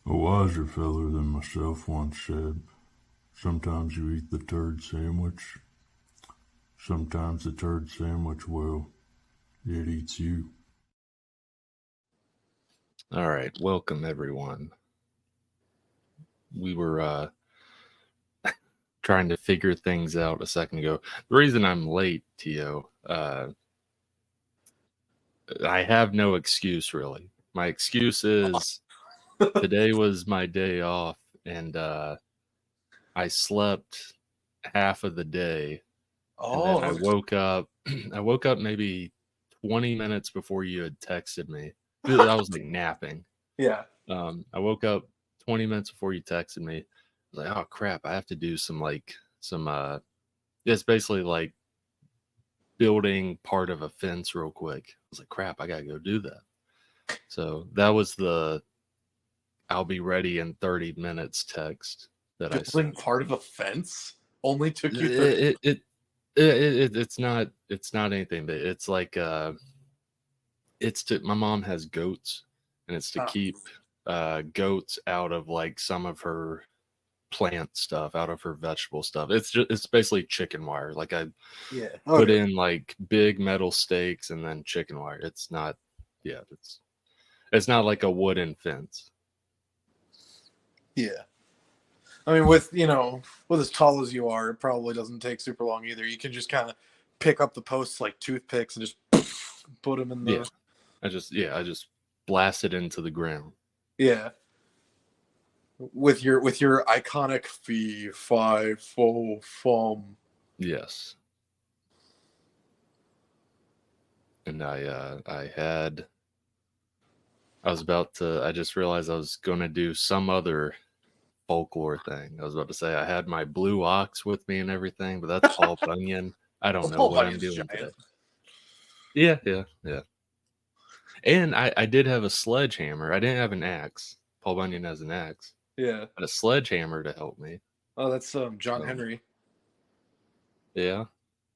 A wiser feller than myself once said, sometimes you eat the turd sandwich, sometimes the turd sandwich, well, it eats you. All right, welcome everyone. We were trying to figure things out a second ago. The reason I'm late, Teo, I have no excuse really. My excuse is today was my day off, and I slept half of the day, and then I Oh, woke up. I woke up maybe 20 minutes before you had texted me. I was like napping. yeah. I woke up 20 minutes before you texted me. I was like, oh crap, I have to do it's basically like building part of a fence real quick. I was like, crap, I gotta go do that. So that was the I'll be ready in 30 minutes text that I Building sent. part of a fence only took you 30. It's not anything, but it's like my mom has goats, and it's to Oh, keep goats out of like some of her plant stuff, out of her vegetable stuff. It's basically chicken wire. Like I yeah. put Okay. in like big metal stakes and then chicken wire. It's not, yeah, it's not like a wooden fence. Yeah. I mean, with as tall as you are, it probably doesn't take super long either. You can just kind of pick up the posts like toothpicks and just put them in Yeah, the. I just blast it into the ground. Yeah. With your iconic fee fi fo fum. Yes, and I just realized I was going to do some other folklore thing. I was about to say I had my blue ox with me and everything, but that's Paul Bunyan. I don't Well, know Paul what I'm Bunyan's doing today. giant. Yeah. And I did have a sledgehammer. I didn't have an axe. Paul Bunyan has an axe. Yeah. I had a sledgehammer to help me. Oh, that's John So, Henry. yeah.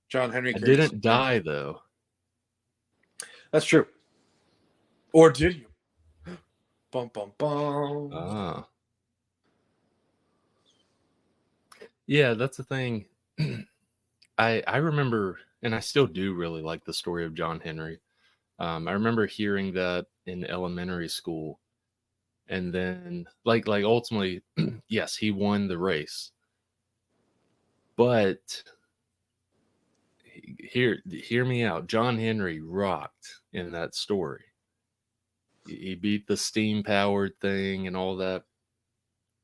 John Henry I carries. didn't die though. That's true. Or did you? Bum bum bum. Ah. Yeah, that's the thing. I remember, and I still do really like the story of John Henry. I remember hearing that in elementary school, and then like ultimately, yes, he won the race. But hear me out. John Henry rocked in that story. He beat the steam powered thing and all that,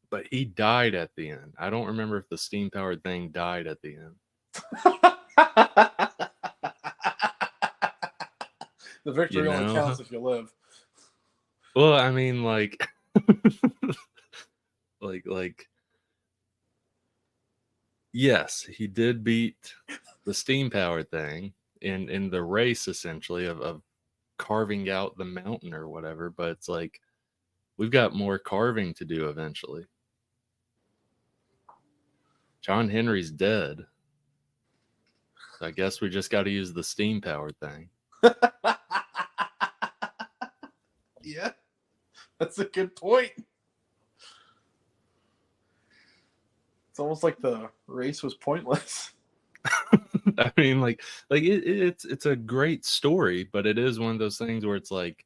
but he died at the end. I don't remember if the steam powered thing died at the end. The You victory only know? counts if you live. Well, I mean, like, like, yes, he did beat the steam powered thing in the race essentially of carving out the mountain or whatever. But it's like we've got more carving to do eventually. John Henry's dead. So I guess we just got to use the steam powered thing. Yeah, that's a good point. It's almost like the race was pointless. I mean, it's a great story, but it is one of those things where it's like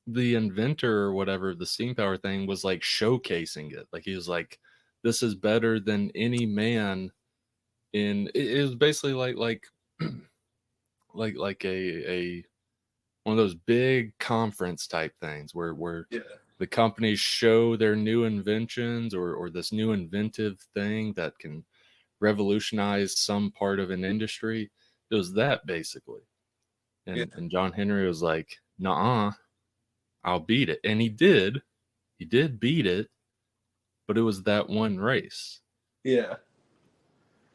the inventor or whatever the steam power thing was like showcasing it. Like he was like, "This is better than any man." It was basically like a one of those big conference type things where Yeah. the companies show their new inventions or this new inventive thing that can revolutionize some part of an industry. It was that basically. Yeah. And John Henry was like, "Nah, I'll beat it." And he did. He did beat it, but it was that one race. Yeah.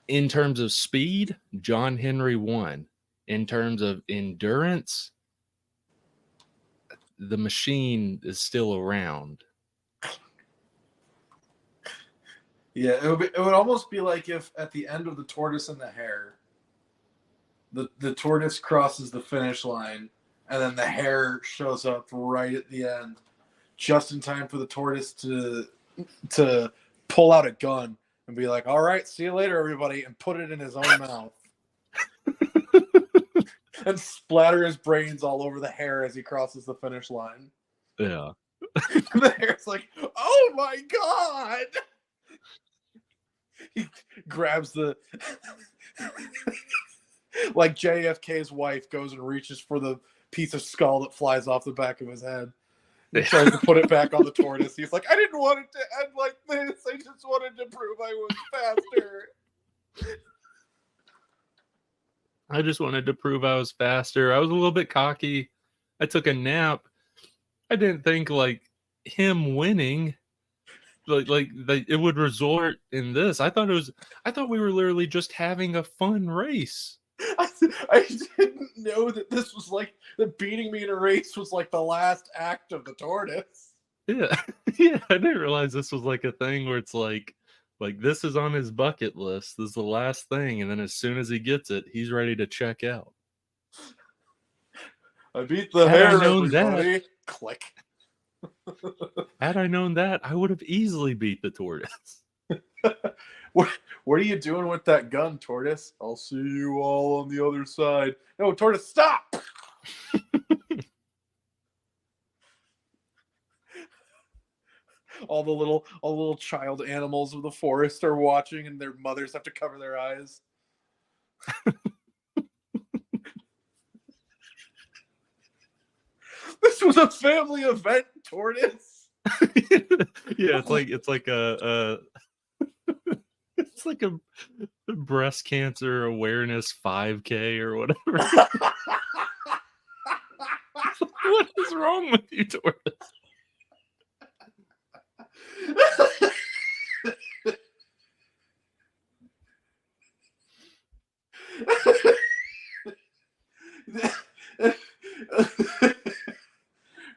In terms of speed, John Henry won. In terms of endurance, the machine is still around. Yeah. It would almost be like if at the end of the tortoise and the hare, the tortoise crosses the finish line and then the hare shows up right at the end just in time for the tortoise to pull out a gun and be like, "All right, see you later, everybody," and put it in his own mouth. And splatter his brains all over the hair as he crosses the finish line. Yeah. And the hair's like, "Oh my god!" He grabs the like JFK's wife goes and reaches for the piece of skull that flies off the back of his head. He tries to put it back on the tortoise. He's like, "I didn't want it to end like this. I just wanted to prove I was faster." I just wanted to prove I was faster. I was a little bit cocky. I took a nap. I didn't think like him winning, like it would resort in this. I thought we were literally just having a fun race. I didn't know that this was like that beating me in a race was like the last act of the tortoise. Yeah, yeah. I didn't realize this was like a thing where it's like this is on his bucket list. This is the last thing, and then as soon as he gets it, he's ready to check out. I beat the hare, everybody. That, click. Had I known that, I would have easily beat the tortoise. What are you doing with that gun, tortoise? I'll see you all on the other side. No, tortoise, stop! all the little child animals of the forest are watching, and their mothers have to cover their eyes. This was a family event, tortoise. Yeah, it's like a it's like a breast cancer awareness 5K or whatever. What is wrong with you, tortoise?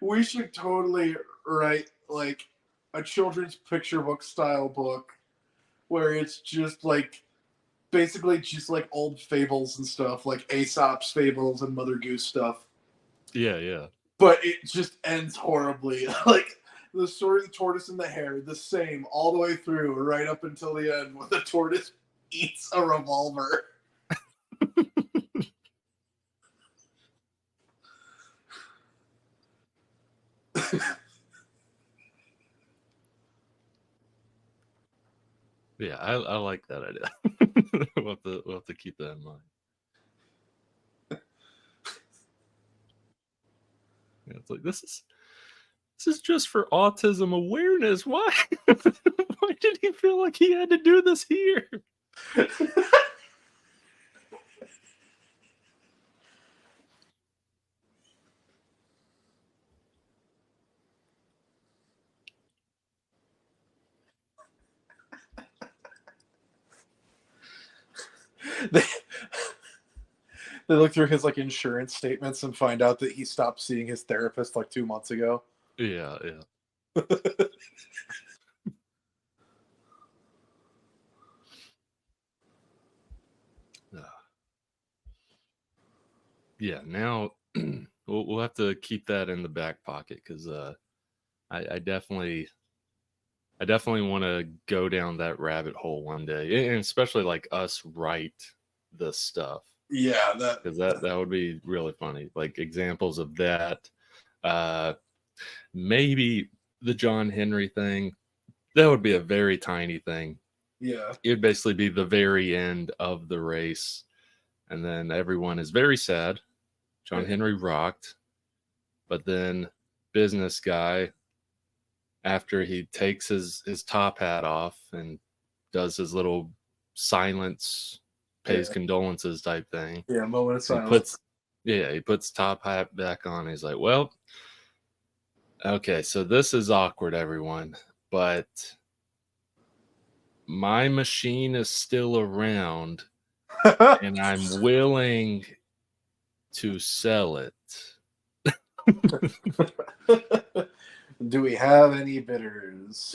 We should totally write like a children's picture book style book where it's just like basically just like old fables and stuff, like Aesop's fables and Mother Goose stuff. Yeah. But it just ends horribly. Like the story of the tortoise and the hare, the same all the way through, right up until the end when the tortoise eats a revolver. Yeah, I like that idea. We'll have to keep that in mind. Yeah, it's like this is just for autism awareness. Why? Why did he feel like he had to do this here? They look through his like insurance statements and find out that he stopped seeing his therapist like 2 months ago. Yeah. Yeah, now we'll have to keep that in the back pocket because I definitely want to go down that rabbit hole one day, and especially like us write this stuff. Yeah, because that would be really funny. Like examples of that, maybe the John Henry thing. That would be a very tiny thing. Yeah, it would basically be the very end of the race, and then everyone is very sad. John Henry rocked, but then business guy, after he takes his top hat off and does his little silence, pays condolences type thing. Yeah, moment of silence. He puts top hat back on. He's like, well, okay, so this is awkward, everyone, but my machine is still around and I'm willing to sell it. Do we have any bidders?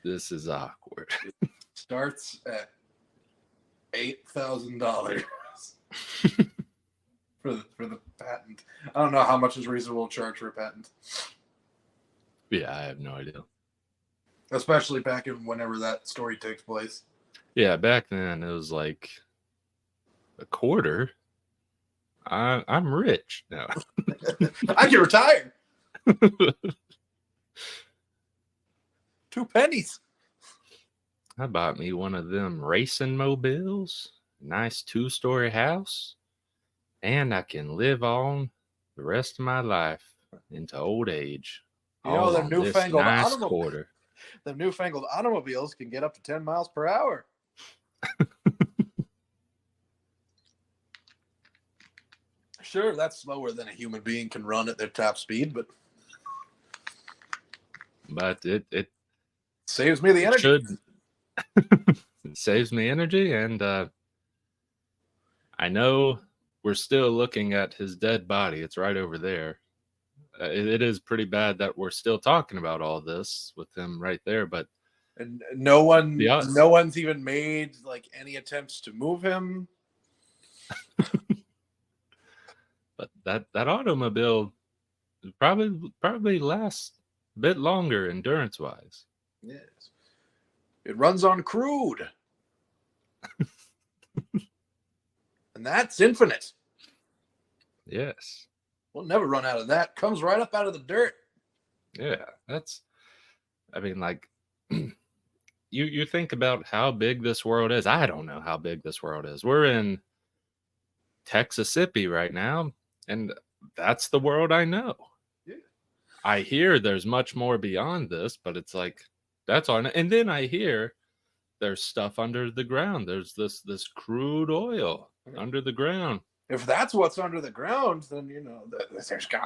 This is awkward. Starts at $8,000. for the patent. I don't know how much is reasonable to charge for a patent. Yeah, I have no idea. Especially back in whenever that story takes place. Yeah, back then it was like a quarter. I'm rich now. I can retire. 2 pennies. I bought me one of them racing mobiles, nice 2-story house, and I can live on the rest of my life into old age. You know, them newfangled nice quarter. Them newfangled automobiles can get up to 10 miles per hour. Sure, that's slower than a human being can run at their top speed, but it saves me the energy. It saves me energy, and I know we're still looking at his dead body. It's right over there. It is pretty bad that we're still talking about all this with him right there, but and no one's even made like any attempts to move him. But that automobile probably lasts a bit longer endurance wise. Yes. It runs on crude. And that's infinite. Yes. We'll never run out of that. Comes right up out of the dirt. Yeah, like you think about how big this world is. I don't know how big this world is. We're in Texasissippi right now, and that's the world I know. Yeah. I hear there's much more beyond this, but it's like that's all. And then I hear there's stuff under the ground. There's this crude oil under the ground. If that's what's under the ground, then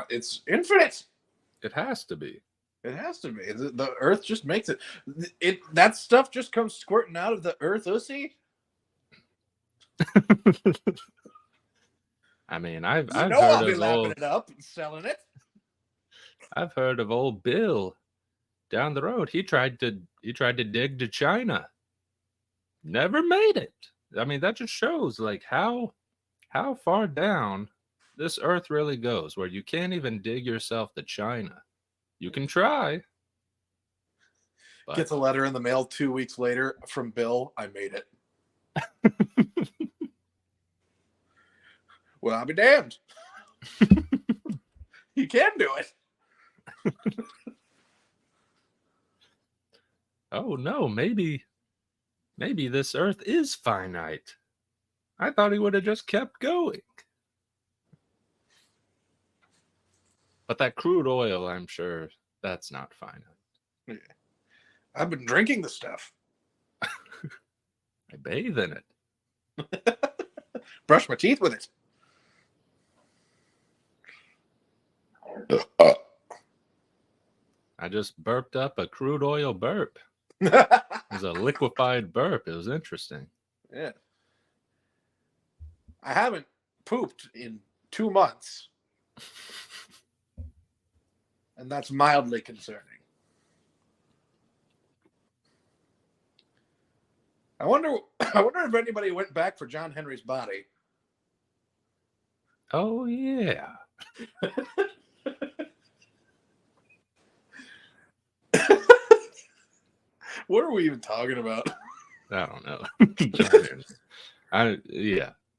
it's infinite. It has to be. It has to be. The Earth just makes it. That stuff just comes squirting out of the Earth, ussy. I mean, I've I'll heard be of lapping it up and selling it. I've heard of old Bill down the road. He tried to dig to China. Never made it. I mean, that just shows like how far down this earth really goes, where you can't even dig yourself to China. You can try. But... Gets a letter in the mail 2 weeks later from Bill. I made it. Well, I'll be damned. You can do it. Oh no, maybe this earth is finite. I thought he would have just kept going. But that crude oil, I'm sure that's not finite. Yeah. I've been drinking the stuff. I bathe in it. Brush my teeth with it. I just burped up a crude oil burp. It was a liquefied burp. It was interesting. Yeah. I haven't pooped in 2 months. And that's mildly concerning. I wonder if anybody went back for John Henry's body. Oh, yeah. What are we even talking about? I don't know.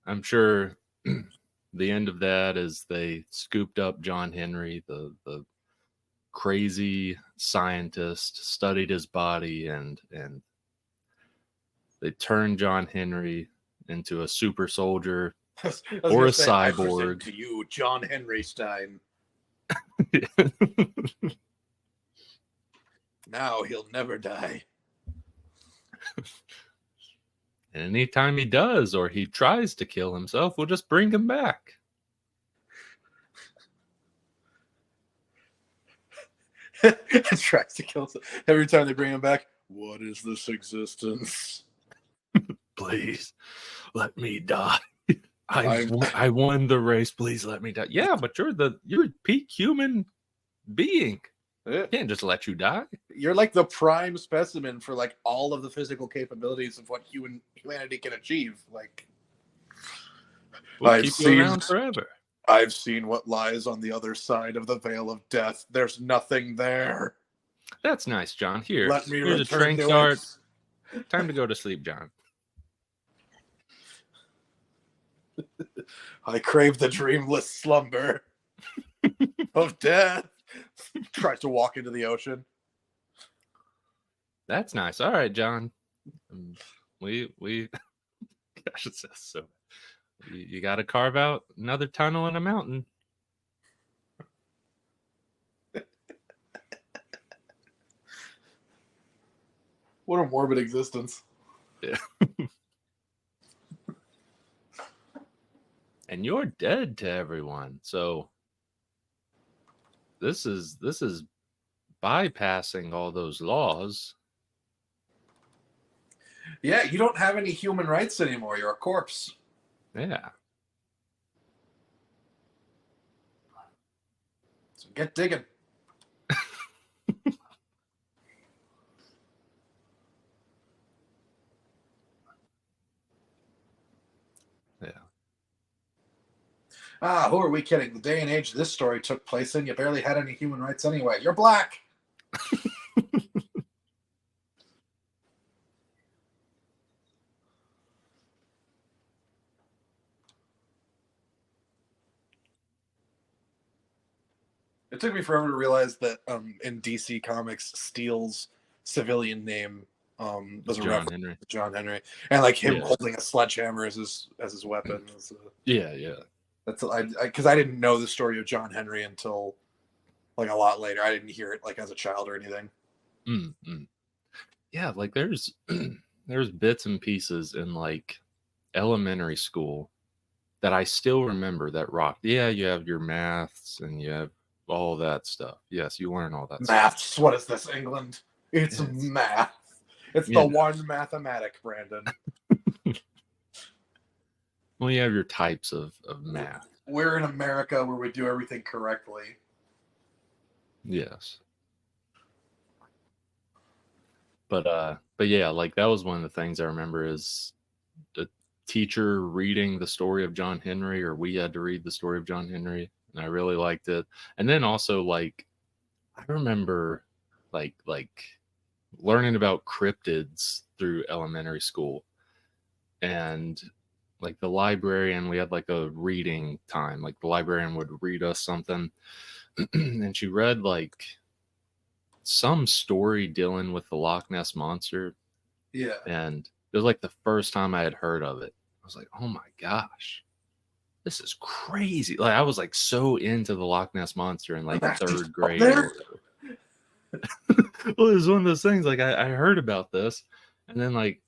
I'm sure the end of that is they scooped up John Henry, the crazy scientist, studied his body, and they turned John Henry into a super soldier or a cyborg. To you, John Henry Stein. Now he'll never die. And anytime he does or he tries to kill himself, we'll just bring him back. Tries to kill himself. Every time they bring him back, what is this existence? Please let me die. I won the race. Please let me die. Yeah, but you're peak human being. Yeah. Can't just let you die. You're like the prime specimen for like all of the physical capabilities of what humanity can achieve. Like, we'll keep you around forever. I've seen what lies on the other side of the veil of death. There's nothing there. That's nice, John. Here's a return trank to dart. it. Time to go to sleep, John. I crave the dreamless slumber of death. Tries to walk into the ocean. That's nice. All right, John. We gosh, it's so. You got to carve out another tunnel in a mountain. What a morbid existence. Yeah. And you're dead to everyone. So this is bypassing all those laws. Yeah, you don't have any human rights anymore. You're a corpse. Yeah. So get digging. Yeah. Who are we kidding? The day and age this story took place in, you barely had any human rights anyway. You're black. It took me forever to realize that in DC Comics, Steel's civilian name was a John reference Henry. to John Henry, and like him Yeah. holding a sledgehammer as his weapon. Yeah. That's because I didn't know the story of John Henry until like a lot later. I didn't hear it like as a child or anything. Yeah, like there's bits and pieces in like elementary school that I still remember that rocked. Yeah, you have your maths and you have all that stuff. Yes, you learn all that stuff. Maths. What is this, England? It's Yes. math. It's Yeah. the one mathematic, Brandon. Well, you have your types of math. We're in America where we do everything correctly. Yes. But yeah, like that was one of the things I remember is the teacher reading the story of John Henry, or we had to read the story of John Henry, and I really liked it. And then also like I remember like learning about cryptids through elementary school. And like the librarian, we had like a reading time. Like the librarian would read us something and she read like some story dealing with the Loch Ness monster. Yeah. And it was like the first time I had heard of it. I was like, oh my gosh, this is crazy. Like I was like so into the Loch Ness monster in like third grade. Well, it was one of those things like I heard about this, and then like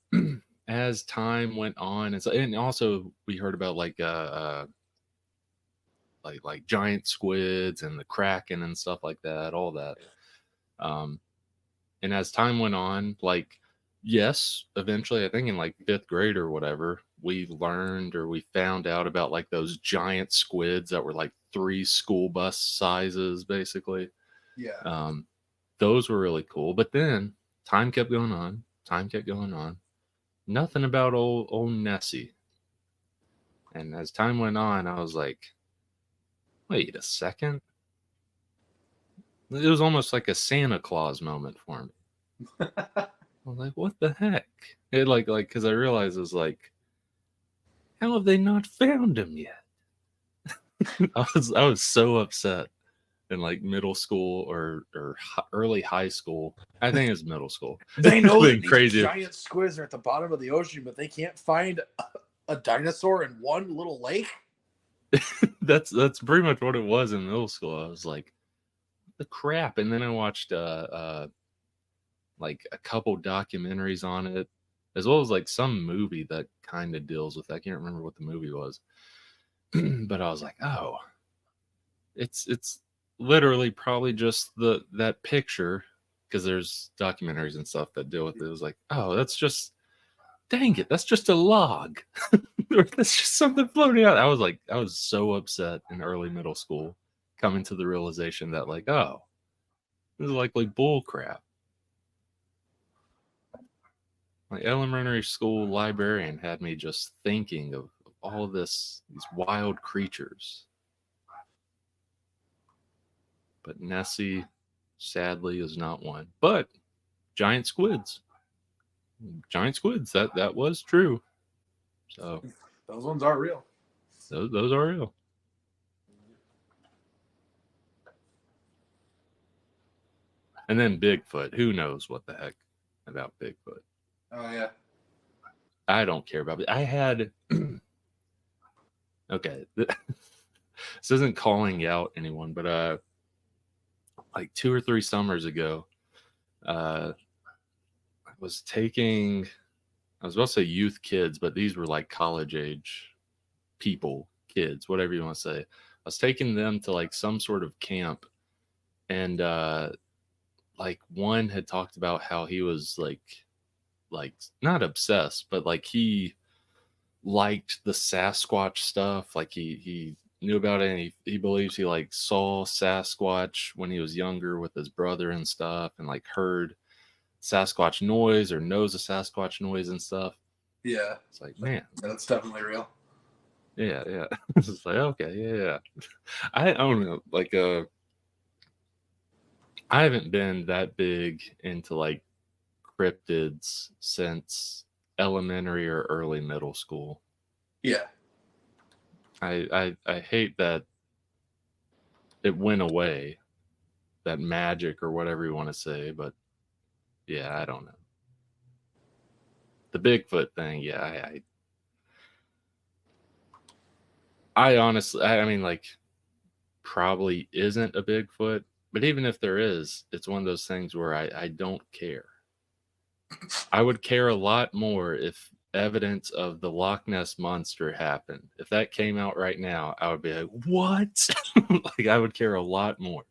as time went on, and also we heard about like giant squids and the kraken and stuff like that, all that. And as time went on, like yes, eventually I think in like 5th grade or whatever, we learned or we found out about like those giant squids that were like 3 school bus sizes basically. Yeah. Those were really cool. But then time kept going on. Nothing about old Nessie. And as time went on, I was like, wait a second. It was almost like a Santa Claus moment for me. I was like, what the heck? It like because I realized it was like, how have they not found him yet? I was so upset in like middle school or early high school. I think it's middle school. They know that these crazy. giant squids are at the bottom of the ocean, but they can't find a dinosaur in one little lake. That's pretty much what it was in middle school. I was like, the crap. And then I watched like a couple documentaries on it, as well as like some movie that kind of deals with it. I can't remember what the movie was. But I was like, oh, it's literally probably just that picture, because there's documentaries and stuff that deal with it. It was like, oh, that's just, dang it, that's just a log. Or that's just something floating out. I was so upset in early middle school, coming to the realization that like, oh, this is likely bull crap. My elementary school librarian had me just thinking of all these wild creatures. but Nessie, sadly, is not one. But giant squids, that was true. So Those ones are real. those are real. And then Bigfoot. Who knows what the heck about Bigfoot? Oh yeah. I don't care about it. I had okay. This isn't calling out anyone, but like 2 or 3 summers ago, I was about to say youth kids, but these were like college age people, kids, whatever you want to say. I was taking them to like some sort of camp, and like one had talked about how he was like not obsessed, but like he liked the Sasquatch stuff. Like he knew about it, and he believes he like saw Sasquatch when he was younger with his brother and stuff, and like heard Sasquatch noise or knows a Sasquatch noise and stuff. Yeah. It's like, man, that's definitely real. yeah. It's like, okay, yeah. I don't know, like I haven't been that big into like cryptids since elementary or early middle school. Yeah. I hate that it went away, that magic or whatever you want to say, but yeah, I don't know. The Bigfoot thing, yeah, I honestly, I mean, like, probably isn't a Bigfoot, but even if there is, it's one of those things where I don't care. I would care a lot more if evidence of the Loch Ness Monster happened. If that came out right now, I would be like, what? Like, I would care a lot more.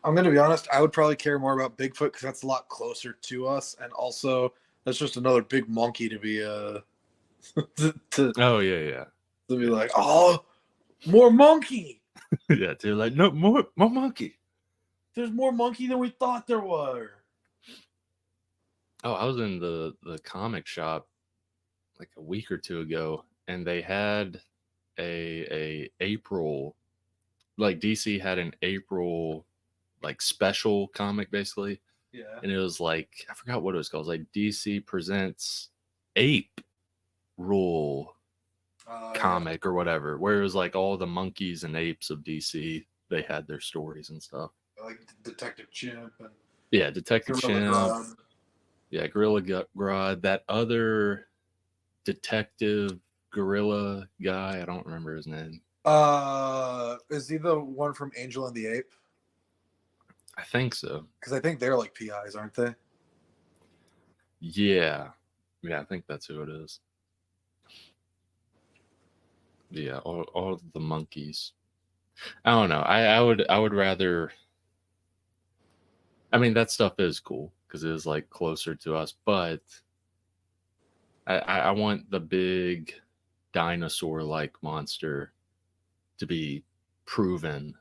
I'm going to be honest. I would probably care more about Bigfoot because that's a lot closer to us. And also, that's just another big monkey to be, Oh, yeah. To be like, oh, more monkey. Yeah, they're like, no, more monkey. There's more monkey than we thought there were. Oh, I was in the comic shop like a week or 2 ago, and they had a April, like DC had an April like special comic basically. Yeah. And it was like, I forgot what it was called. It was like DC presents Ape Rule comic or whatever, where it was like all the monkeys and apes of DC, they had their stories and stuff. Like Detective Chimp and Detective Chimp. Grodd. Yeah, Gorilla Grodd. That other detective gorilla guy, I don't remember his name. Is he the one from Angel and the Ape? I think so. Because I think they're like PIs, aren't they? Yeah, I think that's who it is. Yeah, all the monkeys. I don't know. I would rather. I mean, that stuff is cool because it is like closer to us, but I want the big dinosaur-like monster to be proven,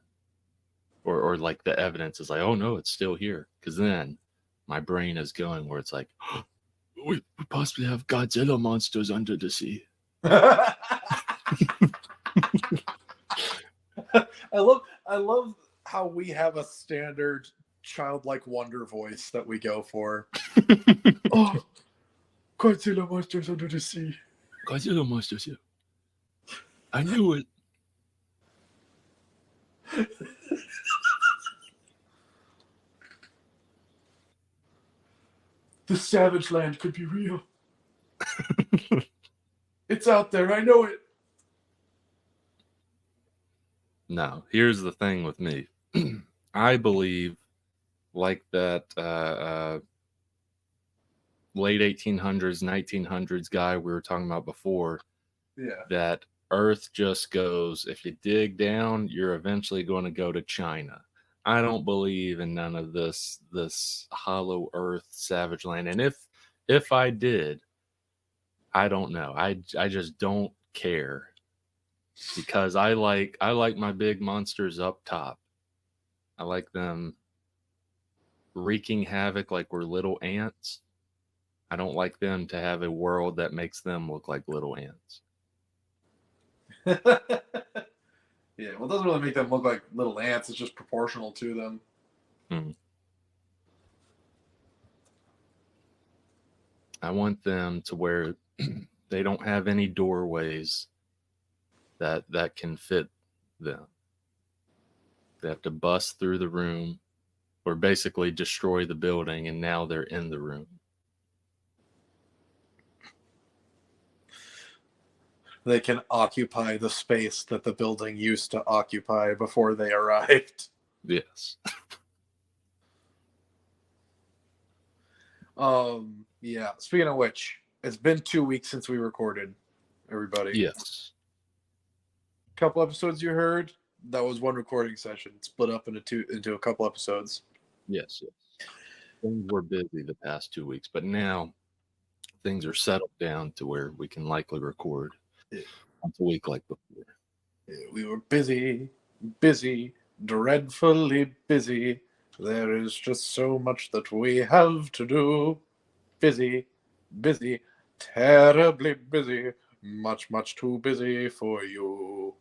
or like the evidence is like, oh no, it's still here. Because then my brain is going where it's like, oh, we possibly have Godzilla monsters under the sea. I love how we have a standard childlike wonder voice that we go for. Oh, Godzilla monsters under the sea. Godzilla monsters, yeah. I knew it. The Savage Land could be real. It's out there. I know it. No, here's the thing with me. I believe, like that late 1800s, 1900s guy we were talking about before, that Earth just goes, if you dig down, you're eventually going to go to China. I don't believe in none of this hollow Earth savage land. And if I did, I don't know. I just don't care, because I like my big monsters up top. I like them wreaking havoc like we're little ants. I don't like them to have a world that makes them look like little ants. Yeah, well, it doesn't really make them look like little ants. It's just proportional to them. Hmm. I want them to where they don't have any doorways that can fit them. They have to bust through the room or basically destroy the building, and now they're in the room. They can occupy the space that the building used to occupy before they arrived. Yes. Yeah. Speaking of which, it's been 2 weeks since we recorded, everybody. Yes. Couple episodes you heard. That was one recording session, split up into a couple episodes. Yes. Things were busy the past 2 weeks, but now things are settled down to where we can likely record once a week like before. We were busy, dreadfully busy. There is just so much that we have to do. Busy, terribly busy. Much too busy for you.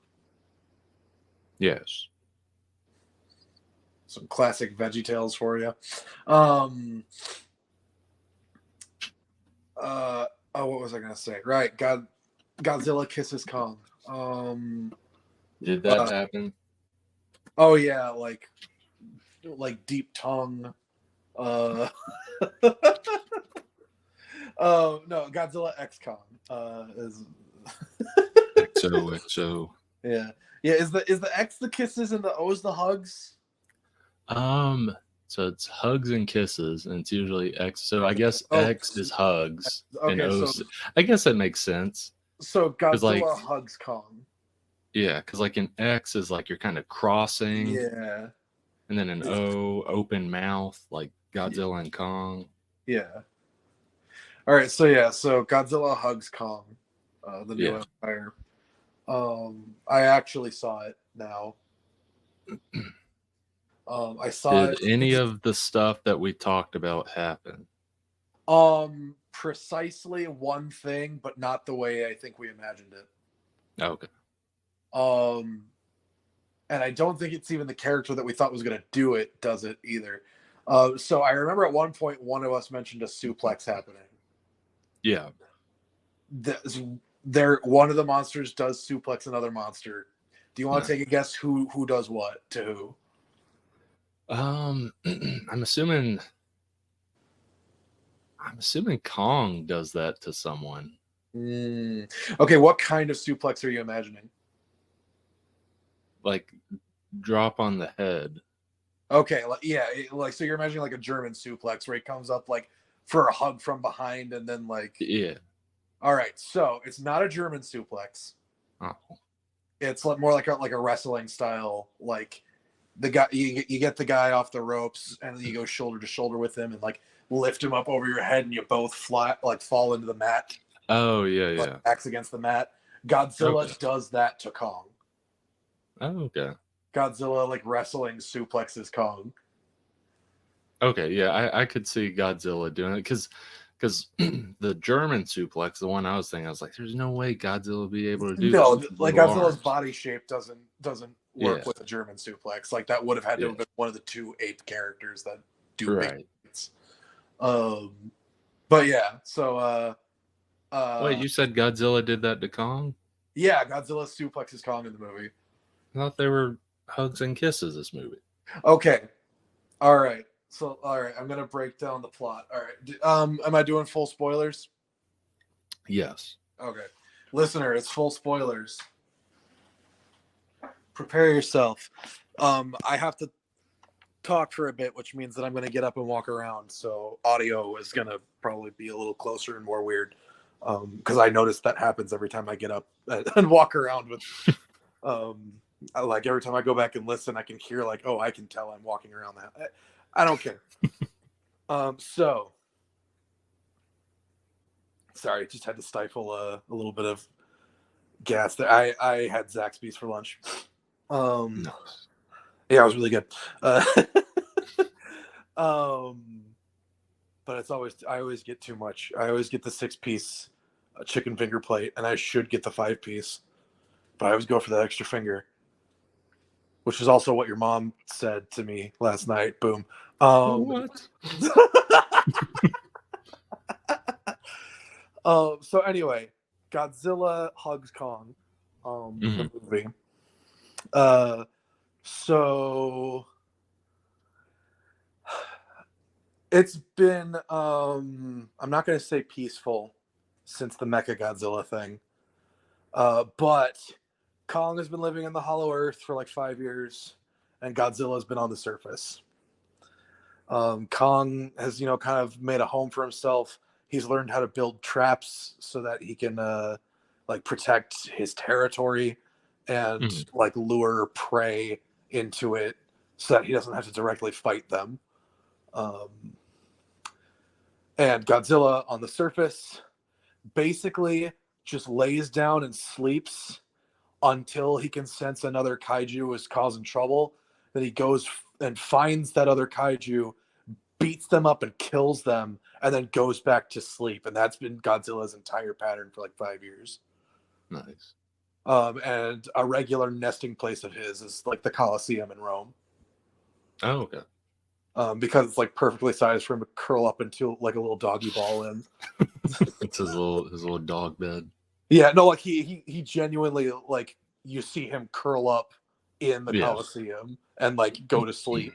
Yes. Some classic VeggieTales for you. What was I gonna say? Right, Godzilla kisses Kong. Did that happen? Oh yeah, like deep tongue. Oh no, Godzilla X Kong is XOXO. yeah. Is the X the kisses and the O's the hugs? So it's hugs and kisses, and it's usually X. So I guess X is hugs, and O. So I guess that makes sense. So Godzilla like, hugs Kong. Yeah, because like an X is like you're kind of crossing. Yeah. And then an O, open mouth, like Godzilla and Kong. Yeah. All right. So Godzilla hugs Kong, the new Empire. I actually saw it now. I saw Did any of the stuff that we talked about happen? Precisely one thing, but not the way I think we imagined it. Okay. And I don't think it's even the character that we thought was going to do it does it either. So I remember at one point one of us mentioned a suplex happening. Yeah. One of the monsters does suplex another monster. Do you want to take a guess who does what to who? I'm assuming Kong does that to someone. Okay, what kind of suplex are you imagining? Like drop on the head. Okay, so you're imagining like a German suplex where he comes up like for a hug from behind and then like yeah. All right, so it's not a German suplex. Oh. It's more like a wrestling style, like the guy you get the guy off the ropes and then you go shoulder to shoulder with him and like lift him up over your head and you both fall into the mat. Oh yeah. Backs against the mat. Godzilla does that to Kong. Oh, okay. Godzilla like wrestling suplexes Kong. Okay, yeah, I could see Godzilla doing it because the German suplex, the one I was thinking, I was like, there's no way Godzilla would be able to do this. Like Godzilla's body shape doesn't work with a German suplex. Like that would have had to have been one of the 2 ape characters that do big things. But yeah, so wait, you said Godzilla did that to Kong? Yeah, Godzilla suplexes Kong in the movie. I thought they were hugs and kisses this movie. Okay. All right. So, I'm going to break down the plot. All right. Am I doing full spoilers? Yes. Okay. Listener, it's full spoilers. Prepare yourself. I have to talk for a bit, which means that I'm going to get up and walk around. So audio is going to probably be a little closer and more weird. Because I notice that happens every time I get up and walk around with... like every time I go back and listen, I can hear like, oh, I can tell I'm walking around that. I don't care. So sorry, just had to stifle a little bit of gas there. I had Zaxby's for lunch. Yeah, it was really good. But it's I always get too much. I always get the 6-piece chicken finger plate, and I should get the 5-piece, but I always go for that extra finger. which is also what your mom said to me last night. Boom. What? So anyway, Godzilla hugs Kong. The movie. So it's been I'm not going to say peaceful since the Mecha Godzilla thing, but Kong has been living in the Hollow Earth for like 5 years, and Godzilla has been on the surface. Kong has, kind of made a home for himself. He's learned how to build traps so that he can protect his territory and like lure prey into it so that he doesn't have to directly fight them. And Godzilla on the surface basically just lays down and sleeps until he can sense another kaiju is causing trouble. Then he goes and finds that other kaiju, beats them up and kills them, and then goes back to sleep. And that's been Godzilla's entire pattern for like 5 years. Nice. And a regular nesting place of his is like the Colosseum in Rome. Oh, okay. Because it's like perfectly sized for him to curl up into like a little doggy ball in. It's his little dog bed. Yeah, no, like he genuinely, like, you see him curl up in the Colosseum and like go to sleep.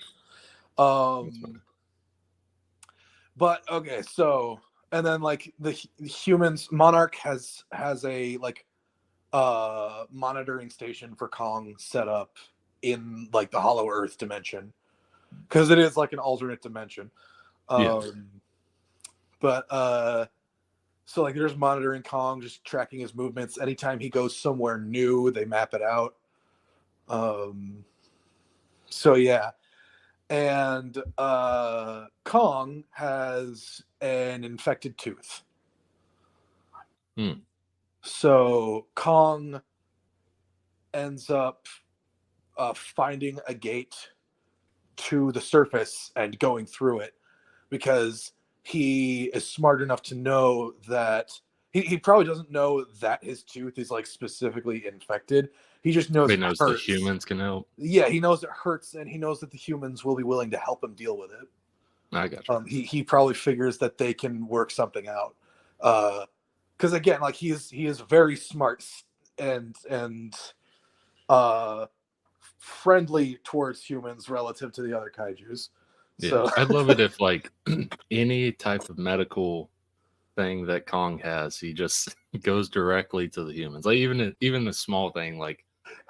But okay, so, and then like the humans, Monarch has a like monitoring station for Kong set up in like the Hollow Earth dimension, because it is like an alternate dimension. But so like there's monitoring Kong, just tracking his movements. Anytime he goes somewhere new, they map it out. So yeah. And Kong has an infected tooth. So Kong ends up finding a gate to the surface and going through it, because he is smart enough to know that he probably doesn't know that his tooth is like specifically infected. He just knows he it knows hurts. the humans can help. Yeah, he knows it hurts, and he knows that the humans will be willing to help him deal with it. I got you. He probably figures that they can work something out. Because again, like he is very smart and friendly towards humans relative to the other kaijus. Yeah, So I'd love it if like any type of medical thing that Kong has, he just goes directly to the humans. Like even the small thing, like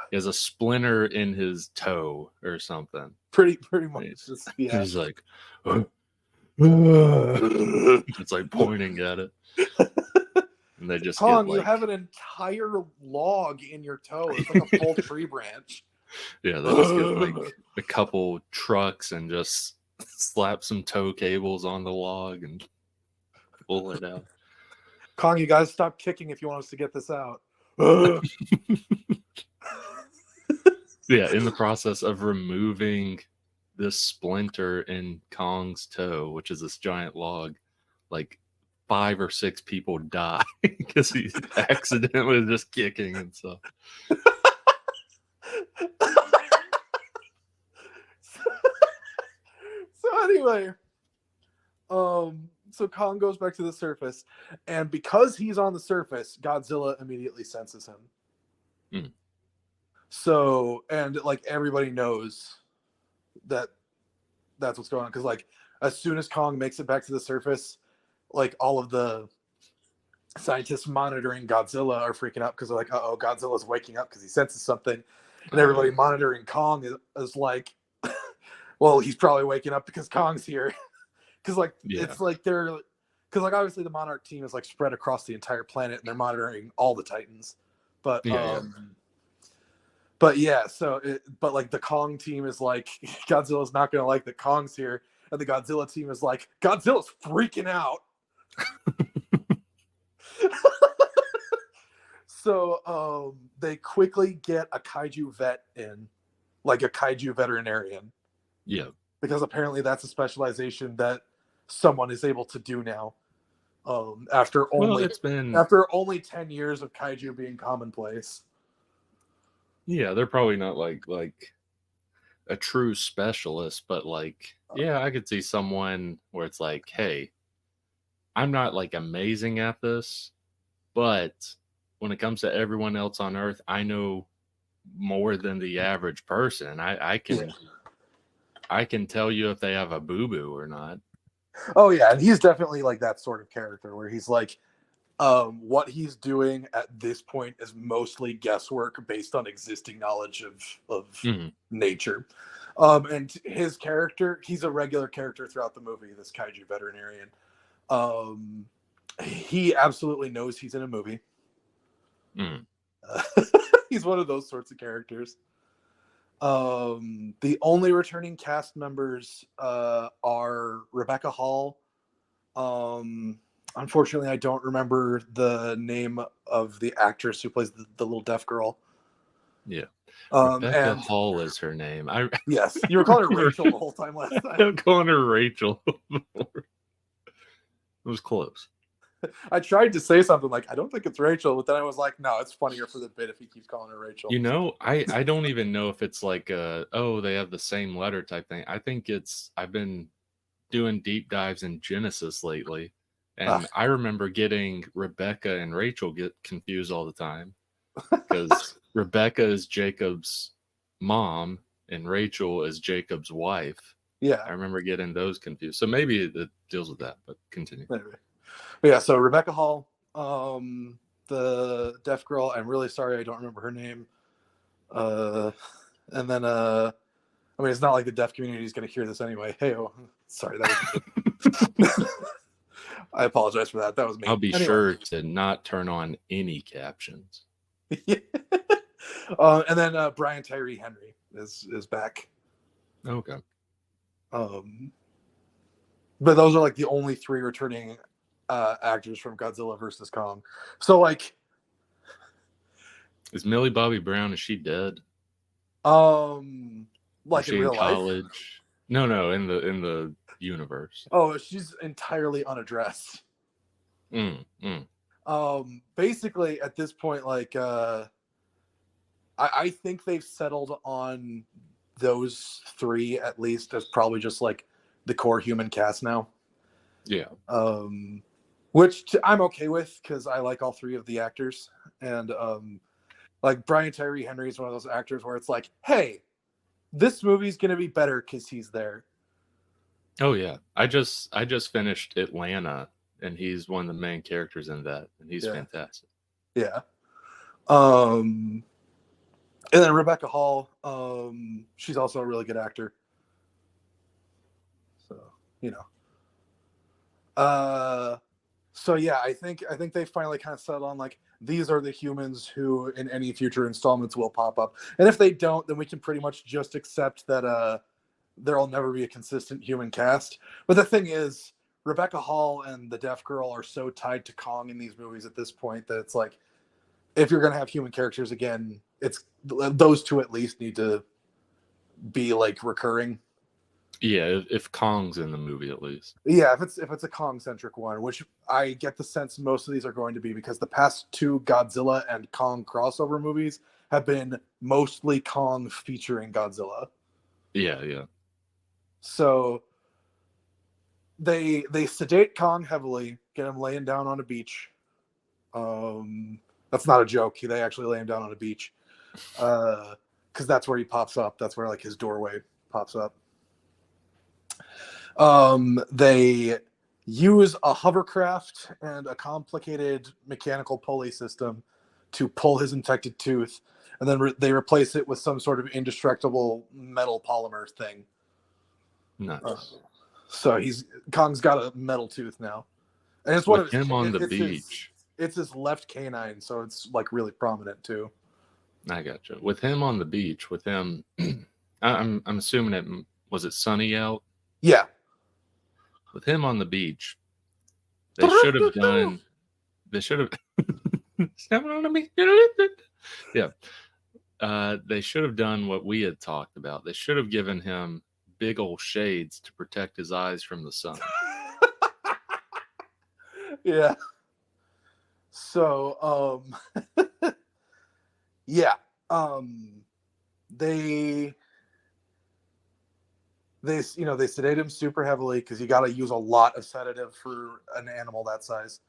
he has a splinter in his toe or something. pretty much. Just, yeah. He's like, it's like pointing at it, and they just Kong, get, like, you have an entire log in your toe. It's like a full tree branch. Yeah, they just get like a couple trucks and just slap some tow cables on the log and pull it out. Kong, you guys stop kicking if you want us to get this out. Yeah, in the process of removing this splinter in Kong's toe, which is this giant log, like 5 or 6 people die because he's accidentally just kicking and stuff. So anyway, so Kong goes back to the surface, and because he's on the surface, Godzilla immediately senses him. So, and like everybody knows that that's what's going on, because like as soon as Kong makes it back to the surface, like all of the scientists monitoring Godzilla are freaking out because they're like, uh-oh, Godzilla's waking up because he senses something. And everybody monitoring Kong is like, well, he's probably waking up because Kong's here. Because like it's like they're, because like obviously the Monarch team is like spread across the entire planet and they're monitoring all the Titans. But but yeah, so but like the Kong team is like, Godzilla's not gonna like that Kong's here, and the Godzilla team is like, Godzilla's freaking out. So they quickly get a kaiju vet in, like a kaiju veterinarian. Yeah. Because apparently that's a specialization that someone is able to do now. After only 10 years of kaiju being commonplace. Yeah, they're probably not like a true specialist, but like, yeah, I could see someone where it's like, hey, I'm not like amazing at this, but when it comes to everyone else on Earth, I know more than the average person. I can tell you if they have a boo boo or not. Oh yeah, and he's definitely like that sort of character where he's like, what he's doing at this point is mostly guesswork based on existing knowledge of nature. And his character, he's a regular character throughout the movie, this kaiju veterinarian. He absolutely knows he's in a movie. He's one of those sorts of characters. The only returning cast members are Rebecca Hall. Unfortunately, I don't remember the name of the actress who plays the little deaf girl. Yeah. Rebecca Hall is her name. Yes, you were calling her Rachel the whole time last time. I'm calling her Rachel before. It was close. I tried to say something like, I don't think it's Rachel, but then I was like, no, it's funnier for the bit if he keeps calling her Rachel. You know, I don't even know if it's like they have the same letter type thing. I think I've been doing deep dives in Genesis lately, and I remember getting Rebecca and Rachel get confused all the time because Rebecca is Jacob's mom and Rachel is Jacob's wife. Yeah. I remember getting those confused. So maybe it deals with that, but continue. Maybe. But yeah, so Rebecca Hall, the deaf girl, I'm really sorry I don't remember her name. And then I mean, it's not like the deaf community is going to hear this anyway. Hey, sorry, that was I apologize for that. That was me. I'll be sure to not turn on any captions. And then Brian Tyree Henry is back. Okay. But those are like the only three returning actors from Godzilla versus Kong. So like, is Millie Bobby Brown, is she dead? Like in real college? Life? No, in the universe. Oh, she's entirely unaddressed. Basically at this point, like I think they've settled on those three at least as probably just like the core human cast now. Yeah. Which I'm okay with because I like all three of the actors, and like Brian Tyree Henry is one of those actors where it's like, hey, this movie's gonna be better because he's there. Oh yeah, I just finished Atlanta, and he's one of the main characters in that, and he's fantastic. Yeah. And then Rebecca Hall, she's also a really good actor. So, you know. So yeah, I think they finally kind of settled on like these are the humans who in any future installments will pop up. And if they don't, then we can pretty much just accept that there'll never be a consistent human cast. But the thing is, Rebecca Hall and the deaf girl are so tied to Kong in these movies at this point that it's like, if you're going to have human characters again, it's those two at least need to be like recurring. Yeah, if Kong's in the movie at least. Yeah, if it's a Kong-centric one, which I get the sense most of these are going to be because the past two Godzilla and Kong crossover movies have been mostly Kong featuring Godzilla. Yeah. So they sedate Kong heavily, get him laying down on a beach. That's not a joke. They actually lay him down on a beach. Because that's where he pops up. That's where like his doorway pops up. They use a hovercraft and a complicated mechanical pulley system to pull his infected tooth, and then they replace it with some sort of indestructible metal polymer thing. Nice. So Kong's got a metal tooth now, and it's one of him on the beach. It's his left canine, so it's like really prominent too. I gotcha. With him on the beach, with him, I'm assuming was it sunny out? Yeah. With him on the beach, they should have done. They should have. Snapping on me. Yeah. They should have done what we had talked about. They should have given him big old shades to protect his eyes from the sun. Yeah. So, yeah. They they sedate him super heavily because you got to use a lot of sedative for an animal that size.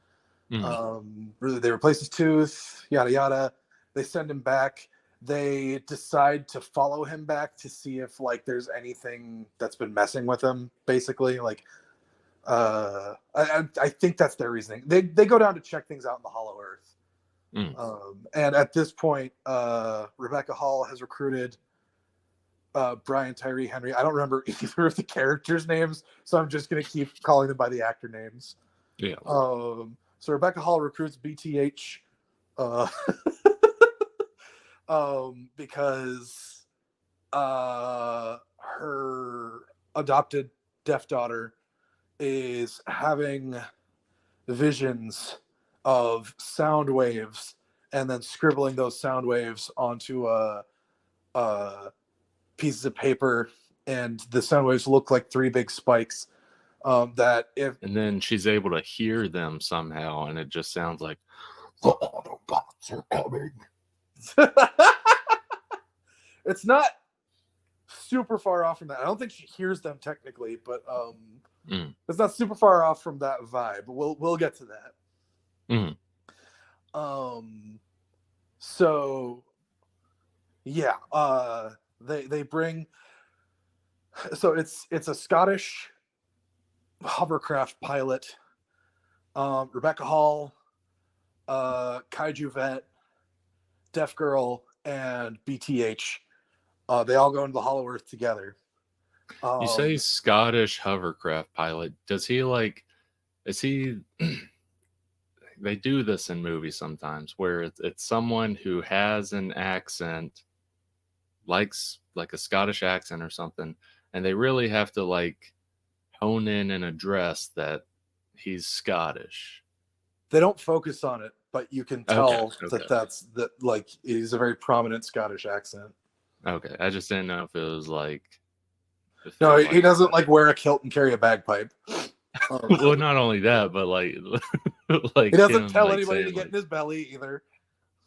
They replace his tooth, yada yada. They send him back. They decide to follow him back to see if like there's anything that's been messing with him. Basically, like I think that's their reasoning. They go down to check things out in the Hollow Earth. And at this point, Rebecca Hall has recruited Brian Tyree Henry. I don't remember either of the characters' names, so I'm just going to keep calling them by the actor names. Yeah. So Rebecca Hall recruits BTH because her adopted deaf daughter is having visions of sound waves and then scribbling those sound waves onto pieces of paper, and the sound waves look like three big spikes. And then she's able to hear them somehow, and it just sounds like the Autobots are coming. It's not super far off from that. I don't think she hears them technically, but it's not super far off from that vibe. We'll get to that. So yeah, they bring. So it's a Scottish hovercraft pilot, Rebecca Hall, Kaiju Vet, Deaf Girl, and BTH. They all go into the Hollow Earth together. You say Scottish hovercraft pilot. Does he like? Is he? They do this in movies sometimes, where it's someone who has an accent, likes like a Scottish accent or something, and they really have to like hone in and address that he's Scottish. They don't focus on it, but you can tell Okay. that's like he's a very prominent Scottish accent. Okay, I just didn't know if it was like. No, he doesn't like wear a kilt and carry a bagpipe. Well, not only that, but like he doesn't tell anybody to get in his belly either.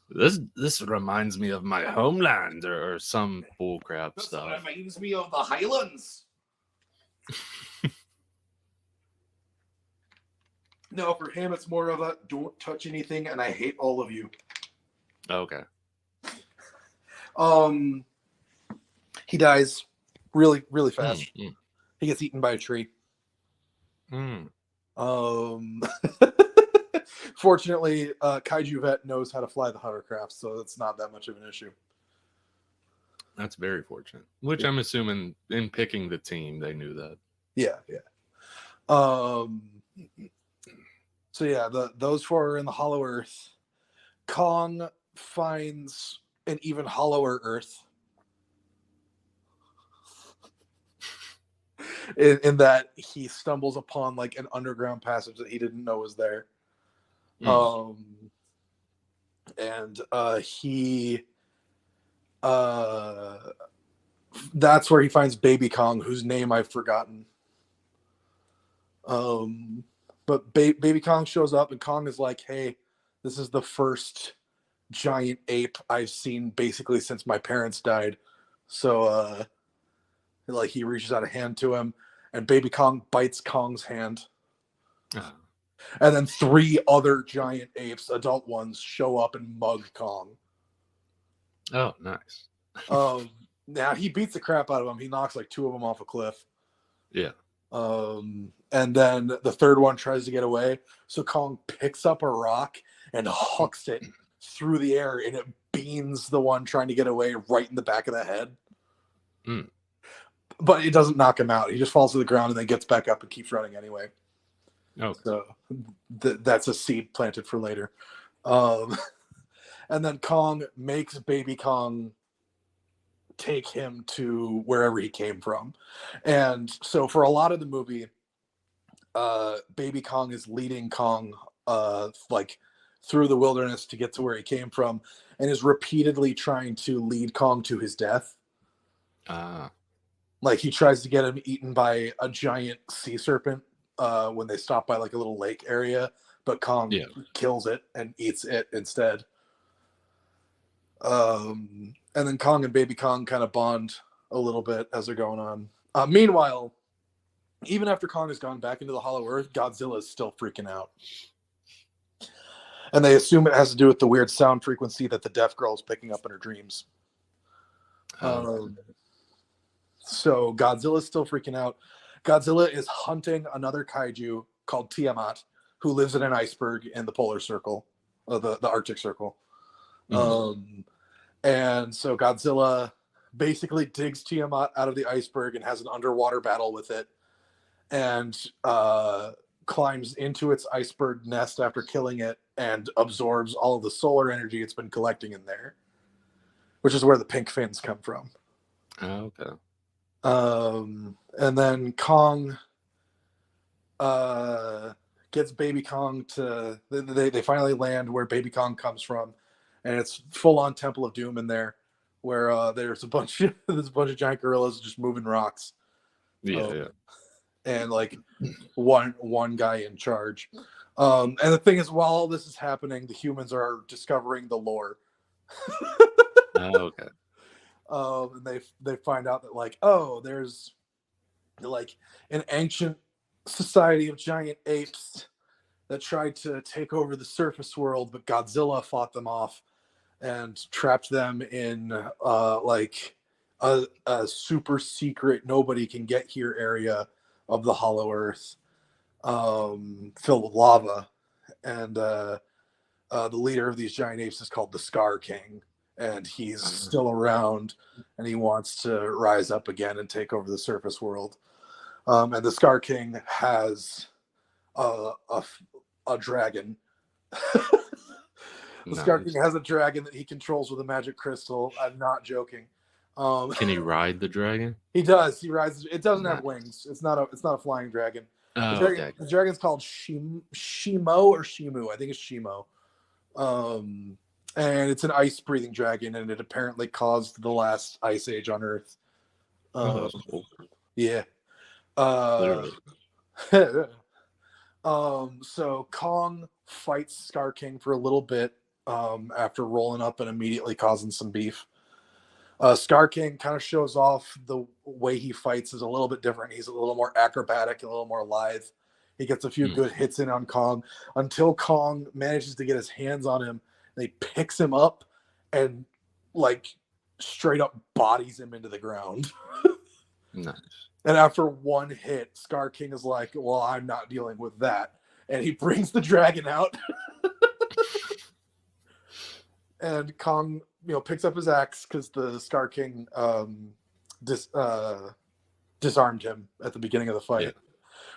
This reminds me of my homeland or some bullcrap stuff. This reminds me of the Highlands. No, for him, it's more of a don't touch anything, and I hate all of you. Okay. He dies really, really fast. He gets eaten by a tree. Fortunately, Kaiju Vet knows how to fly the hovercraft, so it's not that much of an issue. That's very fortunate. Which I'm assuming in picking the team, they knew that. Yeah. So yeah, those four are in the Hollow Earth. Kong finds an even hollower Earth. In that he stumbles upon like an underground passage that he didn't know was there. That's where he finds Baby Kong, whose name I've forgotten. But Baby Kong shows up, and Kong is like, hey, this is the first giant ape I've seen basically since my parents died. So like he reaches out a hand to him, and Baby Kong bites Kong's hand. And then three other giant apes, adult ones, show up and mug Kong. Oh, nice. Now he beats the crap out of them. He knocks like two of them off a cliff. Yeah. And then the third one tries to get away. So Kong picks up a rock and hucks it through the air, and it beans the one trying to get away right in the back of the head. But it doesn't knock him out. He just falls to the ground and then gets back up and keeps running anyway. Oh, so that's a seed planted for later. And then Kong makes Baby Kong take him to wherever he came from. And so for a lot of the movie, Baby Kong is leading Kong like through the wilderness to get to where he came from, and is repeatedly trying to lead Kong to his death. Like he tries to get him eaten by a giant sea serpent when they stop by like a little lake area, but Kong kills it and eats it instead. And then Kong and Baby Kong kind of bond a little bit as they're going on. Meanwhile, even after Kong has gone back into the Hollow Earth, Godzilla is still freaking out. And they assume it has to do with the weird sound frequency that the deaf girl is picking up in her dreams. So Godzilla's still freaking out. Godzilla is hunting another kaiju called Tiamat, who lives in an iceberg in the polar circle, the Arctic Circle. And so Godzilla basically digs Tiamat out of the iceberg and has an underwater battle with it, and climbs into its iceberg nest after killing it and absorbs all of the solar energy it's been collecting in there, which is where the pink fins come from. Oh, okay. And then Kong gets Baby Kong to... They finally land where Baby Kong comes from, and it's full-on Temple of Doom in there, where there's a bunch of giant gorillas just moving rocks. Yeah. And like one guy in charge. And the thing is, while all this is happening, the humans are discovering the lore. Oh, okay. And they find out that like, there's like an ancient society of giant apes that tried to take over the surface world, but Godzilla fought them off and trapped them in like a super secret, nobody can get here area of the Hollow Earth, filled with lava. And the leader of these giant apes is called the Scar King, and he's still around, and he wants to rise up again and take over the surface world. And the Scar King has a dragon. The Scar King has a dragon that he controls with a magic crystal. I'm not joking. Can he ride the dragon? He does. He rides. It doesn't have wings. It's not a flying dragon. The dragon's called Shimo or Shimu. I think it's Shimo. And it's an ice-breathing dragon, and it apparently caused the last ice age on Earth. Cool. Yeah. So Kong fights Scar King for a little bit after rolling up and immediately causing some beef. Scar King kind of shows off the way he fights is a little bit different. He's a little more acrobatic and a little more lithe. He gets a few good hits in on Kong until Kong manages to get his hands on him. And he picks him up and like straight up bodies him into the ground. Nice. And after one hit, Scar King is like, well, I'm not dealing with that. And he brings the dragon out. And Kong, picks up his axe because the Scar King disarmed him at the beginning of the fight. Yeah.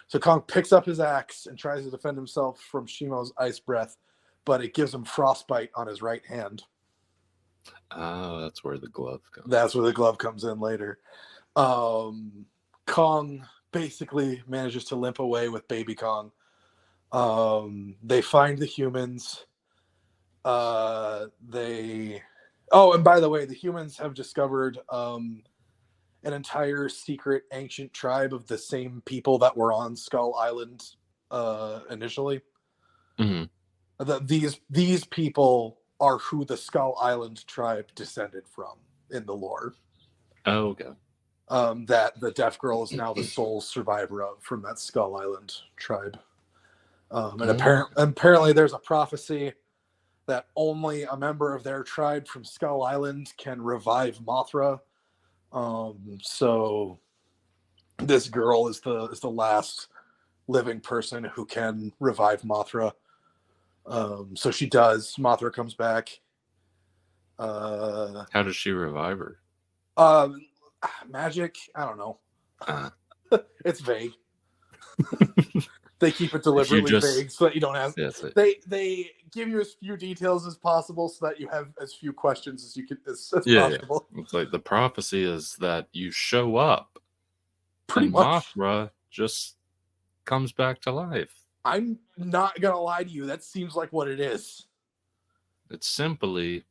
So Kong picks up his axe and tries to defend himself from Shimo's ice breath, but it gives him frostbite on his right hand. Oh, that's where the glove comes. That's where the glove comes in later. Kong basically manages to limp away with Baby Kong. They find the humans. And by the way, the humans have discovered an entire secret ancient tribe of the same people that were on Skull Island initially. These people are who the Skull Island tribe descended from in the lore. Oh, okay. That the deaf girl is now the sole survivor of from that Skull Island tribe. And apparently there's a prophecy that only a member of their tribe from Skull Island can revive Mothra. So this girl is the last living person who can revive Mothra. So she does. Mothra comes back. How does she revive her? Magic? I don't know. It's vague. They keep it deliberately vague so that you don't ask. They give you as few details as possible so that you have as few questions as you can as possible. Yeah. It's like the prophecy is that you show up, pretty much. Mothra just comes back to life. I'm not gonna lie to you. That seems like what it is. It's simply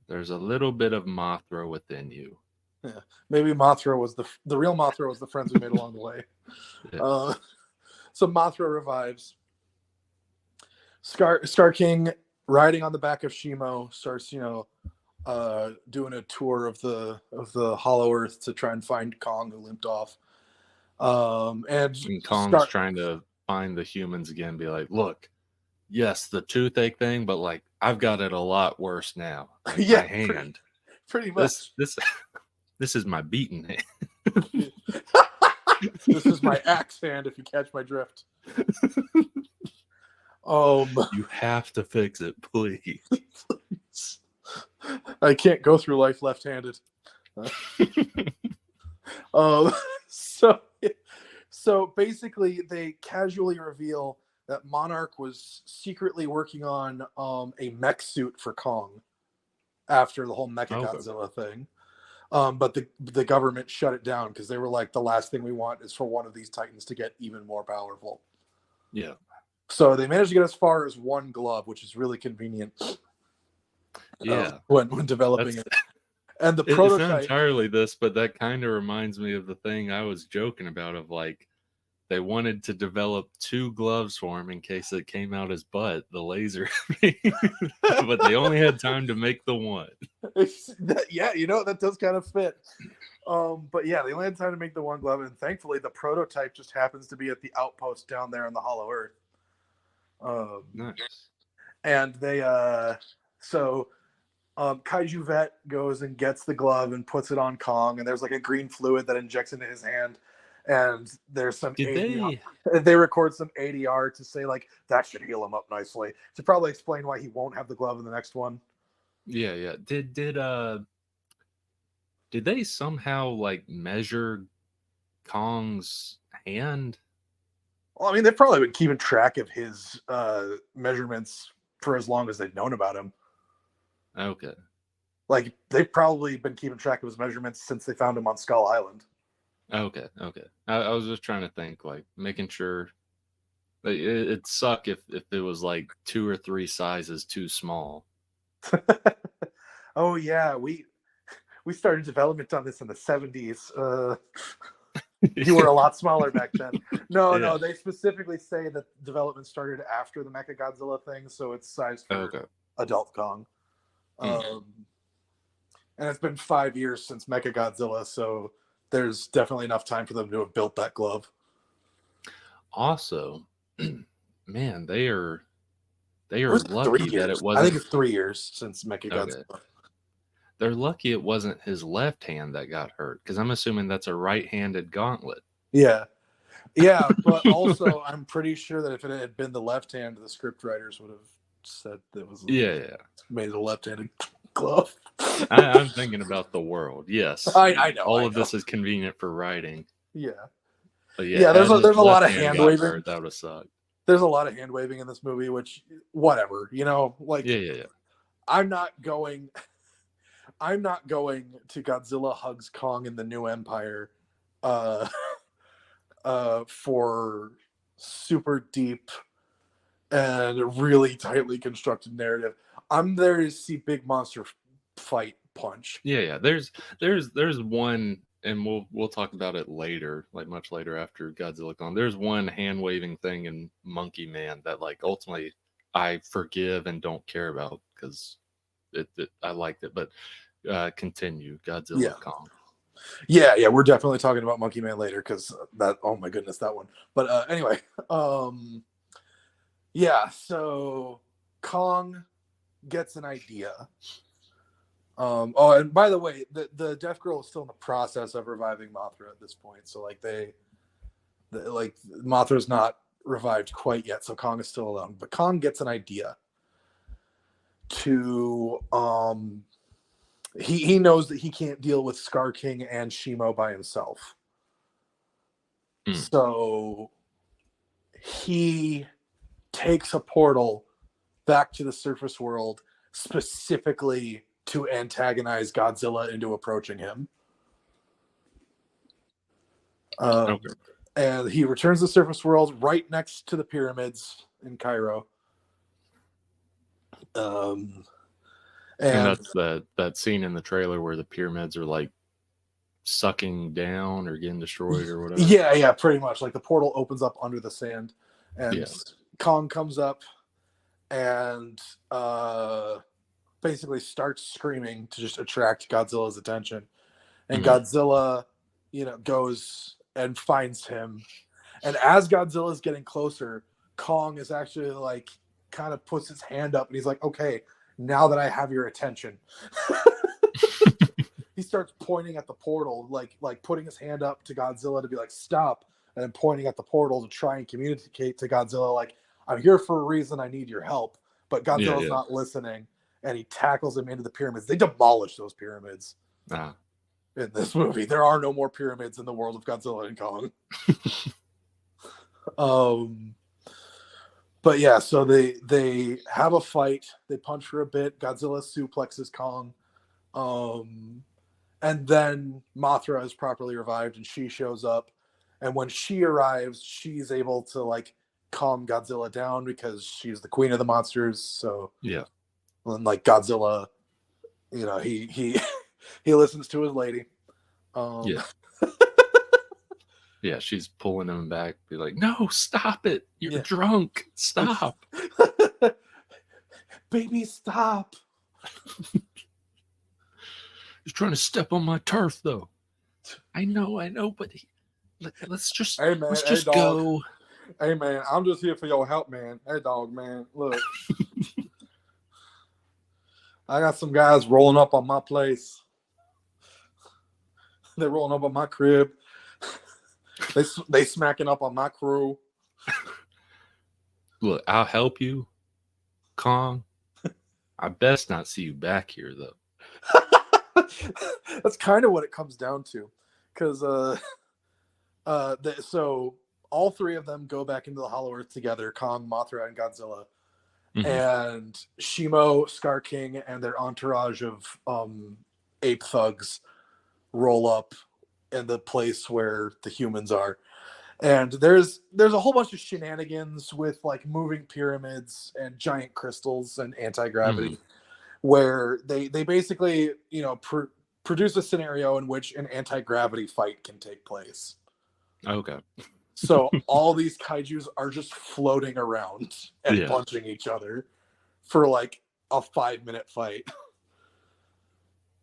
there's a little bit of Mothra within you. Yeah, maybe Mothra was the real Mothra was the friends we made along the way. Yeah. So Mothra revives. Scar King, riding on the back of Shimo, starts doing a tour of the Hollow Earth to try and find Kong who limped off. And Kong's trying to find the humans again, be like, look, yes, the toothache thing, but like I've got it a lot worse now. Like, Yeah, my hand. pretty much. This is my beaten hand. This is my axe hand, if you catch my drift. You have to fix it, please. I can't go through life left-handed. So basically, they casually reveal that Monarch was secretly working on a mech suit for Kong after the whole Mechagodzilla thing. But the government shut it down because they were like, the last thing we want is for one of these Titans to get even more powerful. Yeah. So they managed to get as far as one glove, which is really convenient. Yeah. When developing it. And the prototype. It's not entirely this, but that kind of reminds me of the thing I was joking about of like, they wanted to develop 2 gloves for him in case it came out his butt, the laser. But they only had time to make the one. Yeah, that does kind of fit. But yeah, they only had time to make the one glove, and thankfully the prototype just happens to be at the outpost down there in the Hollow Earth. Nice. And they Kaiju Vet goes and gets the glove and puts it on Kong, and there's like a green fluid that injects into his hand. And there's some they record some ADR to say like that should heal him up nicely, to probably explain why he won't have the glove in the next one. Yeah. Did they somehow like measure Kong's hand? Well, I mean, they've probably been keeping track of his measurements for as long as they've known about him. Okay. Like, they've probably been keeping track of his measurements since they found him on Skull Island. Okay. I was just trying to think, like, making sure. It'd suck if it was like 2 or 3 sizes too small. Oh yeah, we started development on this in the 70s. You were a lot smaller back then. No, they specifically say that development started after the Mechagodzilla thing, so it's sized for adult Kong. And it's been 5 years since Mechagodzilla, so there's definitely enough time for them to have built that glove. Also, man, they are lucky that it wasn't. I think it's 3 years since Mechagodzilla. Okay. They're lucky it wasn't his left hand that got hurt, because I'm assuming that's a right-handed gauntlet. Yeah, but also I'm pretty sure that if it had been the left hand, the script writers would have said that was made a left-handed glove. I'm thinking about the world. Yes, I know. All of this is convenient for writing. Yeah, but there's a lot of hand waving. That would have sucked. There's a lot of hand waving in this movie, which whatever, like yeah. I'm not going to Godzilla Hugs Kong in the New Empire for super deep and really tightly constructed narrative. I'm there to see big monster fight punch. Yeah. There's one, and we'll talk about it later, like much later after Godzilla Kong. There's one hand waving thing in Monkey Man that like ultimately I forgive and don't care about because I liked it, but continue Godzilla Kong. Yeah, we're definitely talking about Monkey Man later because that, oh my goodness, that one. But anyway, so Kong gets an idea. And by the way, the Deaf Girl is still in the process of reviving Mothra at this point. So like Mothra's not revived quite yet, so Kong is still alone. But Kong gets an idea to he knows that he can't deal with Scar King and Shimo by himself. So he takes a portal back to the surface world specifically to antagonize Godzilla into approaching him. And he returns to the surface world right next to the pyramids in Cairo. And that's that scene in the trailer where the pyramids are like sucking down or getting destroyed or whatever. Yeah, pretty much. Like the portal opens up under the sand, and Kong comes up and basically starts screaming to just attract Godzilla's attention. And Godzilla, goes and finds him. And as Godzilla's getting closer, Kong is actually like kind of puts his hand up and he's like, okay, now that I have your attention. He starts pointing at the portal, like putting his hand up to Godzilla to be like, stop, and then pointing at the portal to try and communicate to Godzilla, like, I'm here for a reason, I need your help. But Godzilla's not listening, and he tackles him into the pyramids. They demolish those pyramids in this movie. There are no more pyramids in the world of Godzilla and Kong. But yeah, so they have a fight. They punch for a bit. Godzilla suplexes Kong. And then Mothra is properly revived and she shows up. And when she arrives, she's able to like calm Godzilla down because she's the queen of the monsters. So yeah. And like Godzilla, you know, he he listens to his lady. Yeah. Yeah, she's pulling him back, be like, no, stop it. You're drunk. Stop. Baby, stop. He's trying to step on my turf, though. I know, but let's just go. Hey, man, I'm just here for your help, man. Hey, dog, man, look. I got some guys rolling up on my place. They're rolling up on my crib. They smacking up on my crew. Look, I'll help you, Kong. I best not see you back here, though. That's kind of what it comes down to, because so all three of them go back into the Hollow Earth together: Kong, Mothra, and Godzilla. And Shimo, Scar King, and their entourage of ape thugs roll up in the place where the humans are. And there's a whole bunch of shenanigans with like moving pyramids and giant crystals and anti-gravity, where they basically, you know, produce a scenario in which an anti-gravity fight can take place. Okay. So all these kaijus are just floating around and punching each other for like a 5-minute fight.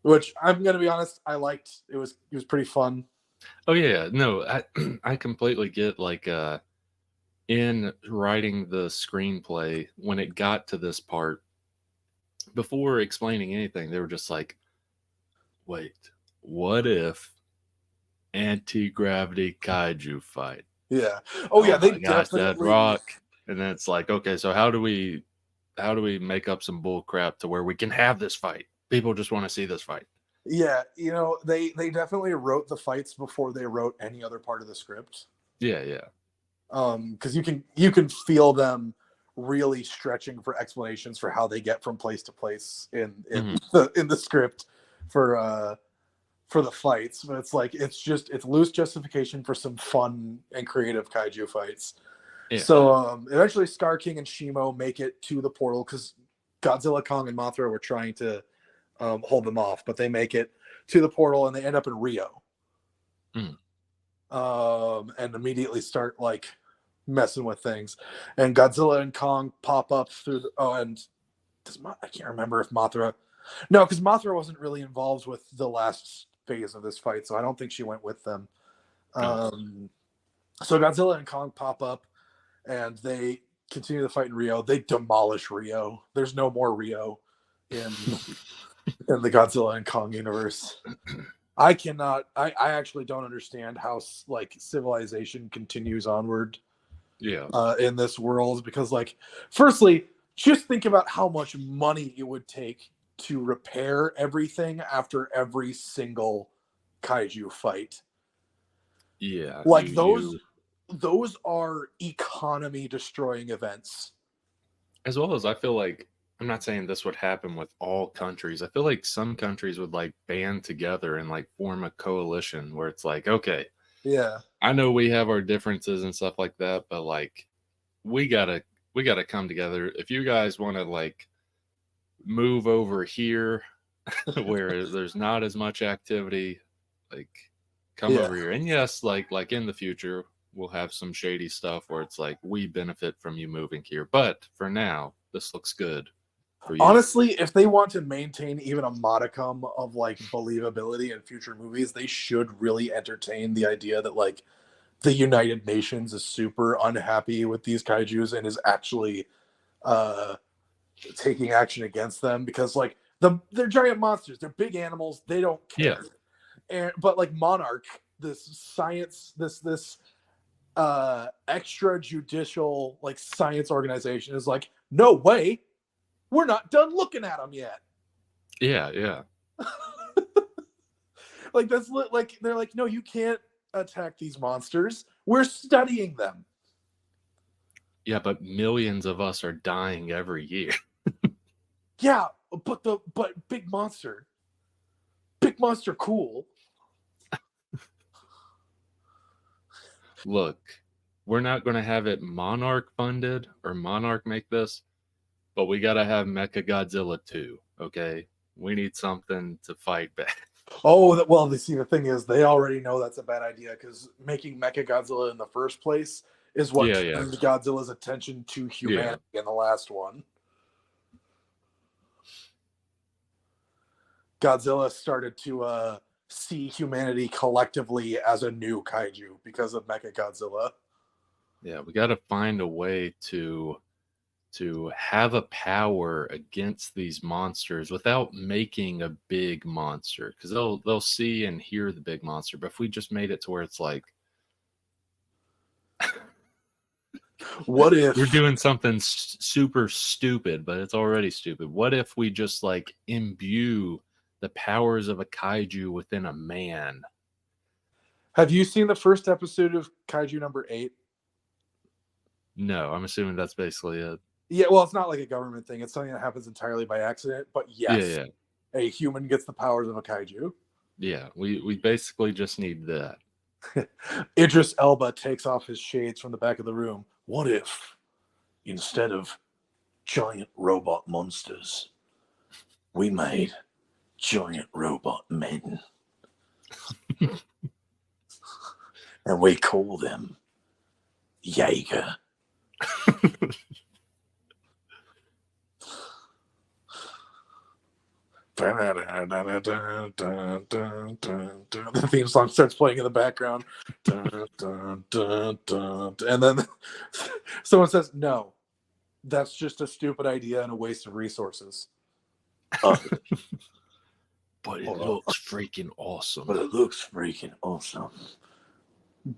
Which I'm gonna be honest, I liked. It was pretty fun. Oh yeah, no, I completely get like in writing the screenplay, when it got to this part, before explaining anything, they were just like, wait, what if anti-gravity kaiju fight? Yeah. Oh yeah, they gosh, definitely that rock. And then it's like, okay, so how do we make up some bull crap to where we can have this fight? People just want to see this fight. Yeah, you know, they definitely wrote the fights before they wrote any other part of the script. Yeah. Because you can feel them really stretching for explanations for how they get from place to place in the script for the fights. But it's like it's loose justification for some fun and creative kaiju fights. Yeah. So eventually Scar King and Shimo make it to the portal because Godzilla, Kong, and Mothra were trying to hold them off, but they make it to the portal and they end up in Rio. And immediately start like messing with things. And Godzilla and Kong pop up through I can't remember if Mothra. No, because Mothra wasn't really involved with the last phase of this fight, so I don't think she went with them. So Godzilla and Kong pop up and they continue the fight in Rio. They demolish Rio. There's no more Rio in the Godzilla and Kong universe. I actually don't understand how like civilization continues onward in this world, because like, firstly, just think about how much money it would take to repair everything after every single kaiju fight. Yeah. Like those are economy destroying events. As well as I feel like, I'm not saying this would happen with all countries. I feel like some countries would like band together and like form a coalition where it's like, okay, yeah, I know we have our differences and stuff like that, but like we gotta come together. If you guys want to like move over here where there's not as much activity, like come over here. And yes, like in the future we'll have some shady stuff where it's like we benefit from you moving here, but for now this looks good for you. Honestly, if they want to maintain even a modicum of like believability in future movies, they should really entertain the idea that like the United Nations is super unhappy with these kaijus and is actually taking action against them because like they're giant monsters, they're big animals, they don't care. But like Monarch, this science, this extrajudicial like science organization is like, no way, we're not done looking at them yet. Yeah. Like that's like they're like, no, you can't attack these monsters. We're studying them. Yeah, but millions of us are dying every year. Yeah, but big monster cool. Look, we're not going to have it Monarch funded or Monarch make this, but we got to have Mechagodzilla 2, okay? We need something to fight back. Oh, well, the thing is, they already know that's a bad idea because making Mechagodzilla in the first place is what turned Godzilla's attention to humanity in the last one. Godzilla started to see humanity collectively as a new kaiju because of Mechagodzilla. Yeah, we got to find a way to have a power against these monsters without making a big monster, because they'll see and hear the big monster. But if we just made it to where it's like, what if we're doing something super stupid, but it's already stupid? What if we just like imbue the powers of a kaiju within a man? Have you seen the first episode of Kaiju number 8? No, I'm assuming that's basically it. Yeah, well, it's not like a government thing. It's something that happens entirely by accident. But yes, a human gets the powers of a kaiju. Yeah, we basically just need that. Idris Elba takes off his shades from the back of the room. What if, instead of giant robot monsters, we made giant robot men? And we call them Jaeger. The theme song starts playing in the background. And then someone says, no, that's just a stupid idea and a waste of resources. But it looks freaking awesome.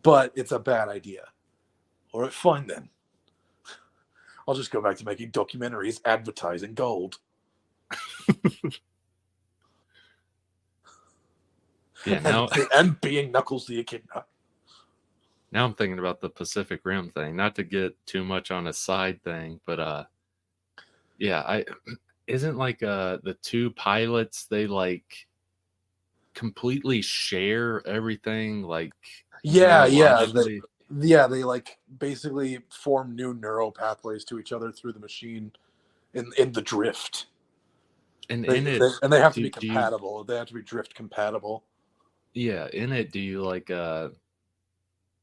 But it's a bad idea. All right, fine then. I'll just go back to making documentaries advertising gold. Yeah, now and being Knuckles the Echidna. Now I'm thinking about the Pacific Rim thing. Not to get too much on a side thing, but isn't like the two pilots, they like completely share everything, like they like basically form new neural pathways to each other through the machine in the drift. And they have to be compatible. They have to be drift compatible. Yeah, in it, do you like do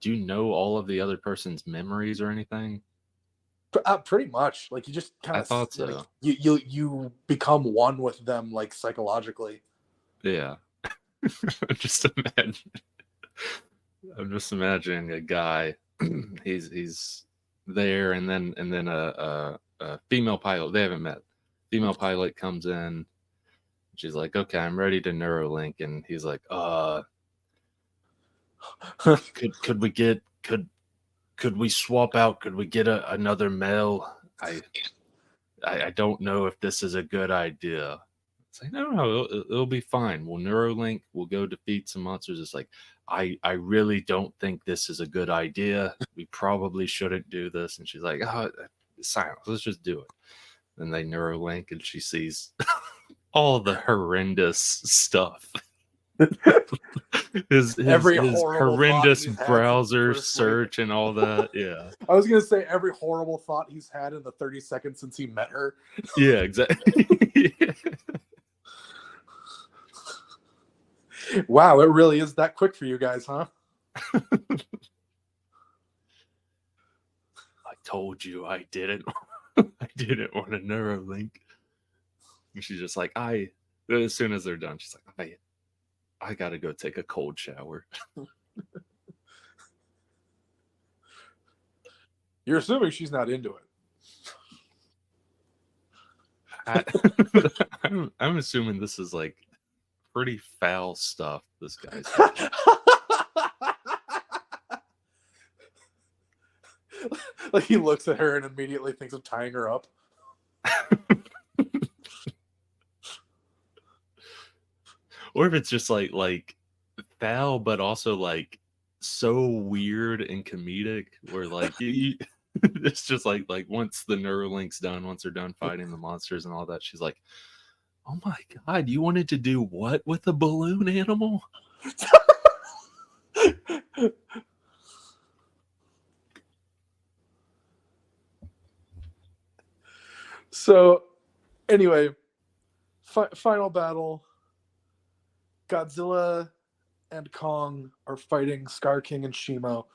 you know all of the other person's memories or anything? Pretty much. Like you just kind of thought so. Like, you become one with them, like psychologically. Yeah. I'm just imagining a guy. he's there, and then a female pilot. They haven't met. Female pilot comes in. She's like, okay, I'm ready to Neuralink. And he's like, could we swap out? Could we get another male? I don't know if this is a good idea. It's like, no, it'll be fine. We'll Neuralink. We'll go defeat some monsters. It's like, I really don't think this is a good idea. We probably shouldn't do this. And she's like, silence. Let's just do it. And they Neuralink, and she sees all the horrendous stuff. his horrendous browser search and all that. Yeah. I was gonna say every horrible thought he's had in the 30 seconds since he met her. Yeah, exactly. Wow, it really is that quick for you guys, huh? I told you I didn't want a Neuralink. And she's just like, as soon as they're done, she's like, I gotta go take a cold shower. You're assuming she's not into I'm assuming this is like pretty foul stuff. This guy's it. Like he looks at her and immediately thinks of tying her up. Or if it's just like foul, but also like so weird and comedic, where like it's just like once the Neuralink's done, once they're done fighting the monsters and all that, she's like, "Oh my god, you wanted to do what with a balloon animal?" So, anyway, final battle. Godzilla and Kong are fighting Scar King and Shimo.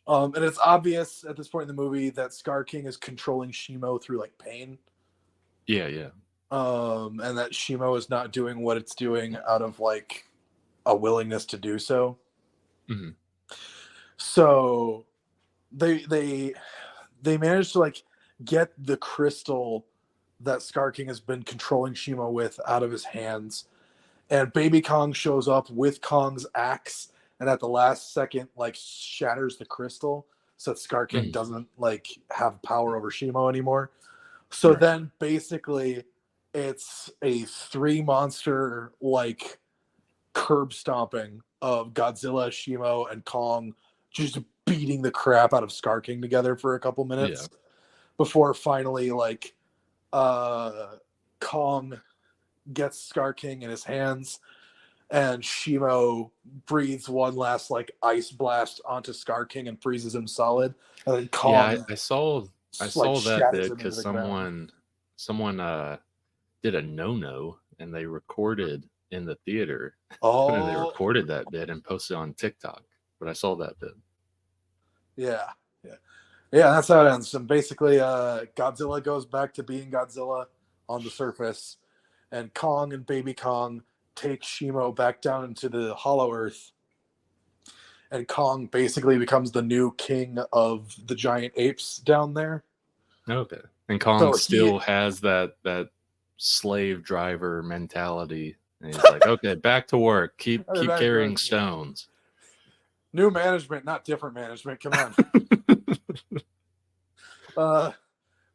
And it's obvious at this point in the movie that Scar King is controlling Shimo through like pain. Yeah. And that Shimo is not doing what it's doing out of like a willingness to do so. Mm-hmm. So they managed to like get the crystal that Scar King has been controlling Shimo with out of his hands. And Baby Kong shows up with Kong's axe, and at the last second, like shatters the crystal, so that Scar King doesn't like have power over Shimo anymore. So right. Then basically, it's a 3-monster like curb stomping of Godzilla, Shimo, and Kong just beating the crap out of Scar King together for a couple minutes before finally like Kong gets Scar King in his hands, and Shimo breathes one last like ice blast onto Scar King and freezes him solid. And then Kong, I saw that bit because someone did a no and they recorded in the theater. And they recorded that bit and posted on TikTok. But I saw that bit. Yeah, that's how it ends. And basically, Godzilla goes back to being Godzilla on the surface. And Kong and Baby Kong take Shimo back down into the Hollow Earth. And Kong basically becomes the new king of the giant apes down there. Okay. And Kong still has that slave driver mentality. And he's like, okay, back to work. Keep carrying stones. New management, not different management. Come on.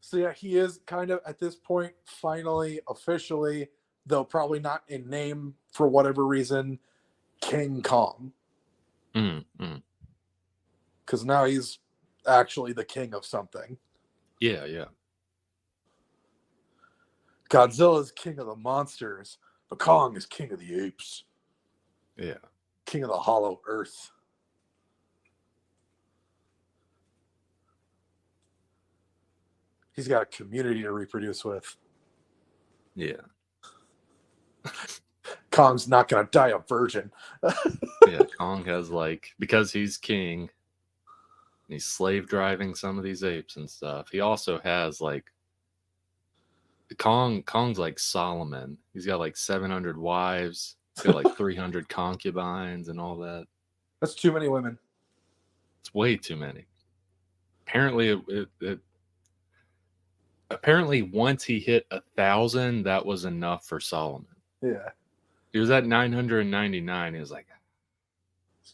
So yeah, he is kind of at this point, finally, officially, though probably not in name for whatever reason, King Kong. Because now he's actually the king of something. Yeah. Godzilla's king of the monsters, but Kong is king of the apes. Yeah. King of the Hollow Earth. He's got a community to reproduce with. Yeah. Kong's not going to die a virgin. Yeah, Kong has like, because he's king, and he's slave driving some of these apes and stuff. He also has like, Kong's like Solomon. He's got like 700 wives. He's got like 300 concubines and all that. That's too many women. It's way too many. Apparently once he hit 1,000, that was enough for Solomon. Yeah. He was at 999. He was like,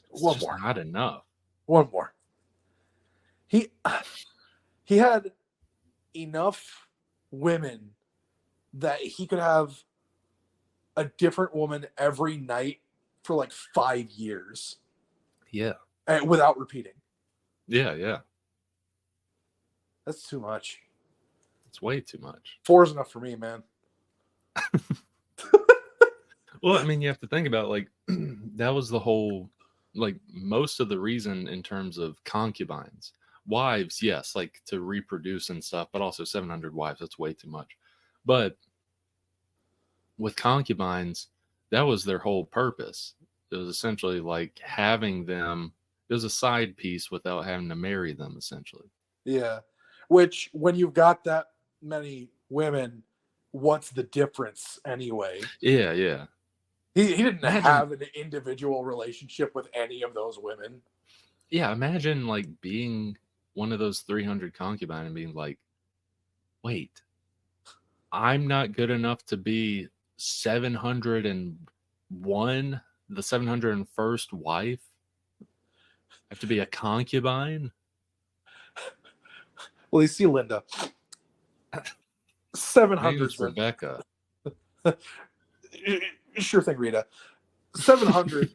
one more. Not enough. One more. He had enough women that he could have a different woman every night for like 5 years. Yeah. And without repeating. Yeah. That's too much. It's way too much. 4 is enough for me, man. Well, I mean, you have to think about like that was the whole, like most of the reason in terms of concubines, wives, yes, like to reproduce and stuff, but also 700 wives, that's way too much. But with concubines, that was their whole purpose. It was essentially like having them, it was a side piece without having to marry them, essentially. Yeah. Which, when you've got that many women, what's the difference anyway? Yeah. He didn't have an individual relationship with any of those women. Yeah, imagine like being one of those 300 concubine and being like, wait, I'm not good enough to be 701, the 701st wife? I have to be a concubine? Well, you see, Linda, Maybe 700. it's Rebecca. Sure thing, Rita. 700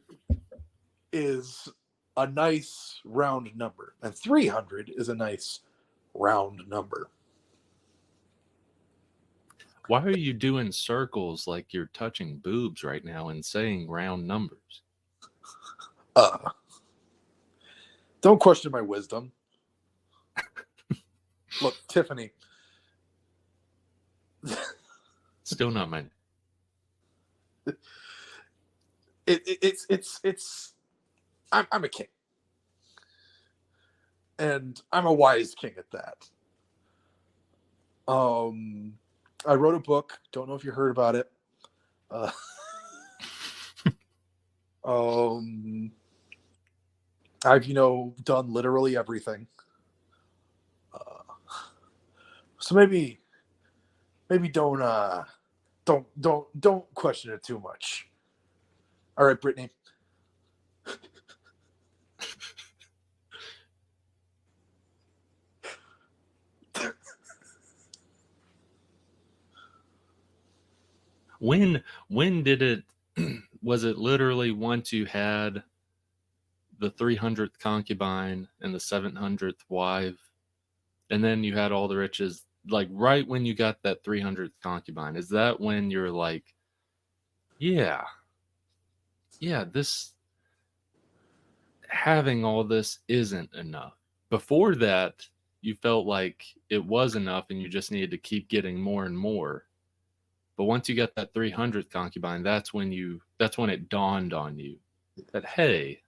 is a nice round number, and 300 is a nice round number. Why are you doing circles like you're touching boobs right now and saying round numbers? Don't question my wisdom. Look, Tiffany. Still not mine. It's I'm a king, and I'm a wise king at that. I wrote a book. Don't know if you heard about it. I've done literally everything. So maybe don't question it too much. All right, Brittany. When did it was it literally once you had the 300th concubine and the 700th wife, and then you had all the riches, like right when you got that 300th concubine? Is that when you're like, yeah, this having all this isn't enough? Before that, you felt like it was enough and you just needed to keep getting more and more. But once you got that 300th concubine, that's when it dawned on you that, hey,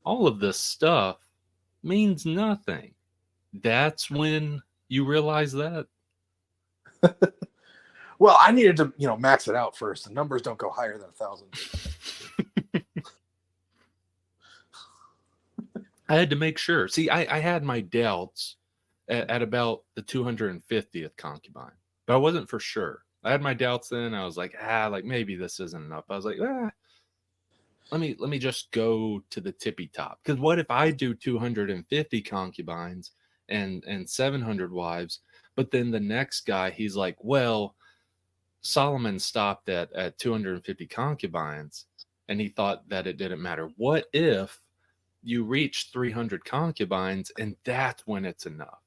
all of this stuff means nothing. That's when you realize that. Well, I needed to, max it out first. The numbers don't go higher than 1,000. I had to make sure. See, I had my doubts at about the 250th concubine, but I wasn't for sure. I had my doubts then. I was like, maybe this isn't enough. I was like, let me just go to the tippy top. Because what if I do 250 concubines and 700 wives, but then the next guy, he's like, well, Solomon stopped at 250 concubines, and he thought that it didn't matter. What if you reach 300 concubines, and that's when it's enough?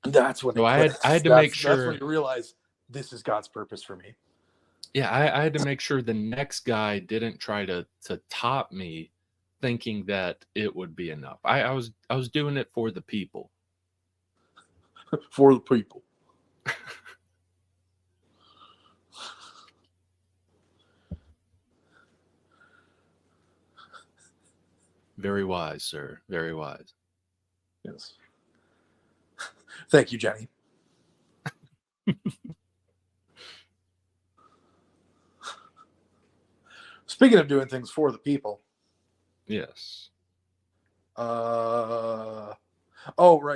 That's when I had to make sure. That's when you realize this is God's purpose for me. Yeah, I had to make sure the next guy didn't try to top me, thinking that it would be enough. I was doing it for the people. For the people. Very wise, sir. Very wise. Yes. Thank you, Jenny. Speaking of doing things for the people. Yes. Right.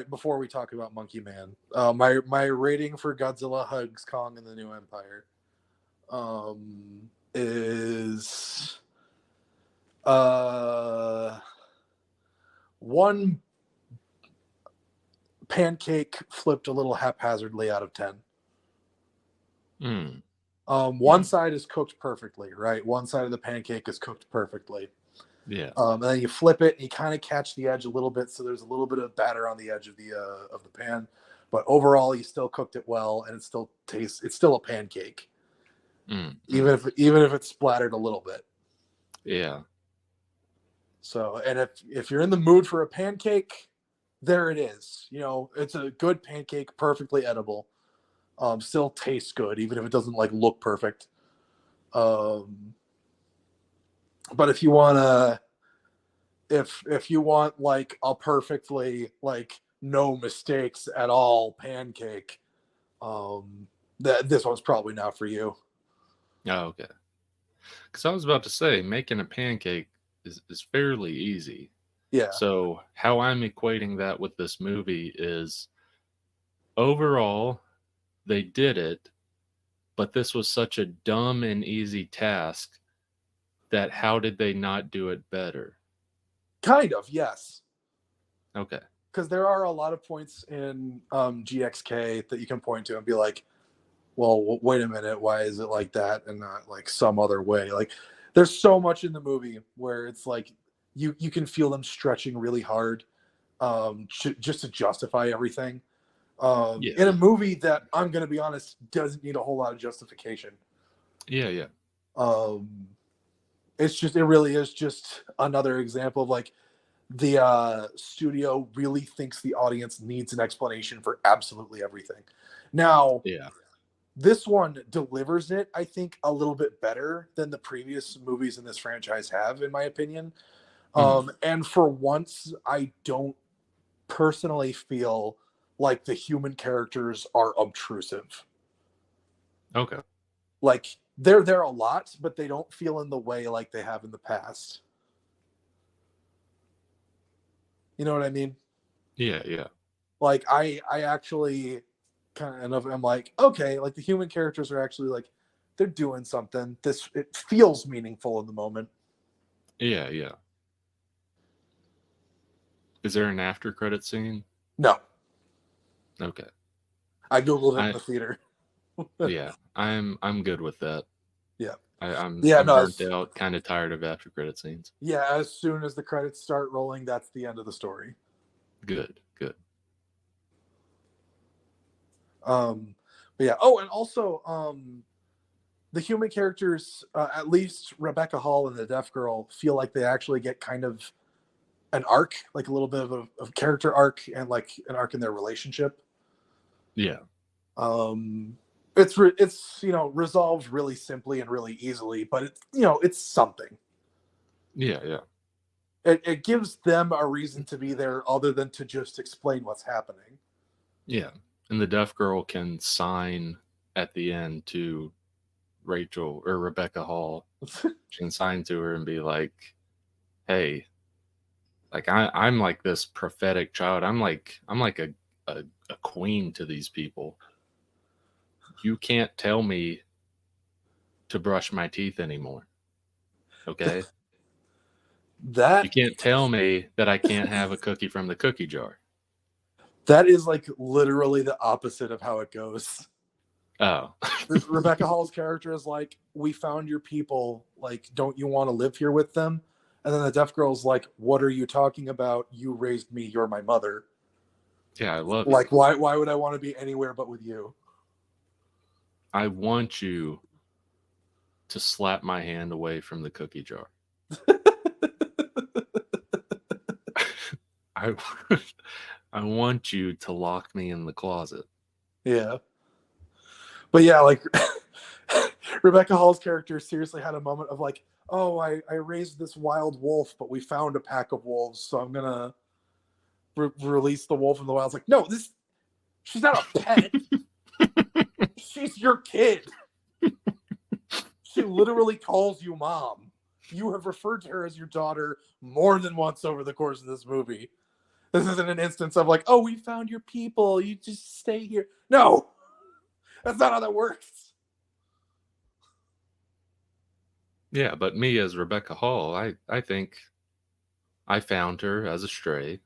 Before we talk about Monkey Man, my rating for Godzilla Hugs Kong and the New Empire is one pancake flipped a little haphazardly out of 10. One side is cooked perfectly, right? One side of the pancake is cooked perfectly. Yeah. And then you flip it and you kind of catch the edge a little bit, so there's a little bit of batter on the edge of the pan. But overall, you still cooked it well, and it's still a pancake, even if it's splattered a little bit. Yeah. So, and if you're in the mood for a pancake, there it is. It's a good pancake, perfectly edible. Still tastes good, even if it doesn't look perfect. But if you want a perfectly no mistakes at all pancake, this one's probably not for you. Oh, okay. Because I was about to say, making a pancake is fairly easy. Yeah. So how I'm equating that with this movie is overall they did it, but this was such a dumb and easy task that how did they not do it better? Kind of, yes. Okay. Because there are a lot of points in GXK that you can point to and be like, well, wait a minute, why is it like that and not like some other way? Like, there's so much in the movie where it's like you can feel them stretching really hard just to justify everything. In a movie that, I'm going to be honest, doesn't need a whole lot of justification. Yeah. It really is just another example of like the studio really thinks the audience needs an explanation for absolutely everything. Now, this one delivers it, I think, a little bit better than the previous movies in this franchise have, in my opinion. And for once, I don't personally feel like the human characters are obtrusive. Okay. Like, they're there a lot, but they don't feel in the way like they have in the past. You know what I mean? Yeah. Like, I actually kind of am like, okay, like the human characters are actually like, they're doing something. It feels meaningful in the moment. Yeah. Is there an after credit scene? No. Okay. I Googled it in the theater. Yeah, I'm good with that. Yeah. I'm burnt out, kind of tired of after credit scenes. Yeah, as soon as the credits start rolling, that's the end of the story. Good. But yeah. Oh, and also, the human characters, at least Rebecca Hall and the Deaf Girl, feel like they actually get kind of an arc, like a little bit of a character arc, and like an arc in their relationship. Yeah. It's resolved really simply and really easily, but it's something. Yeah. It gives them a reason to be there other than to just explain what's happening. Yeah. And the deaf girl can sign at the end to Rachel or Rebecca Hall. She can sign to her and be like, hey, like I'm like this prophetic child. I'm like a queen to these people. You can't tell me to brush my teeth anymore. Okay? You can't tell me that I can't have a cookie from the cookie jar. That is like literally the opposite of how it goes. Oh. Rebecca Hall's character is like, we found your people. Like, don't you want to live here with them? And then the deaf girl's like, what are you talking about? You raised me. You're my mother. Yeah, I love it. Why would I want to be anywhere but with you? I want you to slap my hand away from the cookie jar. I want you to lock me in the closet. Yeah. But yeah, like Rebecca Hall's character seriously had a moment of like, oh, I raised this wild wolf, but we found a pack of wolves, so I'm gonna release the wolf in the wild. It's like, no, she's not a pet. She's your kid. She literally calls you mom. You have referred to her as your daughter more than once over the course of this movie. This isn't an instance of like, oh, we found your people. You just stay here. No, that's not how that works. Yeah, but me as Rebecca Hall, I think I found her as a stray,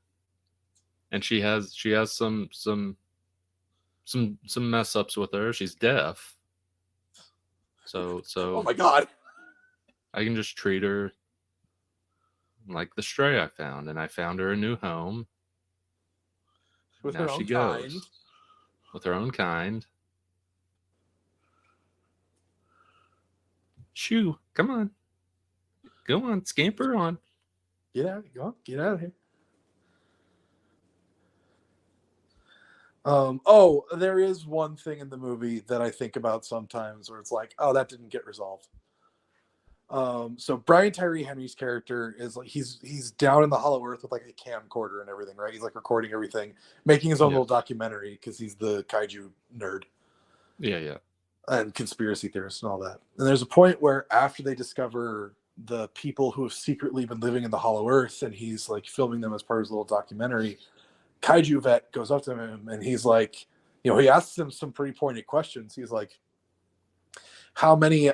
and she has some mess ups with her. She's deaf, so oh my god, I can just treat her like the stray I found, and I found her a new home. With now her own she goes kind. With her own kind. Shoo, come on. Go on, scamper on. Get out of here. There is one thing in the movie that I think about sometimes where it's like, oh, that didn't get resolved. So Brian Tyree Henry's character is like, he's down in the Hollow Earth with like a camcorder and everything, right? He's like recording everything, making his own little documentary because he's the kaiju nerd. Yeah. And conspiracy theorist and all that. And there's a point where after they discover the people who have secretly been living in the Hollow Earth, and he's like filming them as part of his little documentary. Kaiju Vet goes up to him and he's like, he asks him some pretty pointed questions. He's like, how many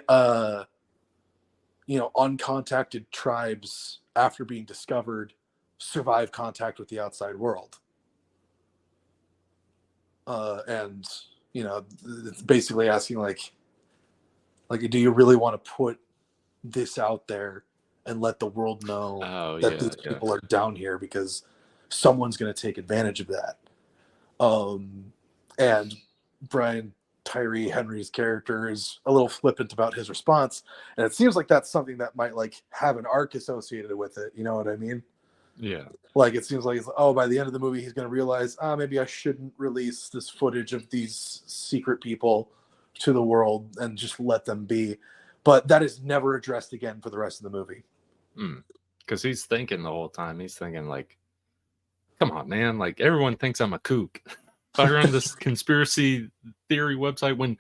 uncontacted tribes after being discovered survive contact with the outside world? And it's basically asking like, do you really want to put this out there and let the world know that these people are down here because someone's going to take advantage of that? And Brian Tyree Henry's character is a little flippant about his response, and it seems like that's something that might like have an arc associated with it. You know what I mean? Yeah. Like it seems like by the end of the movie he's going to realize, maybe I shouldn't release this footage of these secret people to the world and just let them be. But that is never addressed again for the rest of the movie. Because he's thinking the whole time. He's thinking like, come on, man. Like everyone thinks I'm a kook. If I run this conspiracy theory website when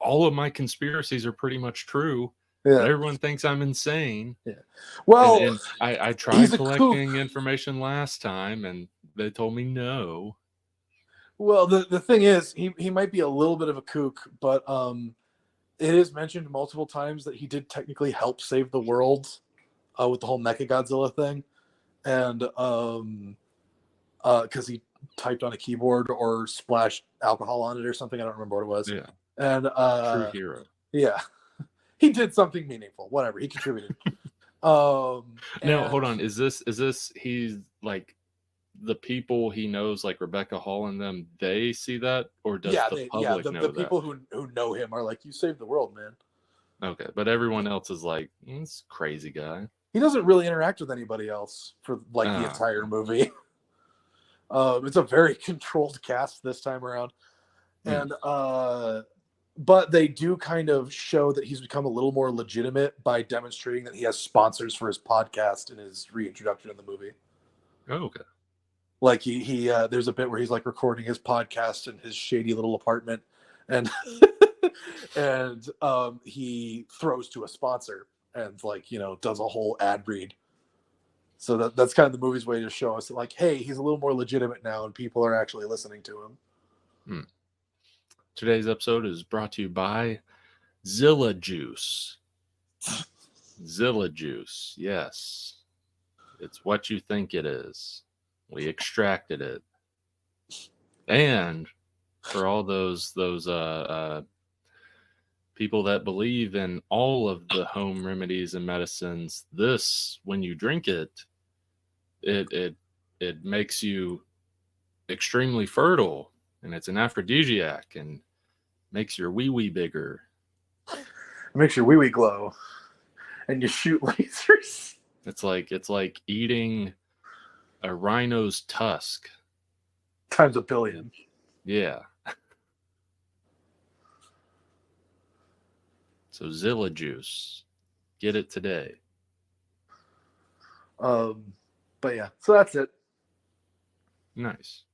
all of my conspiracies are pretty much true, but everyone thinks I'm insane. Yeah. Well, and I tried collecting information last time, and they told me no. Well, the thing is, he might be a little bit of a kook, but it is mentioned multiple times that he did technically help save the world with the whole Mechagodzilla thing, and because he typed on a keyboard or splashed alcohol on it or something. I don't remember what it was. Yeah. And true hero. Yeah. He did something meaningful. Whatever. He contributed. Now, hold on. Is this he's like the people he knows, like Rebecca Hall and them, they see that? Or does the public know the that? people who know him are like, you saved the world, man. Okay. But everyone else is like, this crazy guy. He doesn't really interact with anybody else for like the entire movie. It's a very controlled cast this time around. And but they do kind of show that he's become a little more legitimate by demonstrating that he has sponsors for his podcast in his reintroduction in the movie. Oh, okay. Like he there's a bit where he's like recording his podcast in his shady little apartment, and and he throws to a sponsor and like does a whole ad read. So that's kind of the movie's way to show us that, like, hey, he's a little more legitimate now, and people are actually listening to him. Today's episode is brought to you by Zilla Juice. Zilla Juice, yes. It's what you think it is. We extracted it. And for all those people that believe in all of the home remedies and medicines, this, when you drink it, it makes you extremely fertile, and it's an aphrodisiac and makes your wee-wee bigger. It makes your wee-wee glow, and you shoot lasers. It's like eating a rhino's tusk times a billion. Yeah. So Zilla Juice, get it today. But yeah, so that's it. Nice.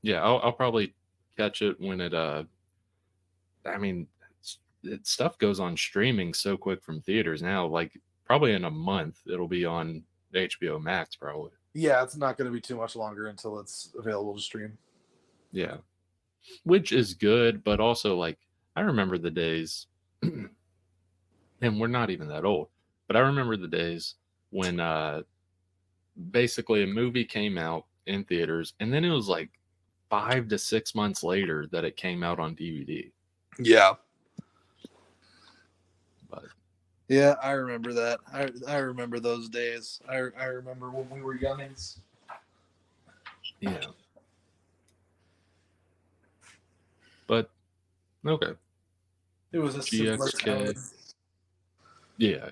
Yeah, I'll probably catch it when it. Stuff goes on streaming so quick from theaters now. Like probably in a month, it'll be on HBO Max. Probably. Yeah, it's not going to be too much longer until it's available to stream. Yeah, which is good, but also like I remember the days, and we're not even that old, but I remember the days when basically a movie came out in theaters, and then it was like 5 to 6 months later that it came out on DVD. Yeah. But yeah, I remember that. I remember those days. I remember when we were youngins. Yeah. But okay. It was a GXK. Yeah.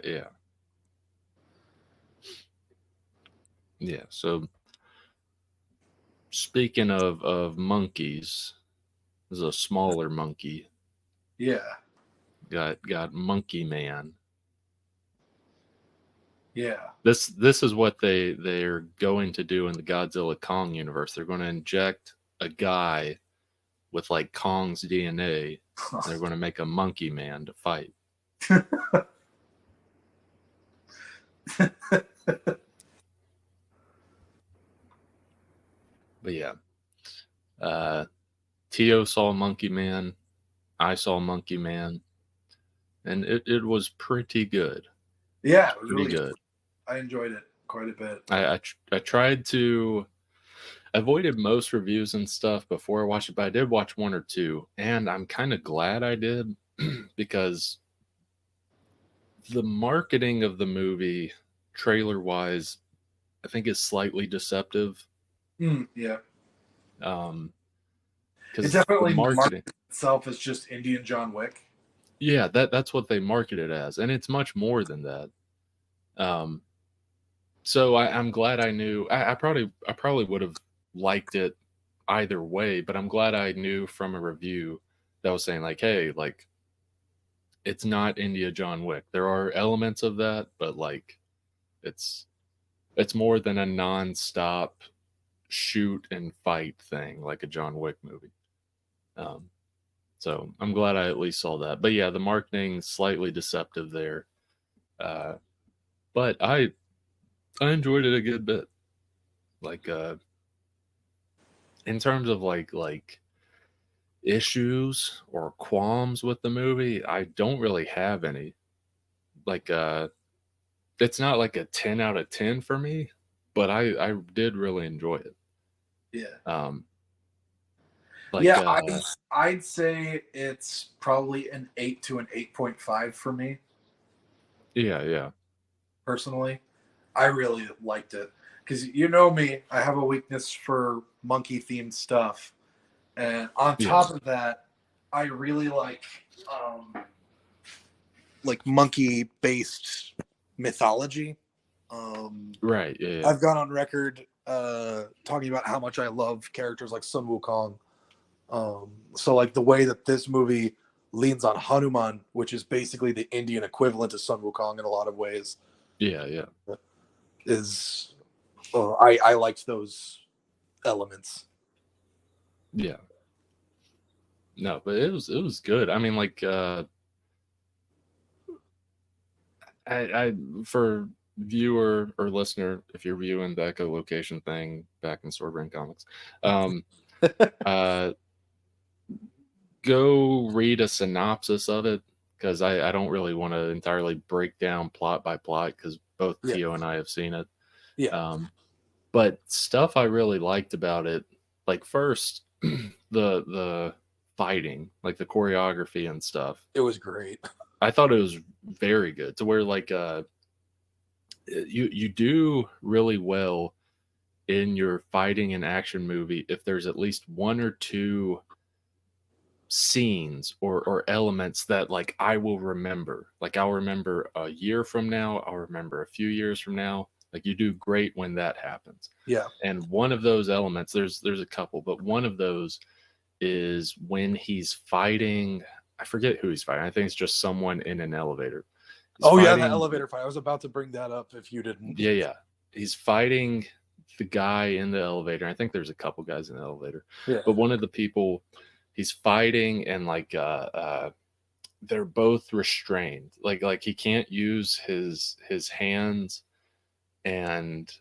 Yeah. So speaking of monkeys, this is a smaller monkey. Yeah. Got Monkey Man. Yeah. This is what they're going to do in the Godzilla Kong universe. They're going to inject a guy with like Kong's DNA. They're going to make a Monkey Man to fight. But yeah, Teo saw Monkey Man, I saw Monkey Man, and it was pretty good. Yeah, it was Pretty really good. I enjoyed it quite a bit. I tried to avoided most reviews and stuff before I watched it, but I did watch one or two, and I'm kind of glad I did because the marketing of the movie, trailer wise, I think is slightly deceptive. Yeah. Because It definitely the marketing itself as just Indian John Wick. Yeah, that's what they market it as, and it's much more than that. So I'm glad I knew. I probably would have liked it either way, but I'm glad I knew from a review that was saying like, hey, like it's not India John Wick. There are elements of that, but like it's more than a non-stop shoot and fight thing like a John Wick movie. So I'm glad I at least saw that. But yeah, the marketing slightly deceptive there. But I enjoyed it a good bit. Like in terms of like issues or qualms with the movie, I don't really have any. Like it's not like a 10 out of 10 for me, but I did really enjoy it. Yeah. Like, yeah, I'd say it's probably an 8 to an 8.5 for me. Yeah. Personally, I really liked it because you know me, I have a weakness for monkey themed stuff, and on top of that, I really like monkey based mythology. Right. Yeah. I've gone on record talking about how much I love characters like Sun Wukong. So like the way that this movie leans on Hanuman, which is basically the Indian equivalent to Sun Wukong in a lot of ways. Yeah. Is I liked those elements. Yeah. No, but it was good. I mean, like I for viewer or listener, if you're viewing the echolocation thing back in Swordbrain Comics, go read a synopsis of it because I don't really want to entirely break down plot by plot because both Teo and I have seen it. Yeah. But stuff I really liked about it, like first the fighting, like the choreography and stuff. It was great. I thought it was very good to where like you do really well in your fighting and action movie if there's at least one or two scenes or elements that like I will remember. Like I'll remember a year from now, I'll remember a few years from now. Like you do great when that happens. Yeah. And one of those elements, there's a couple, but one of those is when he's fighting, I forget who he's fighting. I think it's just someone in an elevator. Yeah, the elevator fight. I was about to bring that up if you didn't. Yeah. He's fighting the guy in the elevator. I think there's a couple guys in the elevator. Yeah. But one of the people he's fighting and like they're both restrained. Like he can't use his hands, and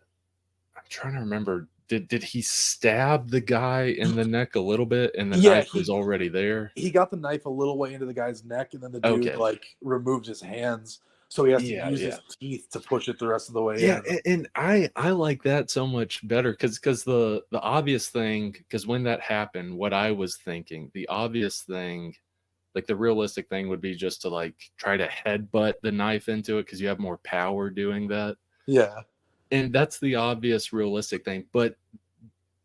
I'm trying to remember, did he stab the guy in the neck a little bit and the knife was already there? He got the knife a little way into the guy's neck, and then the dude like removed his hands, so he has to use his teeth to push it the rest of the way in. And I like that so much better because the obvious thing, because when that happened, what I was thinking, the obvious thing, like the realistic thing would be just to like try to headbutt the knife into it because you have more power doing that. Yeah. And that's the obvious realistic thing. But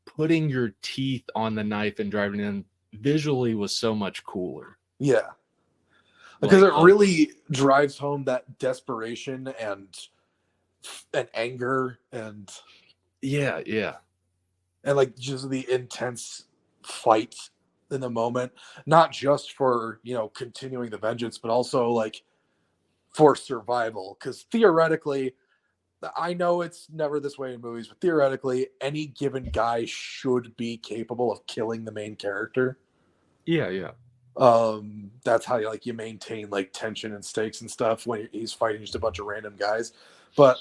putting your teeth on the knife and driving in visually was so much cooler. Yeah. Because it really drives home that desperation and anger and and like just the intense fight in the moment, not just for continuing the vengeance, but also like for survival. Because theoretically, I know it's never this way in movies, but theoretically, any given guy should be capable of killing the main character. Yeah. That's how you maintain like tension and stakes and stuff when he's fighting just a bunch of random guys. But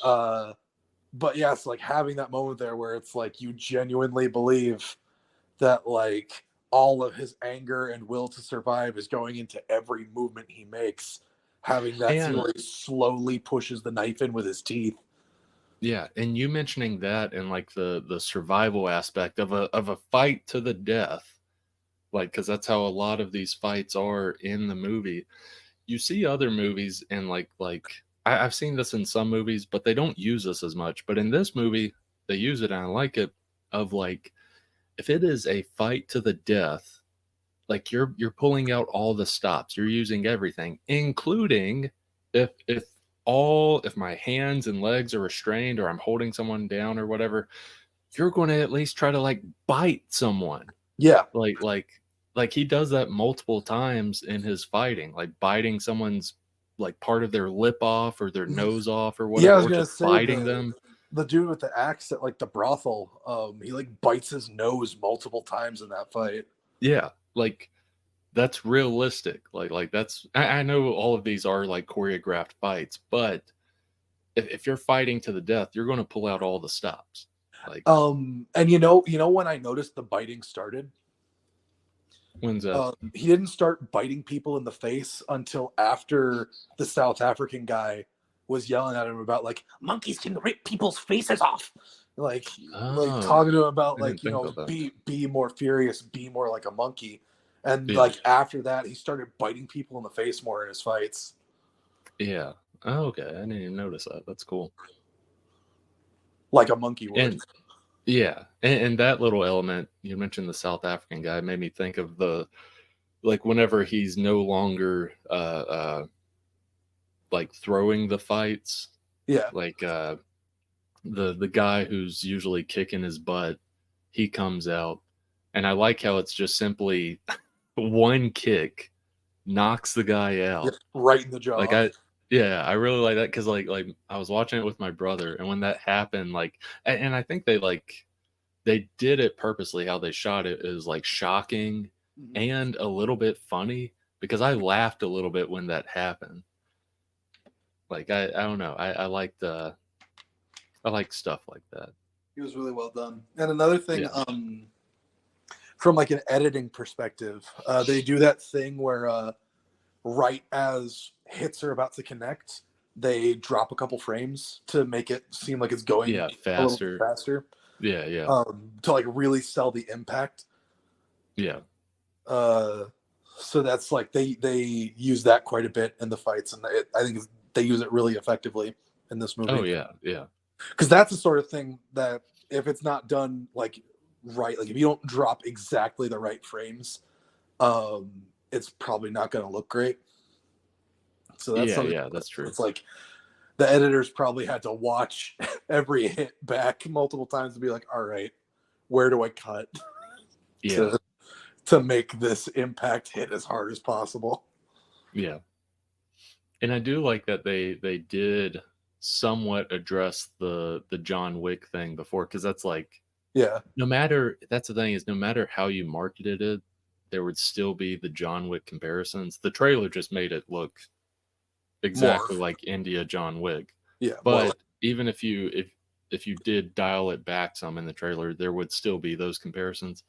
yeah, it's like having that moment there where it's like you genuinely believe that like all of his anger and will to survive is going into every movement he makes. Having that scene And where he slowly pushes the knife in with his teeth. yeah, and you mentioning that and like the survival aspect of a fight to the death, like because that's how a lot of these fights are in the movie. You see other movies and I've seen this in some movies, but they don't use this as much. But in this movie, they use it and I like it. Of like, if it is a fight to the death, like you're pulling out all the stops, you're using everything, including if my hands and legs are restrained or I'm holding someone down or whatever, you're going to at least try to like bite someone. Yeah. Like he does that multiple times in his fighting, like biting someone's like part of their lip off or their nose off or whatever, Yeah, I was or gonna just say biting them. the dude with the axe at like the brothel, he like bites his nose multiple times in that fight. Yeah, like that's realistic. Like that's I know all of these are like choreographed fights, but if you're fighting to the death, you're going to pull out all the stops. Like And you know when I noticed the biting started? when's that? He didn't start biting people in the face until after the South African guy was yelling at him about like monkeys can rip people's faces off, like talking to him about I like didn't think about that. be more furious, be more like a monkey, and Yeah. like after that he started biting people in the face more in his fights. Yeah. Oh, okay. I didn't even notice that. That's cool. Like a monkey would. And yeah, and that little element you mentioned, the South African guy, made me think of the like whenever he's no longer like throwing the fights, Yeah. like the guy who's usually kicking his butt, he comes out, and I like how it's just simply one kick knocks the guy out. Right in the jaw. Like I really like that because like I was watching it with my brother, and when that happened, like, and I think they did it purposely. How they shot it is like shocking and a little bit funny because I laughed a little bit when that happened. Like I don't know, I like stuff like that. He was really well done. And another thing, Yeah. From like an editing perspective, they do that thing where right as hits are about to connect, they drop a couple frames to make it seem like it's going faster. a little bit faster. Yeah. To like really sell the impact. Yeah. So that's like they use that quite a bit in the fights, and I think they use it really effectively in this movie. Oh yeah. Because that's the sort of thing that if it's not done like right, like if you don't drop exactly the right frames, it's probably not going to look great. So that's that's true. It's like the editors probably had to watch every hit back multiple times to be like, all right, where do I cut to make this impact hit as hard as possible? Yeah. And I do like that they did somewhat address the John Wick thing before, because that's like, that's the thing, is no matter how you marketed it, there would still be the John Wick comparisons. The trailer just made it look exactly like India John Wick. Yeah. But even if you did dial it back some in the trailer, there would still be those comparisons.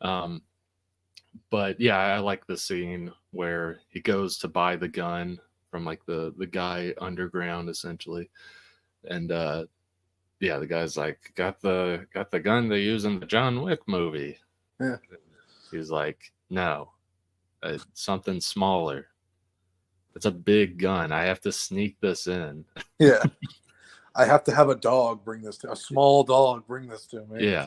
But yeah, I like the scene where he goes to buy the gun from like the guy underground essentially, and the guy's like, got the gun they use in the John Wick movie. Yeah. He's like, no, something smaller. It's a big gun. I have to sneak this in. Yeah. I have to have a small dog bring this to me. Yeah.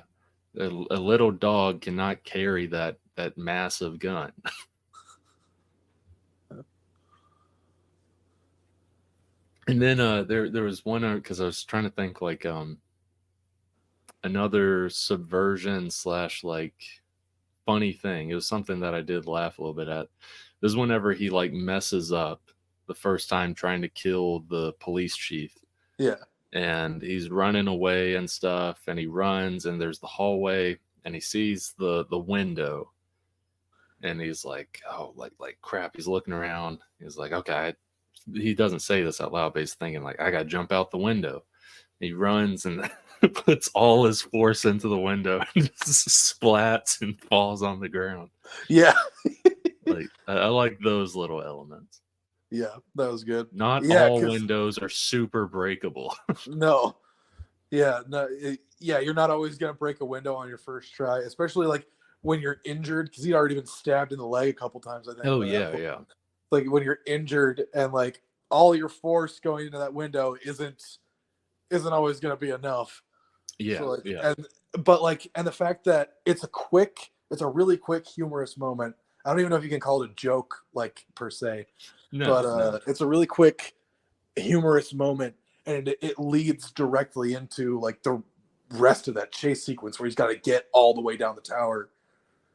A little dog cannot carry that massive gun. And then there was one, because I was trying to think like another subversion / like funny thing. It was something that I did laugh a little bit at. This is whenever he like messes up the first time trying to kill the police chief. Yeah. And he's running away and stuff, and he runs, and there's the hallway, and he sees the window, and he's like, oh, like crap. He's looking around. He's like, okay, he doesn't say this out loud, but he's thinking like, I got to jump out the window. He runs and puts all his force into the window and just splats and falls on the ground. Yeah. Like I like those little elements. Yeah, that was good. Not Yeah, all 'cause- windows are super breakable. No. Yeah, no. You're not always gonna break a window on your first try, especially like when you're injured, because he'd already been stabbed in the leg a couple times, I think. Oh by that yeah, point. yeah. Like when you're injured and like all your force going into that window isn't always gonna be enough. Yeah, So, like, yeah. And the fact that it's a really quick humorous moment. I don't even know if you can call it a joke, like per se, No, it's a really quick humorous moment, and it leads directly into like the rest of that chase sequence where he's got to get all the way down the tower.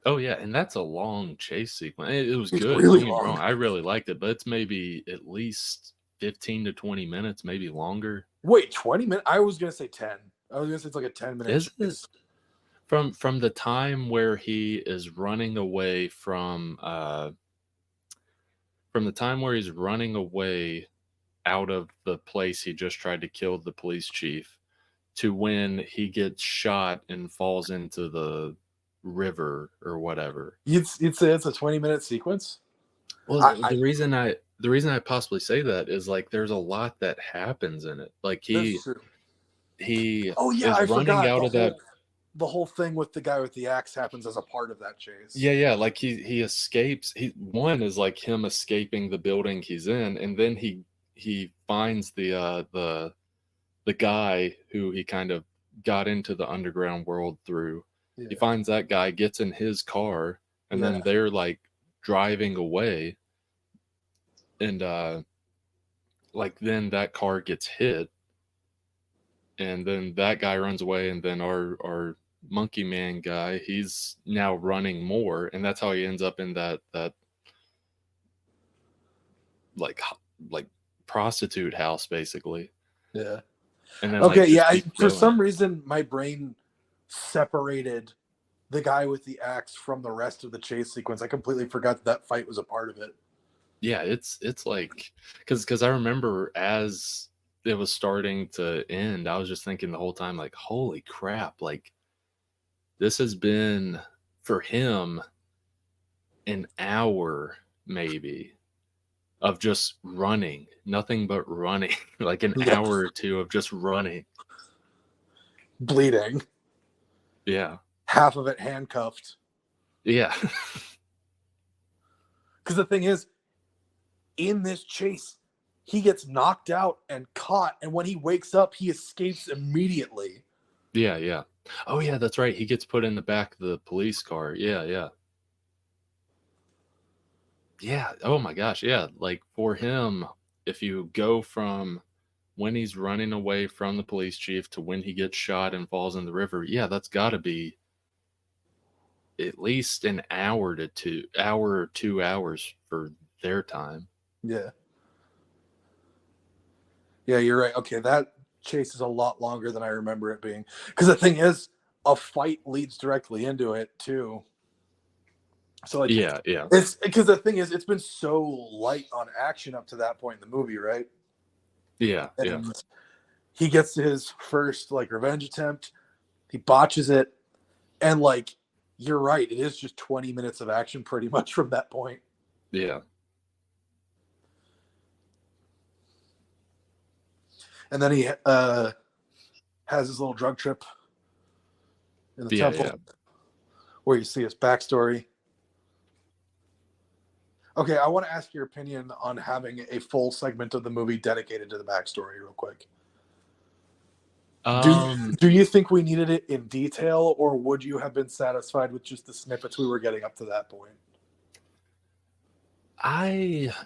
Oh yeah, and that's a long chase sequence. It was It's good. really Don't get me long. wrong, I really liked it, but it's maybe at least 15 to 20 minutes, maybe longer. Wait, 20 minutes? I was gonna say 10. I was gonna say it's like a 10-minute. Is it? From the time where he is running away from the time where he's running away out of the place he just tried to kill the police chief to when he gets shot and falls into the river or whatever. You'd say it's a 20-minute sequence? Well, the reason I possibly say that is like there's a lot that happens in it. Like he That's true. Oh yeah, I is running forgot out of that. The whole thing with the guy with the axe happens as a part of that chase. Yeah, like he escapes. One is like him escaping the building he's in, and then he finds the guy who he kind of got into the underground world through. Yeah. He finds that guy, gets in his car, and then they're like driving away, and like then that car gets hit, and then that guy runs away, and then our monkey man guy, he's now running more, and that's how he ends up in that like prostitute house basically. Yeah. And then Okay, like, yeah. just keep For going. some reason, my brain separated the guy with the axe from the rest of the chase sequence. I completely forgot that fight was a part of it. Yeah, it's like because I remember as it was starting to end, I was just thinking the whole time like, holy crap, like this has been for him an hour maybe of just running, nothing but running, like an Yeah. hour or two of just running. Bleeding. Yeah. Half of it handcuffed. Yeah. Because the thing is, in this chase, he gets knocked out and caught, and when he wakes up, he escapes immediately. Yeah. Oh yeah, that's right. He gets put in the back of the police car. Yeah. Oh my gosh. Yeah. Like for him, if you go from when he's running away from the police chief to when he gets shot and falls in the river, yeah, that's got to be at least an hour or 2 hours for their time. Yeah. Yeah, you're right. Okay, that chase is a lot longer than I remember it being. Because the thing is, a fight leads directly into it too. So like, Yeah. it's because the thing is, it's been so light on action up to that point in the movie, right? Yeah. And he gets to his first like revenge attempt. He botches it, and like you're right, it is just 20 minutes of action pretty much from that point. Yeah. And then he has his little drug trip in the temple where you see his backstory. Okay, I want to ask your opinion on having a full segment of the movie dedicated to the backstory real quick. Do you think we needed it in detail, or would you have been satisfied with just the snippets we were getting up to that point?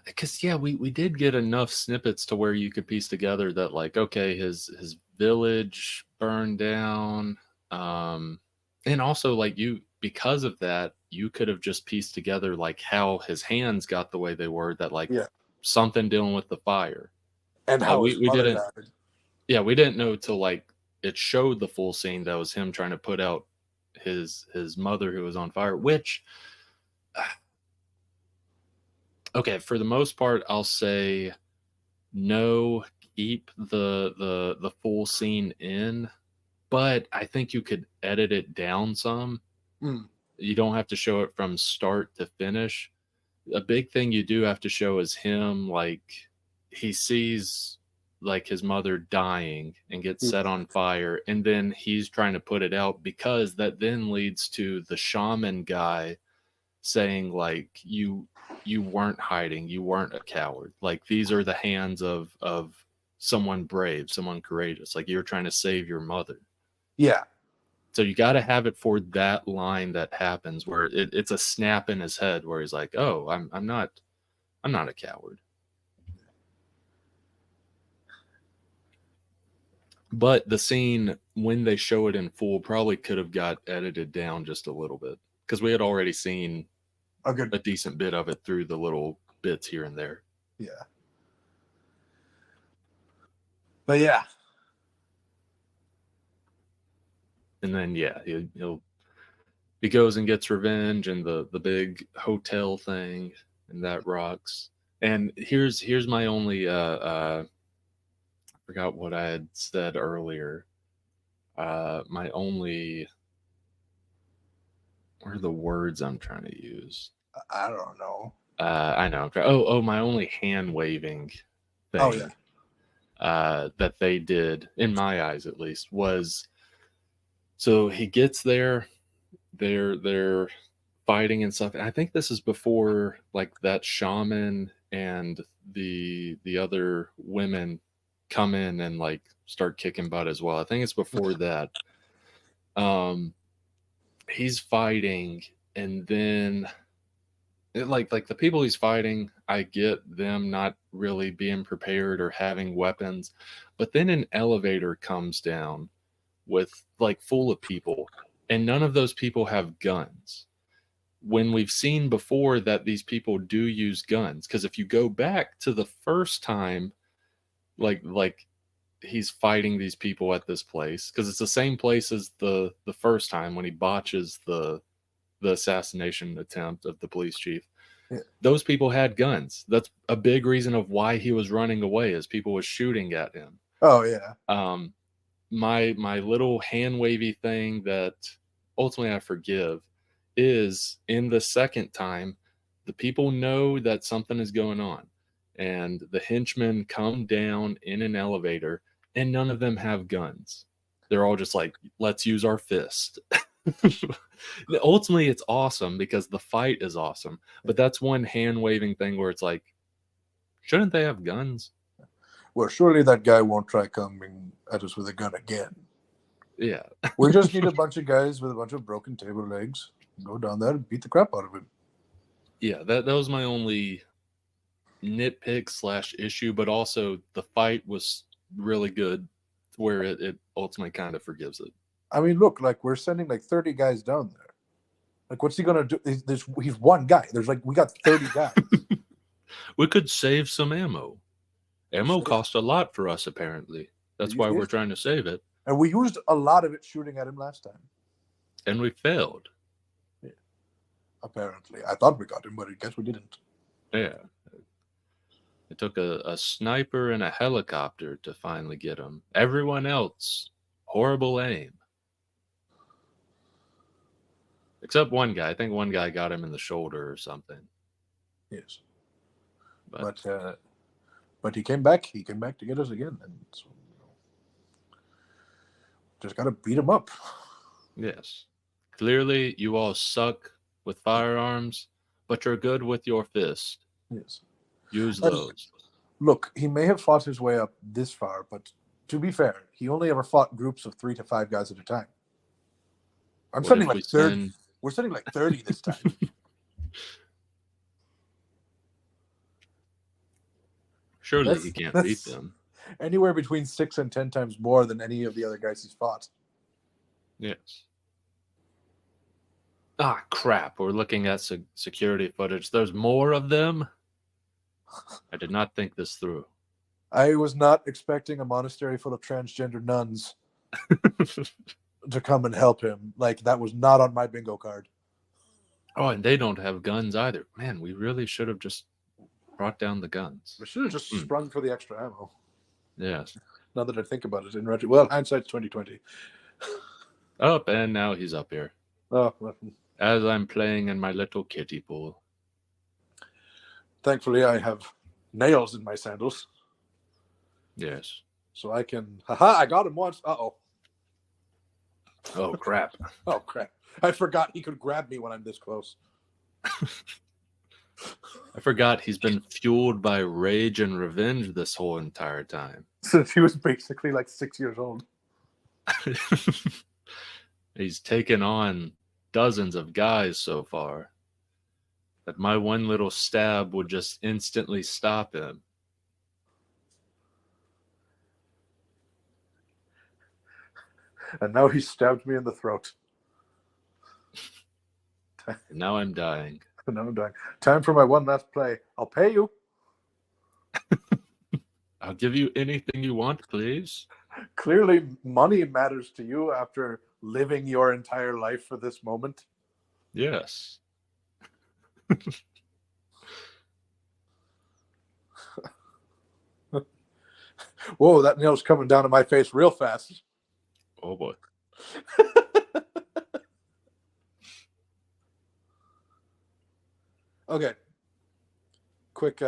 Because we did get enough snippets to where you could piece together that like, okay, his village burned down, and also like because of that you could have just pieced together like how his hands got the way they were, that like something dealing with the fire, and how we didn't died. Yeah, we didn't know till like it showed the full scene that was him trying to put out his mother who was on fire, which okay, for the most part, I'll say no, keep the full scene in, but I think you could edit it down some. Mm. You don't have to show it from start to finish. A big thing you do have to show is him, like, he sees like his mother dying and gets set on fire, and then he's trying to put it out, because that then leads to the shaman guy saying, like, you weren't hiding, you weren't a coward, like, these are the hands of someone brave, someone courageous, like, you're trying to save your mother. Yeah. So you got to have it for that line that happens where it's a snap in his head where he's like, oh, I'm not a coward. But the scene, when they show it in full, probably could have got edited down just a little bit, because we had already seen a decent bit of it through the little bits here and there. Yeah. But yeah. And then, yeah, he goes and gets revenge, and the big hotel thing, and that rocks. And here's my only I forgot what I had said earlier. My only, what are the words I'm trying to use? I don't know. I know. My only hand waving thing. Oh, yeah. That they did, in my eyes at least, was, so he gets there, they're fighting and stuff. And I think this is before, like, that shaman and the other women come in and, like, start kicking butt as well. I think it's before that. He's fighting, and then like the people he's fighting, I get them not really being prepared or having weapons, but then an elevator comes down with, like, full of people, and none of those people have guns, when we've seen before that these people do use guns. Because if you go back to the first time, like he's fighting these people at this place, because it's the same place as the first time when he botches the assassination attempt of the police chief. Yeah. Those people had guns. That's a big reason of why he was running away, is people was shooting at him. Oh yeah. My little hand wavy thing that ultimately I forgive is, in the second time, the people know that something is going on, and the henchmen come down in an elevator, and none of them have guns. They're all just like, let's use our fist. Ultimately, it's awesome because the fight is awesome, but that's one hand waving thing where it's like, shouldn't they have guns? Well, surely that guy won't try coming at us with a gun again. Yeah. We just need a bunch of guys with a bunch of broken table legs. Go down there and beat the crap out of him. Yeah, that was my only nitpick / issue, but also the fight was really good, where it ultimately kind of forgives it. I mean, look, like, we're sending like 30 guys down there. Like, what's he gonna do? He's one guy. There's like, we got 30 guys. We could save some ammo. Ammo cost a lot for us, apparently. That's why we're trying to save it. And we used a lot of it shooting at him last time. And we failed. Yeah. Apparently. I thought we got him, but I guess we didn't. Yeah. It took a sniper and a helicopter to finally get him. Everyone else, horrible aim. Except one guy. I think one guy got him in the shoulder or something. Yes. But he came back. He came back to get us again. And so, just got to beat him up. Yes. Clearly, you all suck with firearms, but you're good with your fist. Yes. Use those. Look, he may have fought his way up this far, but to be fair, he only ever fought groups of 3 to 5 guys at a time. I'm sending like 30. We're sending like 30 this time. Surely he can't beat them. Anywhere between 6 and 10 times more than any of the other guys he's fought. Yes. Ah, crap. We're looking at security footage. There's more of them? I did not think this through. I was not expecting a monastery full of transgender nuns to come and help him. Like, that was not on my bingo card. Oh, and they don't have guns either. Man, we really should have just brought down the guns. We should have just sprung for the extra ammo. Yes. Now that I think about it, well, hindsight's 2020. Up, and now he's up here. Oh, well, As I'm playing in my little kiddie pool. thankfully I have nails in my sandals, Yes. so I can. Haha! I got him once. Uh-oh. Oh, crap. Oh crap! I forgot he could grab me when I'm this close. I forgot he's been fueled by rage and revenge this whole entire time. Since he was basically like 6 years old. He's taken on dozens of guys so far. That my one little stab would just instantly stop him. And now he stabbed me in the throat. And now I'm dying. Now I'm dying. Time for my one last play. I'll pay you. I'll give you anything you want, please. Clearly, money matters to you after living your entire life for this moment. Yes. Whoa, that nail's coming down to my face real fast. Oh boy. Okay. Quick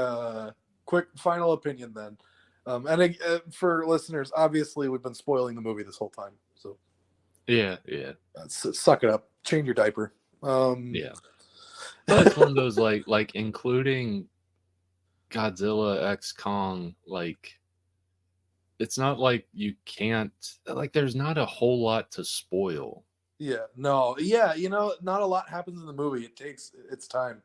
final opinion then. And for listeners, obviously we've been spoiling the movie this whole time. So Yeah. suck it up. Change your diaper. Yeah. But it's one of those like including Godzilla X Kong, like it's not like you can't, like there's not a whole lot to spoil. Yeah. No. Yeah. Not a lot happens in the movie. It takes its time.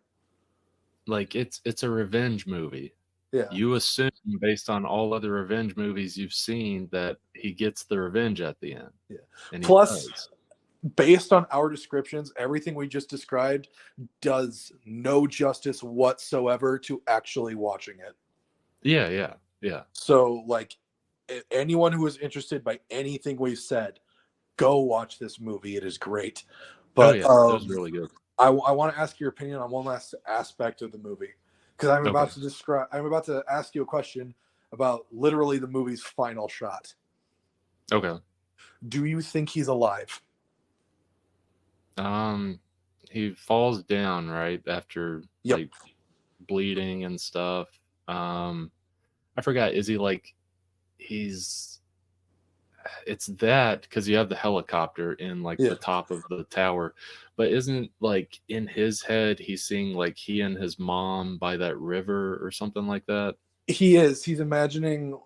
Like it's a revenge movie. Yeah. You assume based on all other revenge movies you've seen that he gets the revenge at the end. Yeah. And he Plus, does. based on our descriptions, everything we just described does no justice whatsoever to actually watching it. Yeah. So, like, anyone who is interested by anything we've said, go watch this movie. It is great. But that was really good. I want to ask your opinion on one last aspect of the movie, because I'm about to ask you a question about literally the movie's final shot. Okay. Do you think he's alive? He falls down right after Yep. like bleeding and stuff. I forgot, is he like it's that because you have the helicopter in like the top of the tower, but isn't like in his head he's seeing like he and his mom by that river or something like that? He's imagining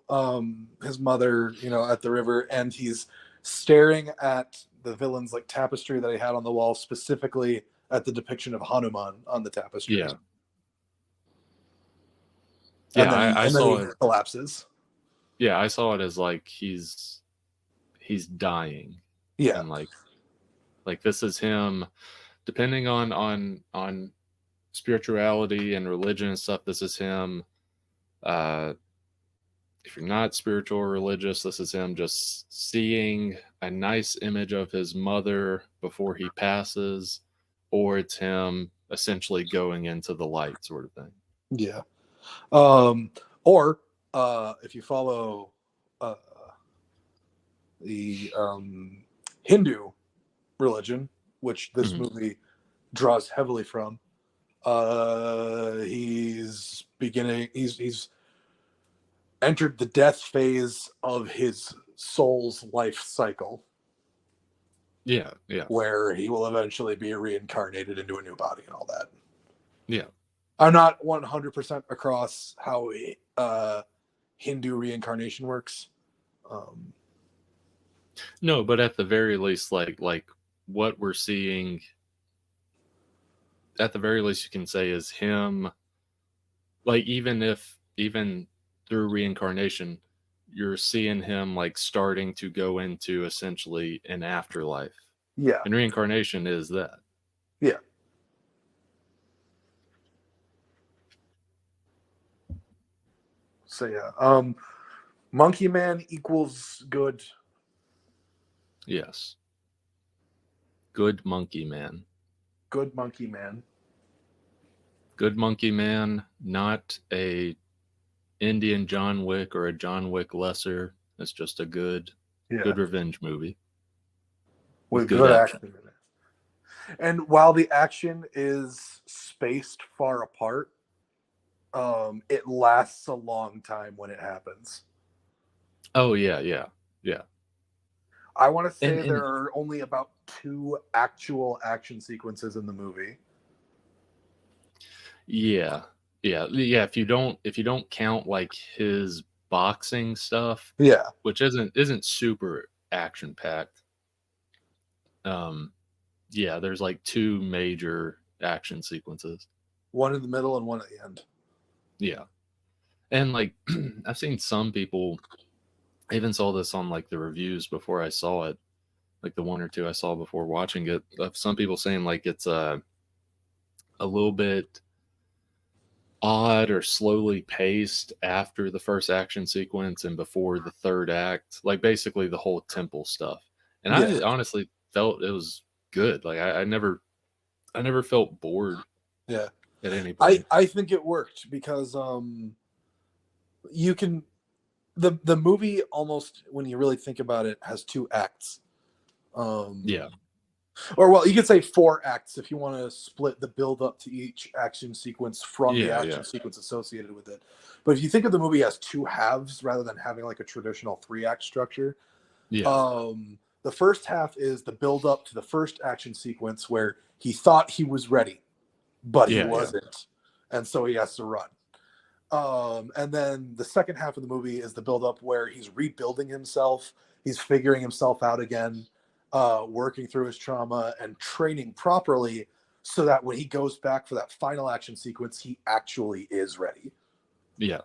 his mother, at the river, and he's staring at the villain's like tapestry that he had on the wall, specifically at the depiction of Hanuman on the tapestry. Yeah. And saw then he it. Collapses. Yeah, I saw it as like he's dying. Yeah. And like this is him, depending on spirituality and religion and stuff, this is him. If you're not spiritual or religious, this is him just seeing a nice image of his mother before he passes, or it's him essentially going into the light sort of thing. Yeah. Or if you follow the Hindu religion, which this movie draws heavily from, he's entered the death phase of his soul's life cycle. Yeah. Where he will eventually be reincarnated into a new body and all that. Yeah. I'm not 100% across how Hindu reincarnation works. No, but at the very least, like what we're seeing, at the very least, you can say is him. Like even through reincarnation, you're seeing him like starting to go into essentially an afterlife. Yeah. And reincarnation is that. Yeah. So yeah, Monkey Man equals good. Yes. Good Monkey Man. Good Monkey Man. Good Monkey Man, not a Indian John Wick or a John Wick lesser. It's just a good revenge movie with good action in it. And while the action is spaced far apart, it lasts a long time when it happens. Oh yeah. I want to say there are only about 2 actual action sequences in the movie. Yeah. If you don't count like his boxing stuff, which isn't super action packed. There's like 2 major action sequences. One in the middle and one at the end. Yeah. And like I've seen some people, I even saw this on like the reviews before I saw it, like the 1 or 2 I saw before watching it, of some people saying like it's a little bit odd or slowly paced after the first action sequence and before the third act, like basically the whole temple stuff. And I honestly felt it was good. Like I never felt bored. Yeah. At any point. I think it worked because you can the movie almost, when you really think about it, has 2 acts. Or well, you could say 4 acts if you want to split the build up to each action sequence from the action sequence associated with it. But if you think of the movie as 2 halves rather than having like a traditional 3-act structure, the first half is the build up to the first action sequence where he thought he was ready, but he wasn't, and so he has to run. And then the second half of the movie is the build up where he's rebuilding himself, he's figuring himself out again, working through his trauma and training properly so that when he goes back for that final action sequence, he actually is ready. Yeah.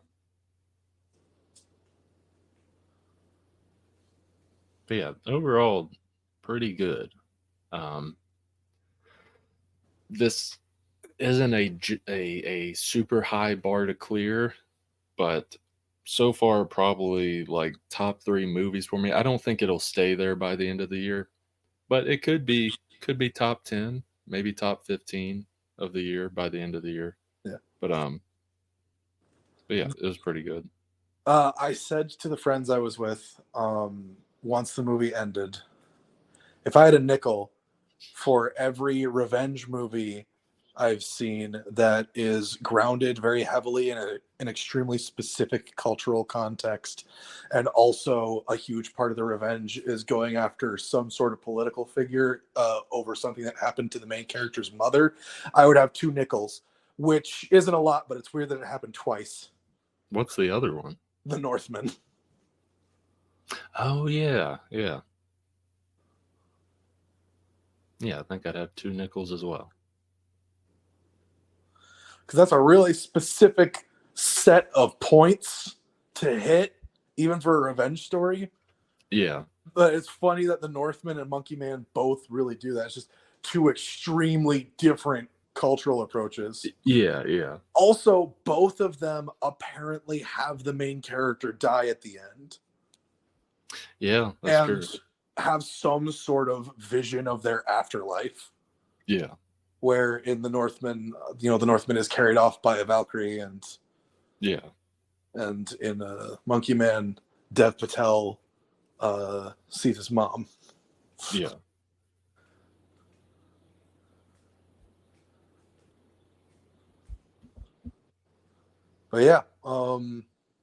But yeah, overall, pretty good. This isn't a super high bar to clear, but so far probably like top 3 movies for me. I don't think it'll stay there by the end of the year, but it could be top 10, maybe top 15 of the year by the end of the year. Yeah. But yeah, it was pretty good. I said to the friends I was with, once the movie ended, if I had a nickel for every revenge movie I've seen that is grounded very heavily in an extremely specific cultural context, and also a huge part of the revenge is going after some sort of political figure over something that happened to the main character's mother, I would have 2 nickels, which isn't a lot, but it's weird that it happened twice. What's the other one? The Northman. Oh yeah. Yeah, I think I'd have 2 nickels as well. Because that's a really specific set of points to hit, even for a revenge story. Yeah. But it's funny that the Northman and Monkey Man both really do that. It's just 2 extremely different cultural approaches. Yeah. Also, both of them apparently have the main character die at the end. Yeah, that's true. Have some sort of vision of their afterlife. Yeah. Where in the Northman, the Northman is carried off by a Valkyrie, and in Monkey Man, Dev Patel sees his mom. Yeah. But yeah,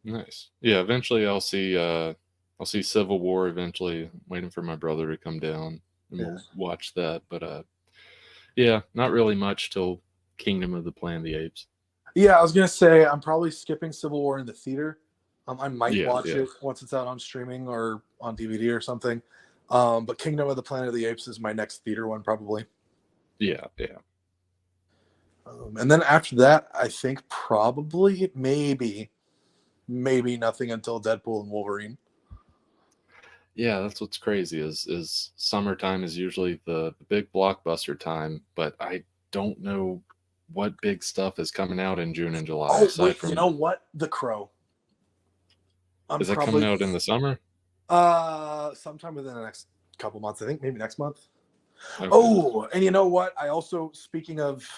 nice. Yeah, eventually I'll see Civil War eventually. I'm waiting for my brother to come down and we'll watch that. But yeah, not really much till Kingdom of the Planet of the Apes. Yeah, I was gonna say I'm probably skipping Civil War in the theater. I might watch it once it's out on streaming or on DVD or something. But Kingdom of the Planet of the Apes is my next theater one, probably. Yeah. And then after that, I think probably maybe nothing until Deadpool and Wolverine. Yeah, that's what's crazy is summertime is usually the big blockbuster time, but I don't know what big stuff is coming out in June and July. Oh, wait, you know what? The Crow. Is that coming out in the summer? Sometime within the next couple months. I think maybe next month. Okay. Oh, and you know what? I also, speaking of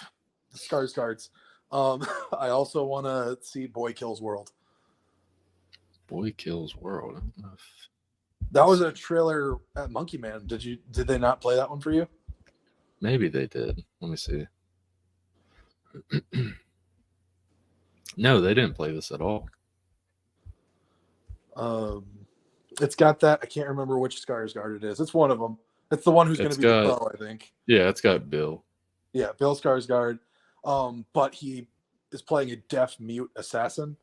the Skarsgårds, I also want to see Boy Kills World. Boy Kills World. I don't know if... That was a trailer at Monkey Man. Did they not play that one for you? Maybe they did. Let me see. No, they didn't play this at all. It's got that. I can't remember which Skarsgård it is. It's one of them. It's the one who's going to be the Crow, I think. Yeah, it's got Bill. Yeah, Bill Skarsgård. But he is playing a deaf mute assassin.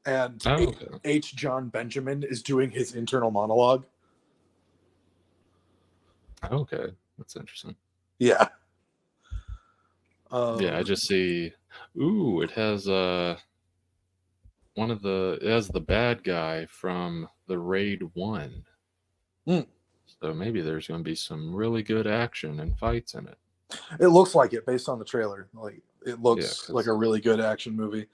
And H. John Benjamin is doing his internal monologue. Okay, that's interesting. Yeah. Yeah, I just see. Ooh, it has it has the bad guy from the Raid 1. So maybe there's going to be some really good action and fights in it. It looks like it based on the trailer. Like it looks like a really good action movie.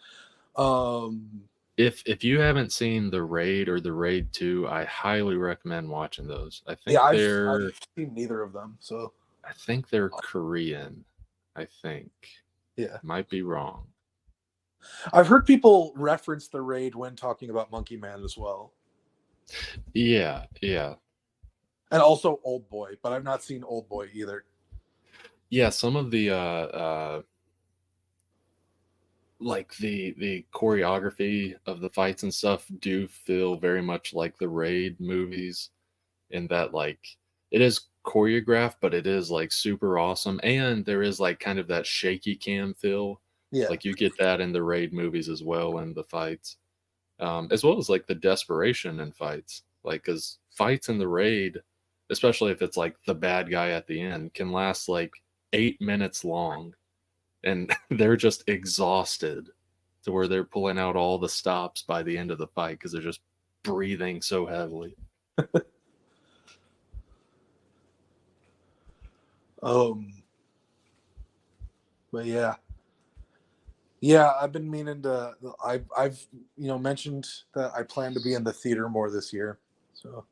If you haven't seen the Raid or the Raid 2, I highly recommend watching those. I think I've seen neither of them, so I think they're Korean. I think. Yeah. Might be wrong. I've heard people reference the Raid when talking about Monkey Man as well. Yeah, yeah. And also Old Boy, but I've not seen Old Boy either. Yeah, some of the like the choreography of the fights and stuff do feel very much like the Raid movies, in that like it is choreographed, but it is like super awesome, and there is like kind of that shaky cam feel. Yeah, like you get that in the Raid movies as well in the fights, as well as like the desperation in fights. Like, because fights in the Raid, especially if it's like the bad guy at the end, can last like 8 minutes long. And they're just exhausted to where they're pulling out all the stops by the end of the fight because they're just breathing so heavily. But yeah, I've been meaning to. I've mentioned that I plan to be in the theater more this year. So,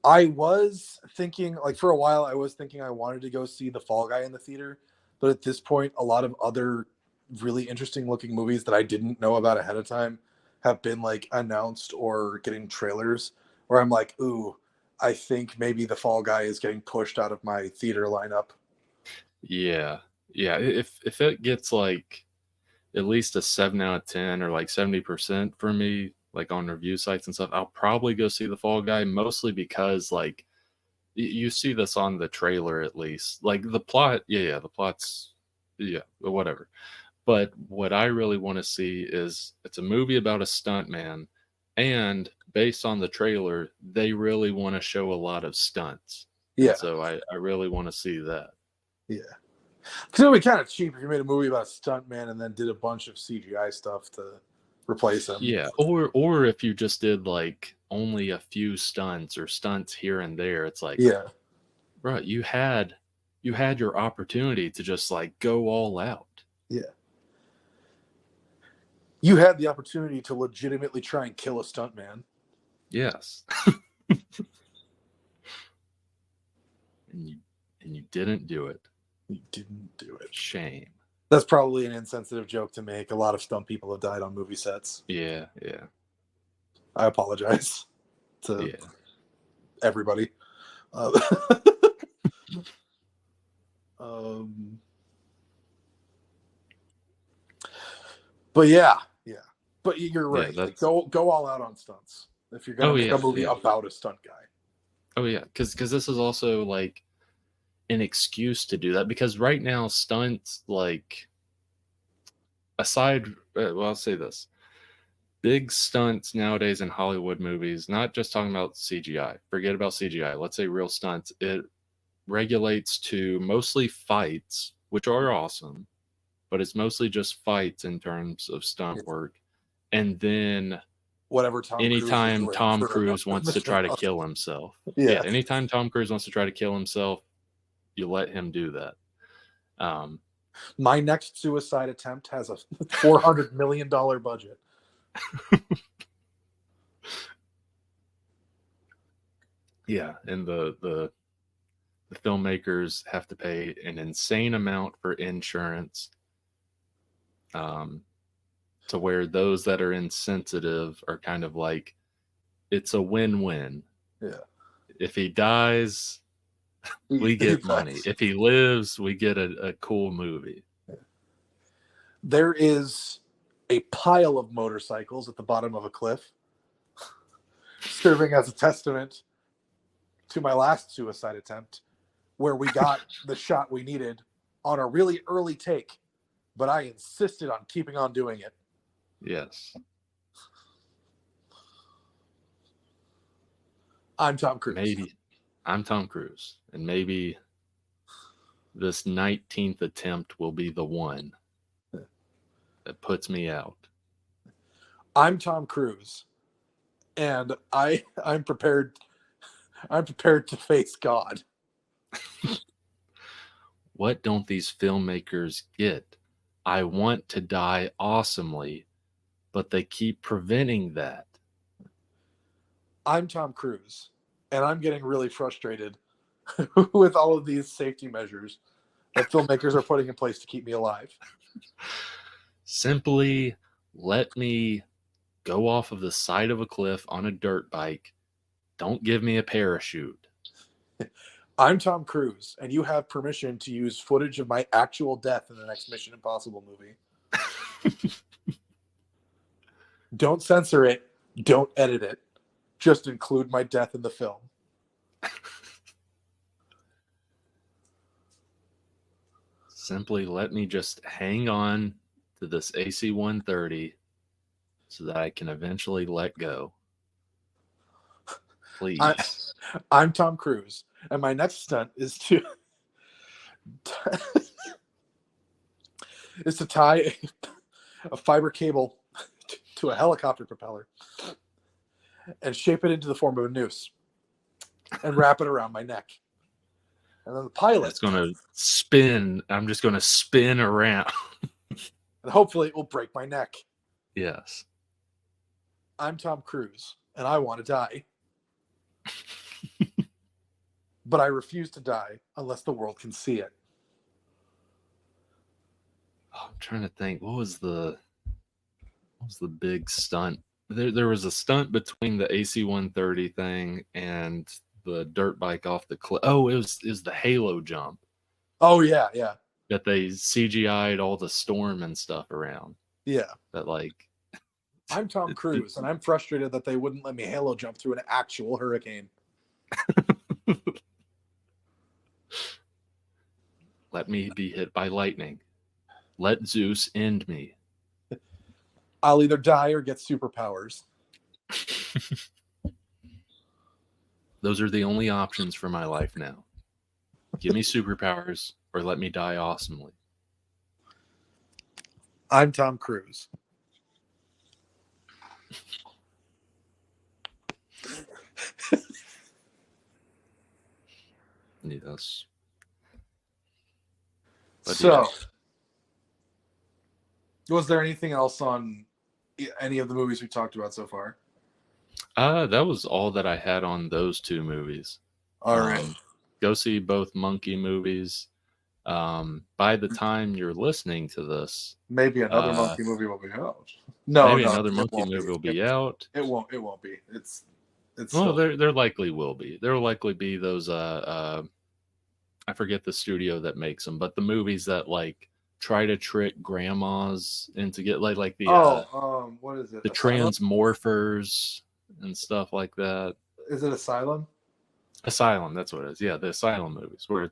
I was thinking, like, for a while, I was thinking I wanted to go see The Fall Guy in the theater. But at this point, a lot of other really interesting looking movies that I didn't know about ahead of time have been, like, announced or getting trailers where I'm like, ooh, I think maybe The Fall Guy is getting pushed out of my theater lineup. Yeah. Yeah. If it gets, like, at least a 7 out of 10 or, like, 70% for me, like on review sites and stuff, I'll probably go see The Fall Guy, mostly because like you see this on the trailer at least. Like the plot, the plot's whatever. But what I really want to see is it's a movie about a stuntman, and based on the trailer, they really want to show a lot of stunts. Yeah. And so I really want to see that. Yeah. Because it would be kind of cheap if you made a movie about a stuntman and then did a bunch of CGI stuff to replace him. Yeah, or if you just did like only a few stunts or stunts here and there, it's like, yeah, bro, you had your opportunity to just like go all out. Yeah, you had the opportunity to legitimately try and kill a stuntman. Yes, and you didn't do it. You didn't do it. Shame. That's probably an insensitive joke to make. A lot of stunt people have died on movie sets. Yeah. I apologize to everybody. But yeah. But you're right. Yeah, like, go all out on stunts if you're gonna make a movie about a stunt guy. Oh yeah, because this is also like an excuse to do that, because right now stunts, like, aside, I'll say this, big stunts nowadays in Hollywood movies, not just talking about CGI, forget about CGI, let's say real stunts, it regulates to mostly fights, which are awesome, but it's mostly just fights in terms of stunt work. And then whatever anytime Tom Cruise wants to try to kill himself. Yeah, anytime Tom Cruise wants to try to kill himself, you let him do that. My next suicide attempt has a $400 million budget. Yeah, and the filmmakers have to pay an insane amount for insurance to where those that are insensitive are kind of like, it's a win-win. Yeah. If he dies, we get money. If he lives, we get a cool movie. There is a pile of motorcycles at the bottom of a cliff, serving as a testament to my last suicide attempt, where we got the shot we needed on a really early take, but I insisted on keeping on doing it. Yes. I'm Tom Cruise. Maybe. I'm Tom Cruise. And maybe this 19th attempt will be the one that puts me out. I'm Tom Cruise. And I'm prepared to face God. What don't these filmmakers get? I want to die awesomely, but they keep preventing that. I'm Tom Cruise, and I'm getting really frustrated with all of these safety measures that filmmakers are putting in place to keep me alive. Simply let me go off of the side of a cliff on a dirt bike. Don't give me a parachute. I'm Tom Cruise, and you have permission to use footage of my actual death in the next Mission Impossible movie. Don't censor it. Don't edit it. Just include my death in the film. Simply let me just hang on to this AC-130 so that I can eventually let go. Please. I'm Tom Cruise, and my next stunt is to tie a fiber cable to a helicopter propeller and shape it into the form of a noose and wrap it around my neck. And then the pilot... It's going to spin. I'm just going to spin around. And hopefully it will break my neck. Yes. I'm Tom Cruise, and I want to die. But I refuse to die unless the world can see it. Oh, I'm trying to think. What was the big stunt? There was a stunt between the AC-130 thing and the dirt bike off the cliff. Oh, it was the Halo jump. Oh, yeah, yeah. That they CGI'd all the storm and stuff around. Yeah. That like... I'm Tom Cruise, and I'm frustrated that they wouldn't let me Halo jump through an actual hurricane. Let me be hit by lightning. Let Zeus end me. I'll either die or get superpowers. Those are the only options for my life now. Give me superpowers or let me die awesomely. I'm Tom Cruise. Yes. But so, was there anything else on any of the movies we talked about so far? That was all that I had on those two movies. All right. Go see both Monkey movies. By the time you're listening to this, maybe another Monkey movie will be out. No, another Monkey movie will be out. It won't be. It's well, there likely will be. There will likely be those I forget the studio that makes them, but the movies that like try to trick grandmas into get like the what is it? The Asylum? Transmorphers and stuff like that. Is it Asylum? Asylum, that's what it is. Yeah, the Asylum movies where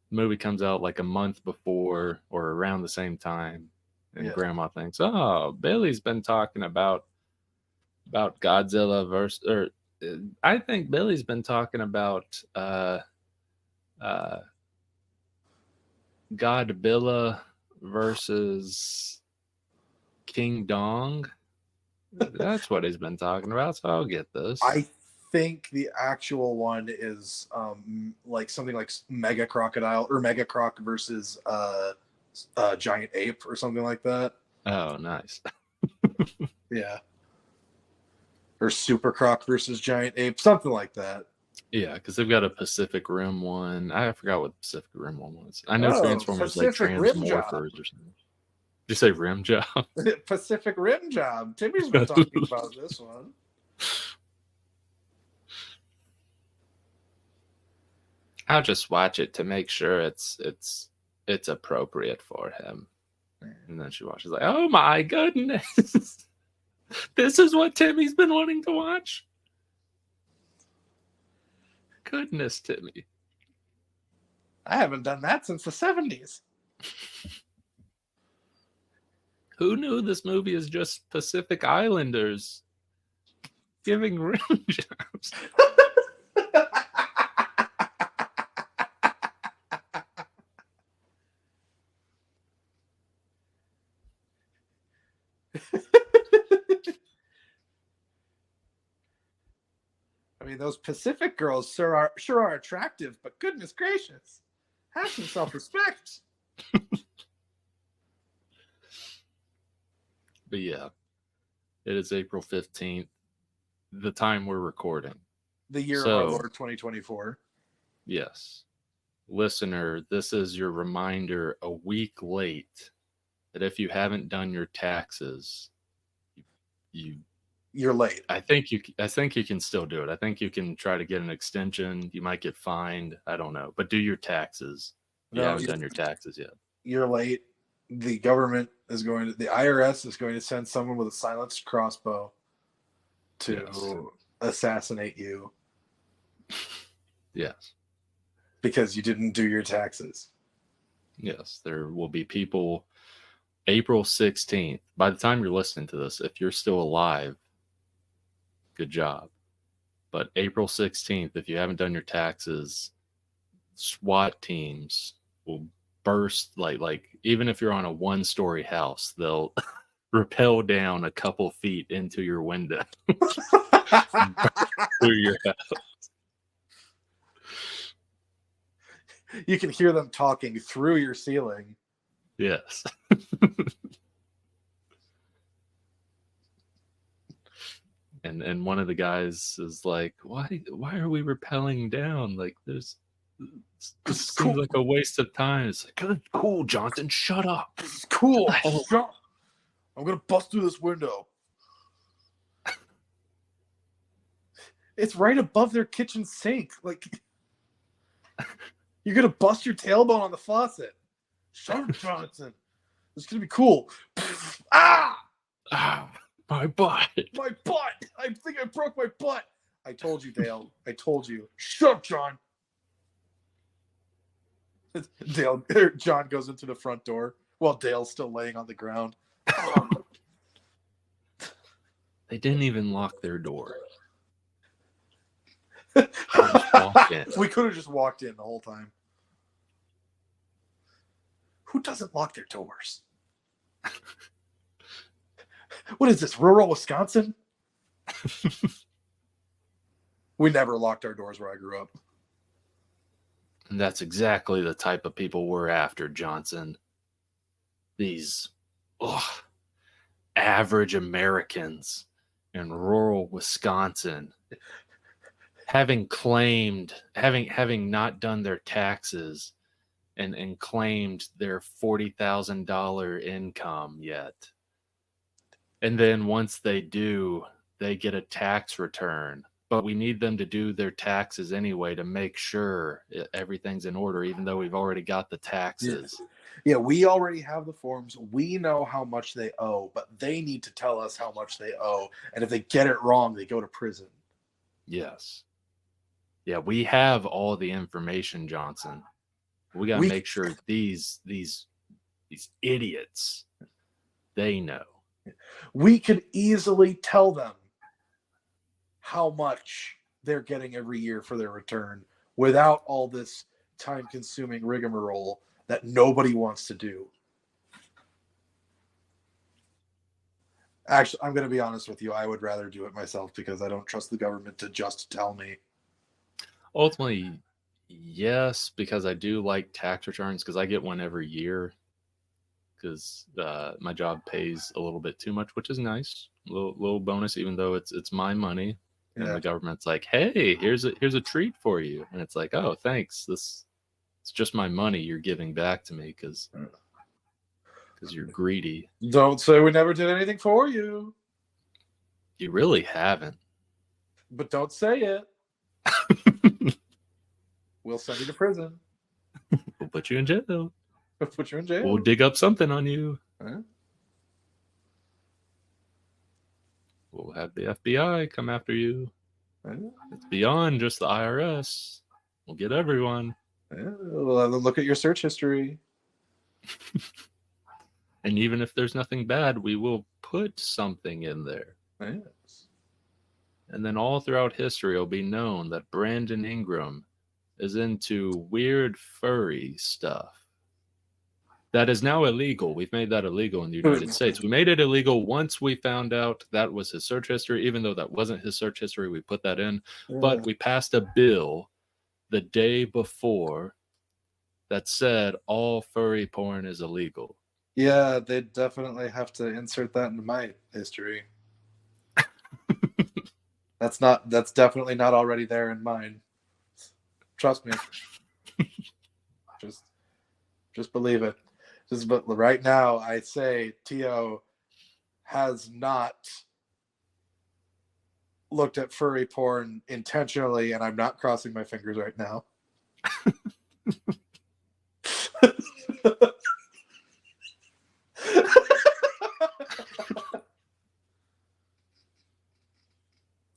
the movie comes out like a month before or around the same time, and grandma thinks, "Oh, Billy's been talking about Godzilla versus," or I think Billy's been talking about Godzilla versus King Dong. That's what he's been talking about, so I'll get this. I think the actual one is like something like Mega Crocodile or Mega Croc versus Giant Ape or something like that. Oh, nice. Yeah. Or Super Croc versus Giant Ape, something like that. Yeah, because they've got a Pacific Rim one. I forgot what the Pacific Rim one was. I know Transformers like Pacific Transmorphers or something. you say rim job? Pacific Rim Job. Timmy's been talking about this one. I'll just watch it to make sure it's appropriate for him. And then she watches like, oh my goodness. This is what Timmy's been wanting to watch. Goodness, Timmy. I haven't done that since the 70s. Who knew this movie is just Pacific Islanders giving rim jobs? I mean, those Pacific girls sure are attractive, but goodness gracious, have some self-respect. But yeah, it is April 15th, the time we're recording. The year of our Lord 2024. Yes. Listener, this is your reminder a week late that if you haven't done your taxes, you're late. I think you can still do it. I think you can try to get an extension. You might get fined. I don't know. But do your taxes. You haven't done your taxes yet. You're late. The government is the IRS is going to send someone with a silenced crossbow to assassinate you. Yes. Because you didn't do your taxes. Yes. There will be people April 16th. By the time you're listening to this, if you're still alive, good job. But April 16th, if you haven't done your taxes, SWAT teams will burst like even if you're on a 1-story house, they'll rappel down a couple feet into your window through your house. You can hear them talking through your ceiling. Yes. And one of the guys is like, why are we rappelling down? Like this seems like a waste of time. It's like, cool, Johnson, shut up. This is cool. Shut. I'm gonna bust through this window. It's right above their kitchen sink. Like, you're gonna bust your tailbone on the faucet. Shut up, Johnson. It's gonna be cool. My butt. My butt. I think I broke my butt. I told you, Dale. I told you. Shut up, John. John goes into the front door while Dale's still laying on the ground. They didn't even lock their door. We could have just walked in the whole time. Who doesn't lock their doors? What is this, rural Wisconsin? We never locked our doors where I grew up. And that's exactly the type of people we're after, Johnson. These average Americans in rural Wisconsin having not done their taxes and claimed their $40,000 income yet. And then once they do, they get a tax return. But we need them to do their taxes anyway to make sure everything's in order, even though we've already got the taxes. Yeah, we already have the forms. We know how much they owe, but they need to tell us how much they owe. And if they get it wrong, they go to prison. Yes. Yeah, we have all the information, Johnson. We got to make sure these idiots, they know. We could easily tell them how much they're getting every year for their return without all this time-consuming rigmarole that nobody wants to do. Actually, I'm going to be honest with you. I would rather do it myself because I don't trust the government to just tell me. Ultimately, yes, because I do like tax returns because I get one every year because my job pays a little bit too much, which is nice. A little bonus, even though it's my money. And the government's like, hey, here's a treat for you. And it's like, oh, thanks. It's just my money you're giving back to me because because you're greedy. Don't say we never did anything for you. You really haven't. But don't say it. We'll send you to prison. We'll put you in jail. We'll put you in jail. We'll dig up something on you. Huh? We'll have the FBI come after you. Huh? It's beyond just the IRS. We'll get everyone. Yeah, we'll have to look at your search history. And even if there's nothing bad, we will put something in there. Yes. And then all throughout history, it'll be known that Brandon Ingram is into weird furry stuff. That is now illegal. We've made that illegal in the United States. We made it illegal once we found out that was his search history. Even though that wasn't his search history, we put that in. But we passed a bill the day before that said all furry porn is illegal. Yeah, they definitely have to insert that into my history. That's definitely not already there in mine. Trust me. Just believe it. But right now, I say Teo has not looked at furry porn intentionally, and I'm not crossing my fingers right now.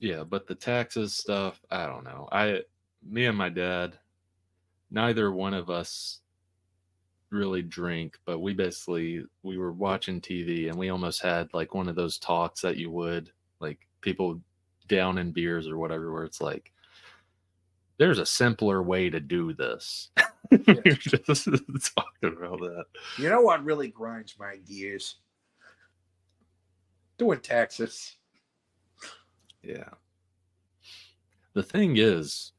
Yeah, but the taxes stuff, I don't know. Me and my dad, neither one of us really drink, but we were watching TV and we almost had like one of those talks that you would, like people down in beers or whatever, where it's like, there's a simpler way to do this. You're just talking about that. You know what really grinds my gears? Doing taxes. Yeah. The thing is,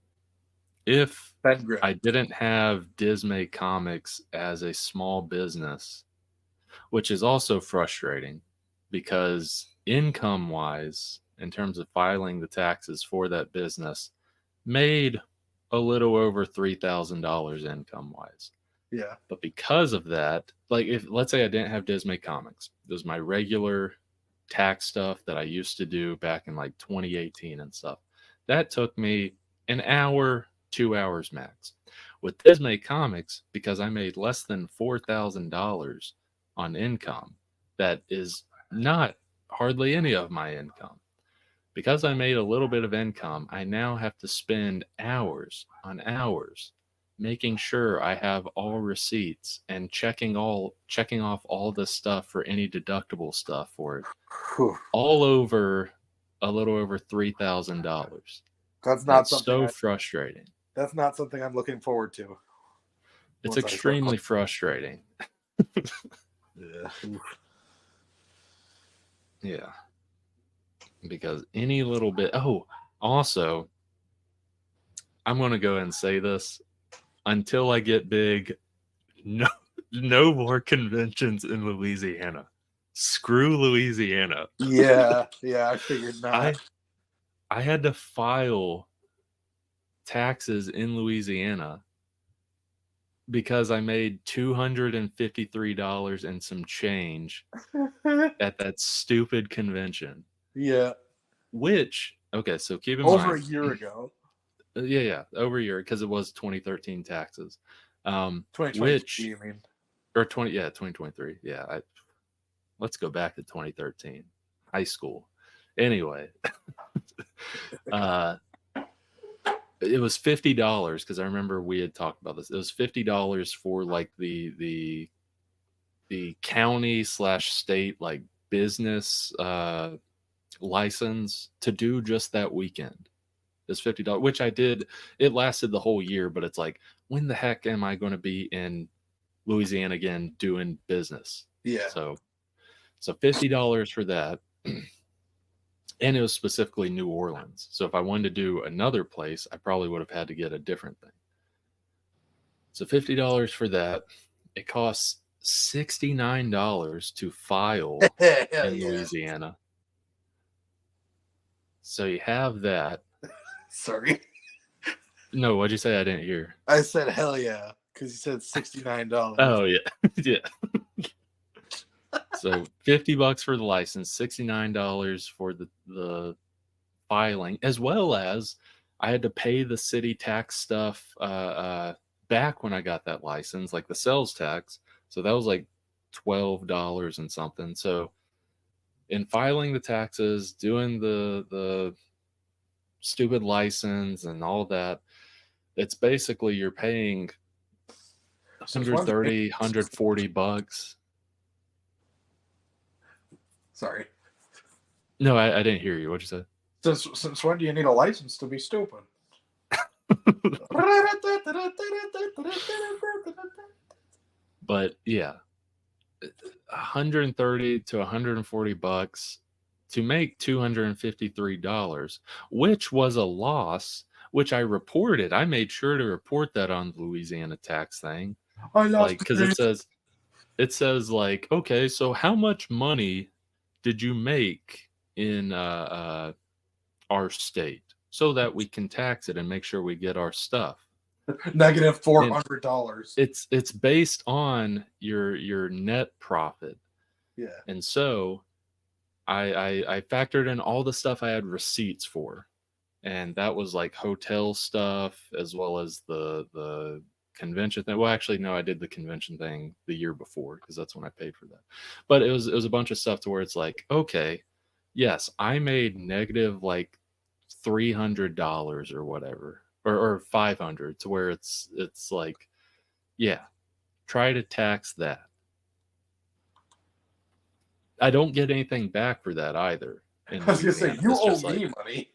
if I didn't have Dismay Comics as a small business, which is also frustrating because income-wise, in terms of filing the taxes for that business, made a little over $3,000 income-wise. Yeah. But because of that, like if let's say I didn't have Dismay Comics, it was my regular tax stuff that I used to do back in like 2018 and stuff. That took me an hour, 2 hours max. With Dismay Comics, because I made less than $4,000 on income, that is not hardly any of my income. Because I made a little bit of income, I now have to spend hours on hours making sure I have all receipts and checking off all the stuff for any deductible stuff for it. All over a little over $3,000. That's so frustrating. That's not something I'm looking forward to. It's extremely frustrating. Yeah. Yeah. Because any little bit. Oh, also, I'm going to go ahead and say this. Until I get big, no more conventions in Louisiana. Screw Louisiana. Yeah, I figured not. I had to file taxes in Louisiana because I made $253 and some change at that stupid convention. Yeah. Which, okay, so keep in mind. Over a year ago. Yeah, over a year, because it was 2013 taxes. 2023, you mean? Or 2023. Yeah, let's go back to 2013. High school. Anyway. It was $50 because I remember we had talked about this. It was $50 for like the county / state like business license to do just that weekend. It's $50, which I did. It lasted the whole year, but it's like, when the heck am I going to be in Louisiana again doing business? Yeah. So $50 for that. And it was specifically New Orleans. So if I wanted to do another place, I probably would have had to get a different thing. So $50 for that. It costs $69 to file in Louisiana. So you have that. Sorry. No, what'd you say? I didn't hear. I said hell yeah, because you said $69. Oh yeah, yeah. So $50 for the license, $69 for the filing, as well as I had to pay the city tax stuff back when I got that license, like the sales tax. So that was like $12 and something. So in filing the taxes, doing the stupid license and all that, it's basically you're paying $130, $140. Sorry. No, I didn't hear you. What'd you say? Since when do you need a license to be stupid? But yeah, $130 to $140 to make $253, which was a loss, which I reported. I made sure to report that on the Louisiana tax thing. I lost Because it says like, okay, so how much money did you make in our state so that we can tax it and make sure we get our stuff? negative $400. It's based on your net profit. Yeah. And so I factored in all the stuff I had receipts for. And that was like hotel stuff as well as the convention thing. Well, actually, no, I did the convention thing the year before because that's when I paid for that. But it was a bunch of stuff to where it's like, okay, yes, I made negative like $300 or whatever, or 500, to where it's like, yeah, try to tax that. I don't get anything back for that either. I was gonna say, you owe me money.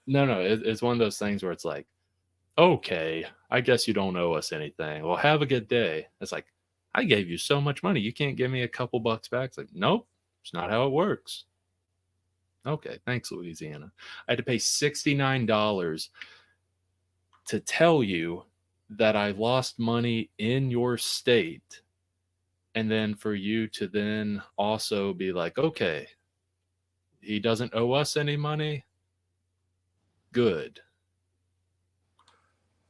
No, it's one of those things where it's like, okay, I guess you don't owe us anything. Well, have a good day. It's like, I gave you so much money. You can't give me a couple bucks back. It's like, nope, it's not how it works. Okay, thanks, Louisiana. I had to pay $69 to tell you that I lost money in your state. And then for you to then also be like, okay, he doesn't owe us any money. Good.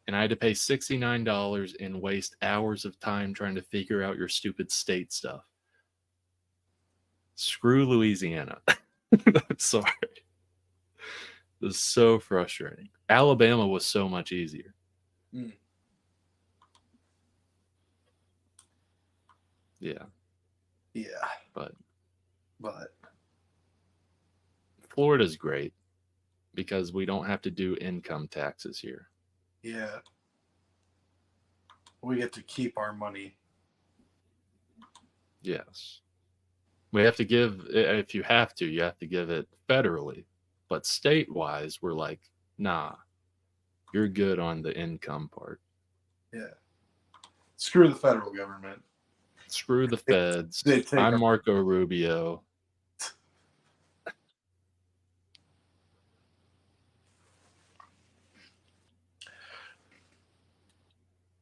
And I had to pay $69 and waste hours of time trying to figure out your stupid state stuff. Screw Louisiana. I'm sorry. It was so frustrating. Alabama was so much easier. Mm. Yeah. Yeah. But Florida's great because we don't have to do income taxes here. Yeah. We get to keep our money. Yes. We have to give, if you have to, you have to give it federally. But state-wise, we're like, nah, you're good on the income part. Yeah. Screw the federal government. Screw the feds. They I'm Marco Rubio.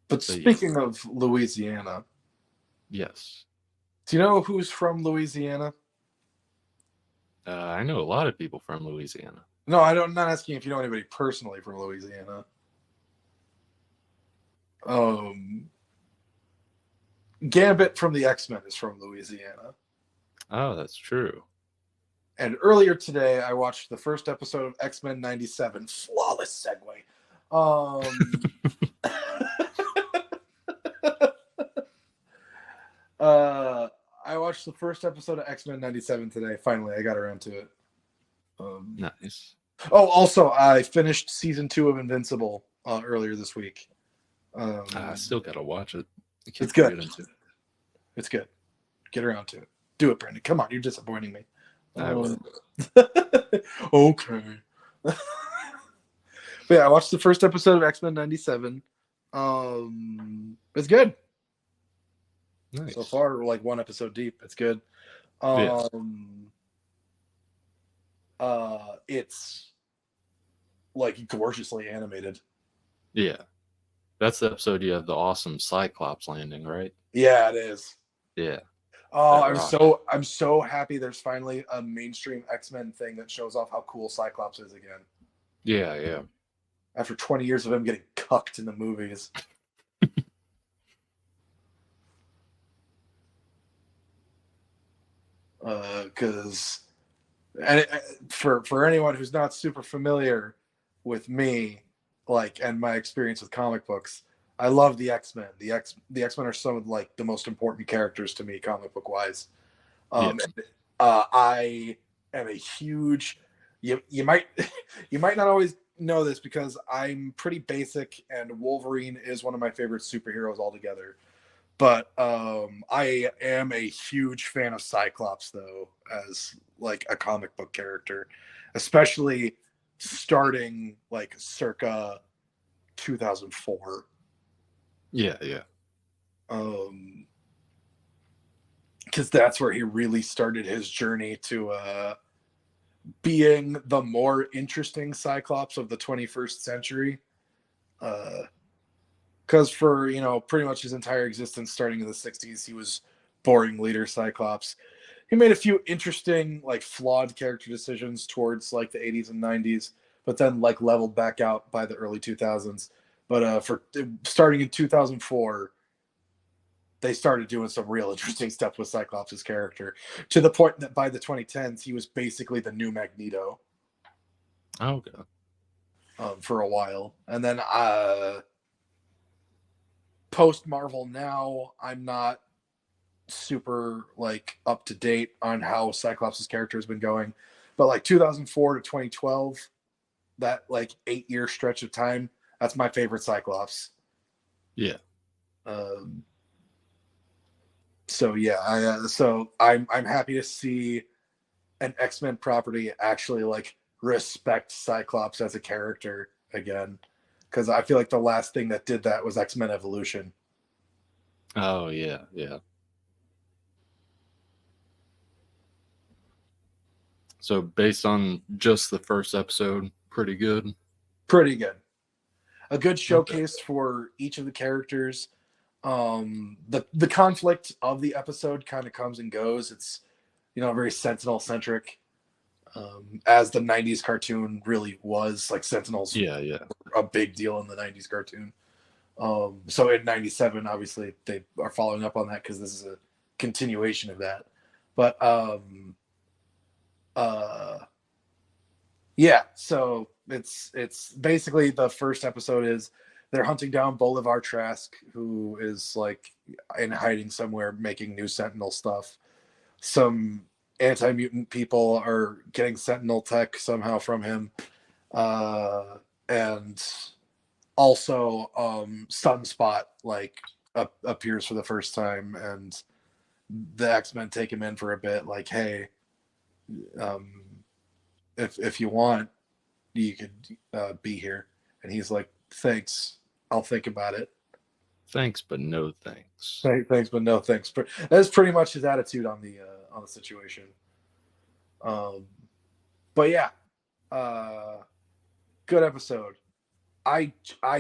But speaking of Louisiana. Yes. Do you know who's from Louisiana? I know a lot of people from Louisiana. No, I'm not asking if you know anybody personally from Louisiana. Gambit from the X-Men is from Louisiana. Oh, that's true. And earlier today, I watched the first episode of X-Men 97. Flawless segue. I watched the first episode of X-Men 97 today. Finally, I got around to it. Nice. Oh, also, I finished season 2 of Invincible earlier this week. I still gotta watch it. It's good. It's good. Get around to it. Do it, Brandon. Come on, you're disappointing me. I will. Okay. But yeah, I watched the first episode of X-Men 97. It's good. Nice. So far, we're like one episode deep. It's good. Yes. It's like gorgeously animated. Yeah. That's the episode you have the awesome Cyclops landing, right? Yeah, it is. Yeah. Oh, I'm so happy there's finally a mainstream X-Men thing that shows off how cool Cyclops is again. Yeah, yeah. After 20 years of him getting cucked in the movies. because for anyone who's not super familiar with me, like, and my experience with comic books, I love the X-Men. The X-Men are some of like the most important characters to me, comic book wise. And, I am a huge. You might you might not always know this because I'm pretty basic, and Wolverine is one of my favorite superheroes altogether. But I am a huge fan of Cyclops, though, as like a comic book character, especially starting like circa 2004. Yeah. Because that's where he really started his journey to being the more interesting Cyclops of the 21st century. Because for, pretty much his entire existence, starting in the 60s, he was boring leader Cyclops. He made a few interesting, like, flawed character decisions towards like the 80s and 90s, but then like leveled back out by the early 2000s. But for starting in 2004, they started doing some real interesting stuff with Cyclops' character, to the point that by the 2010s, he was basically the new Magneto. Okay. For a while. And then post Marvel now, I'm not super like up to date on how Cyclops' character has been going. But like 2004 to 2012, that like 8-year stretch of time, that's my favorite Cyclops. Yeah. So yeah, so I'm happy to see an X-Men property actually like respect Cyclops as a character again, because I feel like the last thing that did that was X-Men Evolution. Oh yeah. So based on just the first episode, pretty good. Pretty good. A good showcase for each of the characters. The conflict of the episode kind of comes and goes. It's very Sentinel centric, as the 90s cartoon really was. Like Sentinels Yeah. a big deal in the 90s cartoon. So in 97, obviously they are following up on that because this is a continuation of that. But yeah, so it's basically the first episode is they're hunting down Bolivar Trask, who is like in hiding somewhere making new Sentinel stuff. Some anti-mutant people are getting Sentinel tech somehow from him. And also Sunspot like appears for the first time, and the X-Men take him in for a bit, like, hey, if you want, you could be here. And he's like, thanks, I'll think about it. Thanks, but no thanks. Thanks, but no thanks. That's pretty much his attitude on the situation. But yeah, good episode. I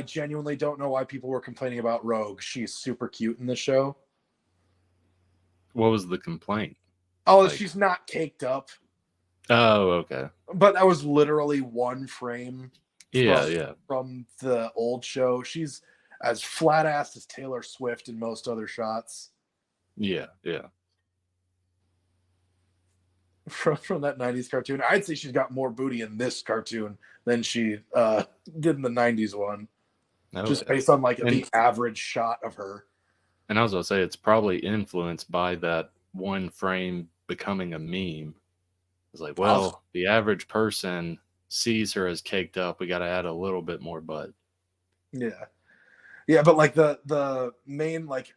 genuinely don't know why people were complaining about Rogue. She's super cute in the show. What was the complaint? Oh, like, she's not caked up. Oh, okay. But that was literally one frame. From the old show. She's as flat-assed as Taylor Swift in most other shots. Yeah. From that 90s cartoon. I'd say she's got more booty in this cartoon than she did in the 90s one. Just based on like the average shot of her. And I was going to say, it's probably influenced by that one frame becoming a meme. It's like, well, the average person sees her as caked up. We got to add a little bit more butt. Yeah, but like the main like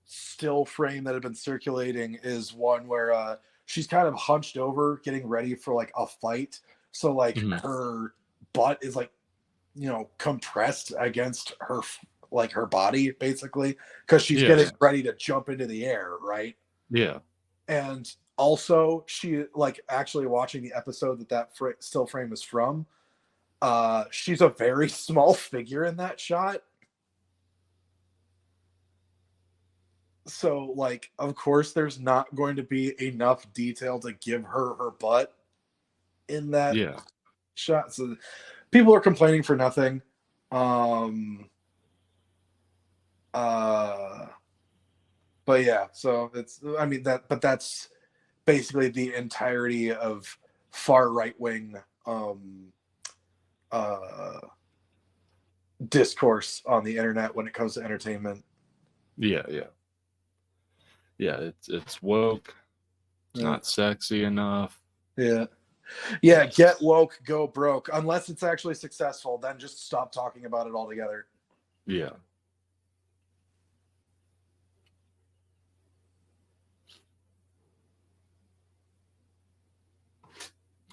still frame that had been circulating is one where she's kind of hunched over getting ready for like a fight. So like her butt is like, compressed against her body basically, because she's getting ready to jump into the air, right? Yeah. And also she like actually watching the episode that still frame is from, she's a very small figure in that shot. So, like, of course, there's not going to be enough detail to give her butt in that shot. So, people are complaining for nothing. But yeah, so that's basically the entirety of far right-wing discourse on the internet when it comes to entertainment. Yeah. It's woke. It's not sexy enough. Yeah. Get woke, go broke. Unless it's actually successful, then just stop talking about it altogether. Yeah.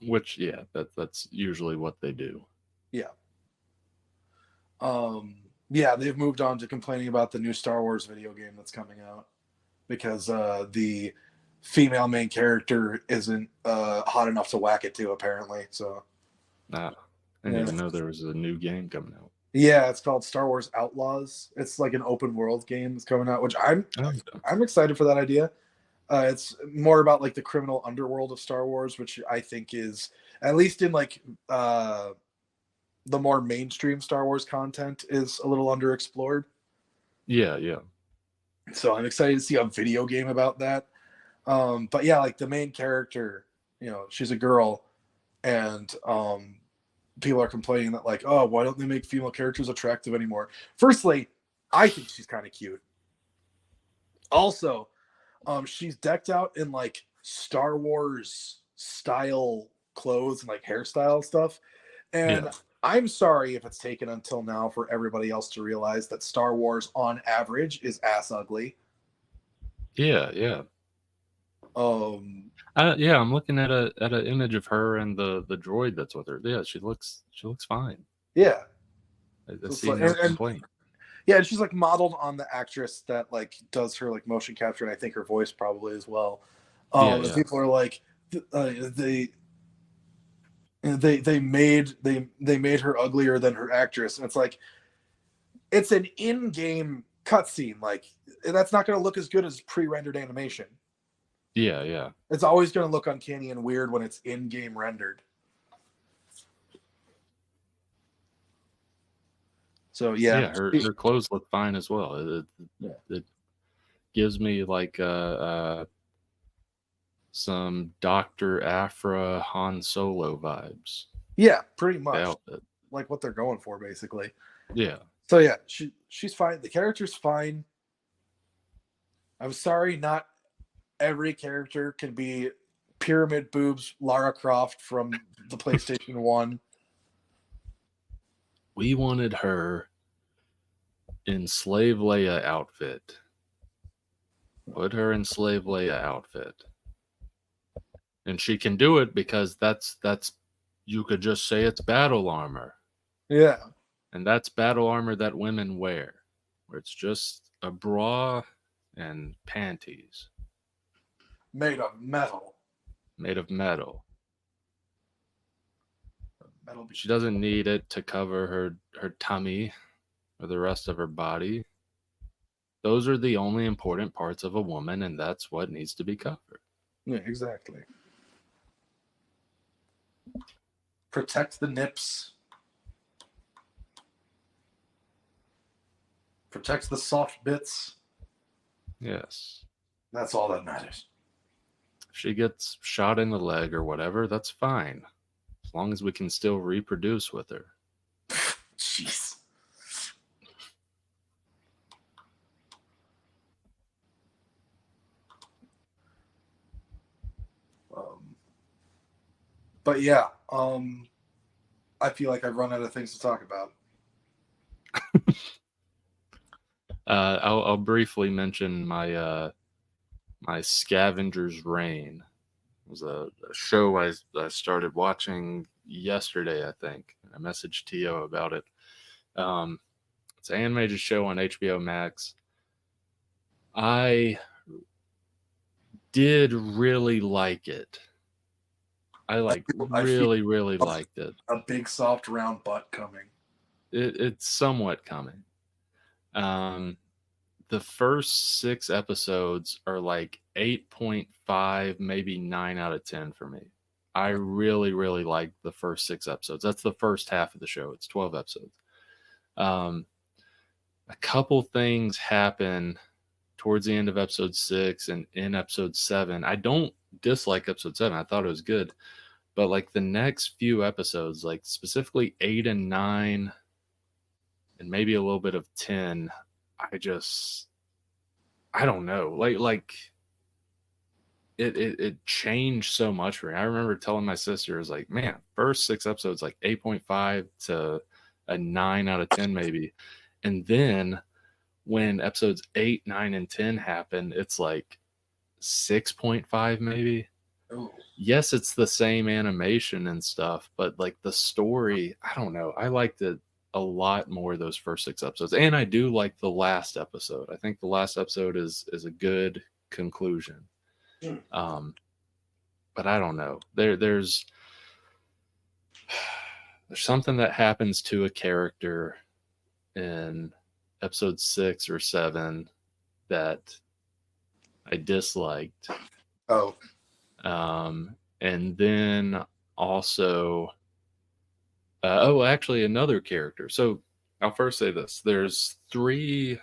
Which, that's usually what they do. Yeah. They've moved on to complaining about the new Star Wars video game that's coming out because the female main character isn't hot enough to whack it to, apparently. So I didn't even know there was a new game coming out. Yeah, it's called Star Wars Outlaws. It's like an open world game that's coming out, which I'm excited for that idea. It's more about like the criminal underworld of Star Wars, which I think is, at least in like the more mainstream Star Wars content, is a little underexplored. Yeah. So I'm excited to see a video game about that. But yeah, like the main character, she's a girl, and people are complaining that like, oh, why don't they make female characters attractive anymore? Firstly, I think she's kind of cute. Also, she's decked out in like Star Wars style clothes and like hairstyle stuff. And I'm sorry if it's taken until now for everybody else to realize that Star Wars on average is ass ugly. Yeah. I'm looking at an image of her and the droid that's with her. Yeah, she looks fine. Yeah. I see no complaint. Yeah, and she's like modeled on the actress that like does her like motion capture, and I think her voice probably as well. People are like, they made her uglier than her actress, and it's like, it's an in-game cutscene. Like, that's not going to look as good as pre-rendered animation. Yeah. It's always going to look uncanny and weird when it's in-game rendered. So yeah, her clothes look fine as well. It gives me like some Dr. Aphra Han Solo vibes. Yeah, pretty much. Like what they're going for, basically. Yeah. So yeah, she's fine. The character's fine. I'm sorry, not every character can be pyramid boobs Lara Croft from the PlayStation 1. We wanted her in Slave Leia outfit. Put her in Slave Leia outfit. And she can do it because that's you could just say it's battle armor. Yeah. And that's battle armor that women wear, where it's just a bra and panties. Made of metal. She doesn't need it to cover her tummy or the rest of her body. Those are the only important parts of a woman, and that's what needs to be covered. Yeah, exactly. Protect the nips. Protects the soft bits. Yes. That's all that matters. If she gets shot in the leg or whatever, that's fine. As long as we can still reproduce with her. Jeez. But yeah, I feel like I've run out of things to talk about. I'll briefly mention my my Scavenger's Reign. It was a show I started watching yesterday, I think. I messaged Teo about it. It's an animated show on HBO Max. I did really like it. I really liked it. A big soft round butt coming. It's somewhat coming. The first 6 episodes are like 8.5, maybe 9 out of 10 for me. I really liked the first 6 episodes. That's the first half of the show. It's 12 episodes. A couple things happen towards the end of episode 6 and in episode 7. I don't dislike episode 7. I thought it was good. But like the next few episodes, like specifically 8 and 9, and maybe a little bit of 10, I don't know. Like it changed so much for me. I remember telling my sister, I was like, man, first 6 episodes, like 8.5 to a 9 out of 10 maybe. And then when episodes 8, 9, and 10 happen, it's like 6.5 maybe. Oh. Yes, it's the same animation and stuff, but like the story, I don't know. I liked it a lot more those first 6 episodes. And I do like the last episode. I think the last episode is a good conclusion. But I don't know. There's something that happens to a character in episode 6 or 7 that I disliked. Oh. And then also, actually another character. So I'll first say this. There's 3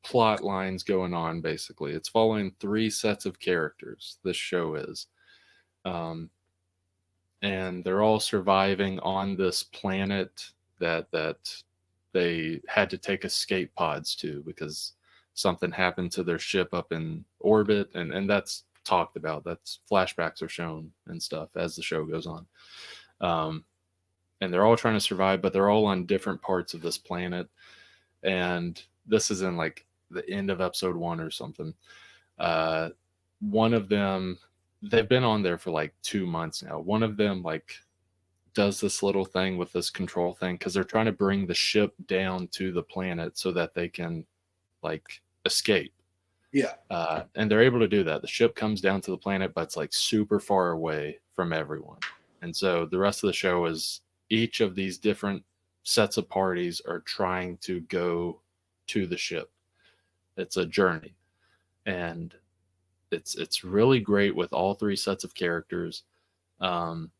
plot lines going on, basically. It's following 3 sets of characters, this show is. And they're all surviving on this planet that they had to take escape pods to because something happened to their ship up in orbit, and that's talked about. That's flashbacks are shown and stuff as the show goes on. And they're all trying to survive, but they're all on different parts of this planet. And this is in like the end of episode 1 or something. One of them, they've been on there for like 2 months now. One of them like does this little thing with this control thing because they're trying to bring the ship down to the planet so that they can like escape. Yeah. And they're able to do that. The ship comes down to the planet, but it's like super far away from everyone. And so the rest of the show is each of these different sets of parties are trying to go to the ship. It's a journey. And it's really great with all 3 sets of characters. One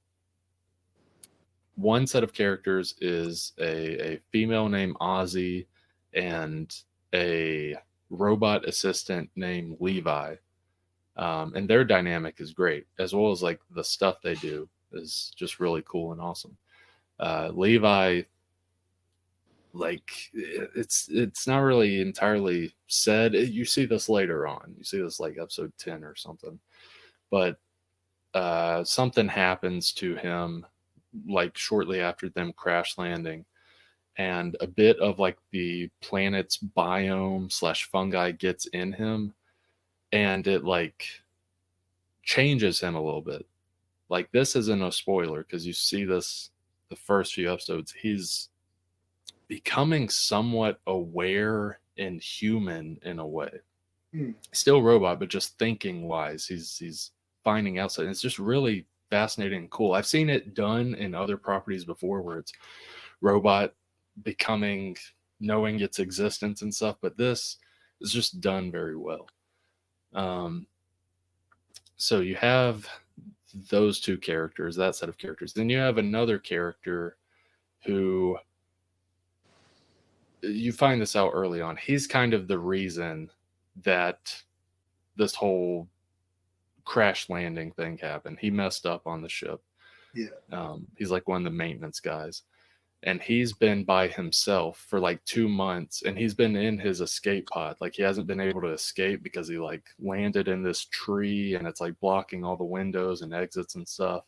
set of characters is a female named Ozzy and a robot assistant named Levi. And their dynamic is great, as well as like the stuff they do is just really cool and awesome. Levi, like it's not really entirely said. You see this later on. You see this like episode 10 or something. But something happens to him like shortly after them crash landing. And a bit of like the planet's biome / fungi gets in him, and it like changes him a little bit. Like this isn't a spoiler because you see this the first few episodes. He's becoming somewhat aware and human in a way. Still robot, but just thinking wise. He's finding outside. It's just really fascinating and cool. I've seen it done in other properties before where it's robot becoming, knowing its existence and stuff, but this is just done very well. So you have those 2 characters, that set of characters. Then you have another character who you find this out early on. He's kind of the reason that this whole crash landing thing happened. He messed up on the ship. Yeah. He's like one of the maintenance guys. And he's been by himself for like 2 months, and he's been in his escape pod. Like he hasn't been able to escape because he like landed in this tree and it's like blocking all the windows and exits and stuff.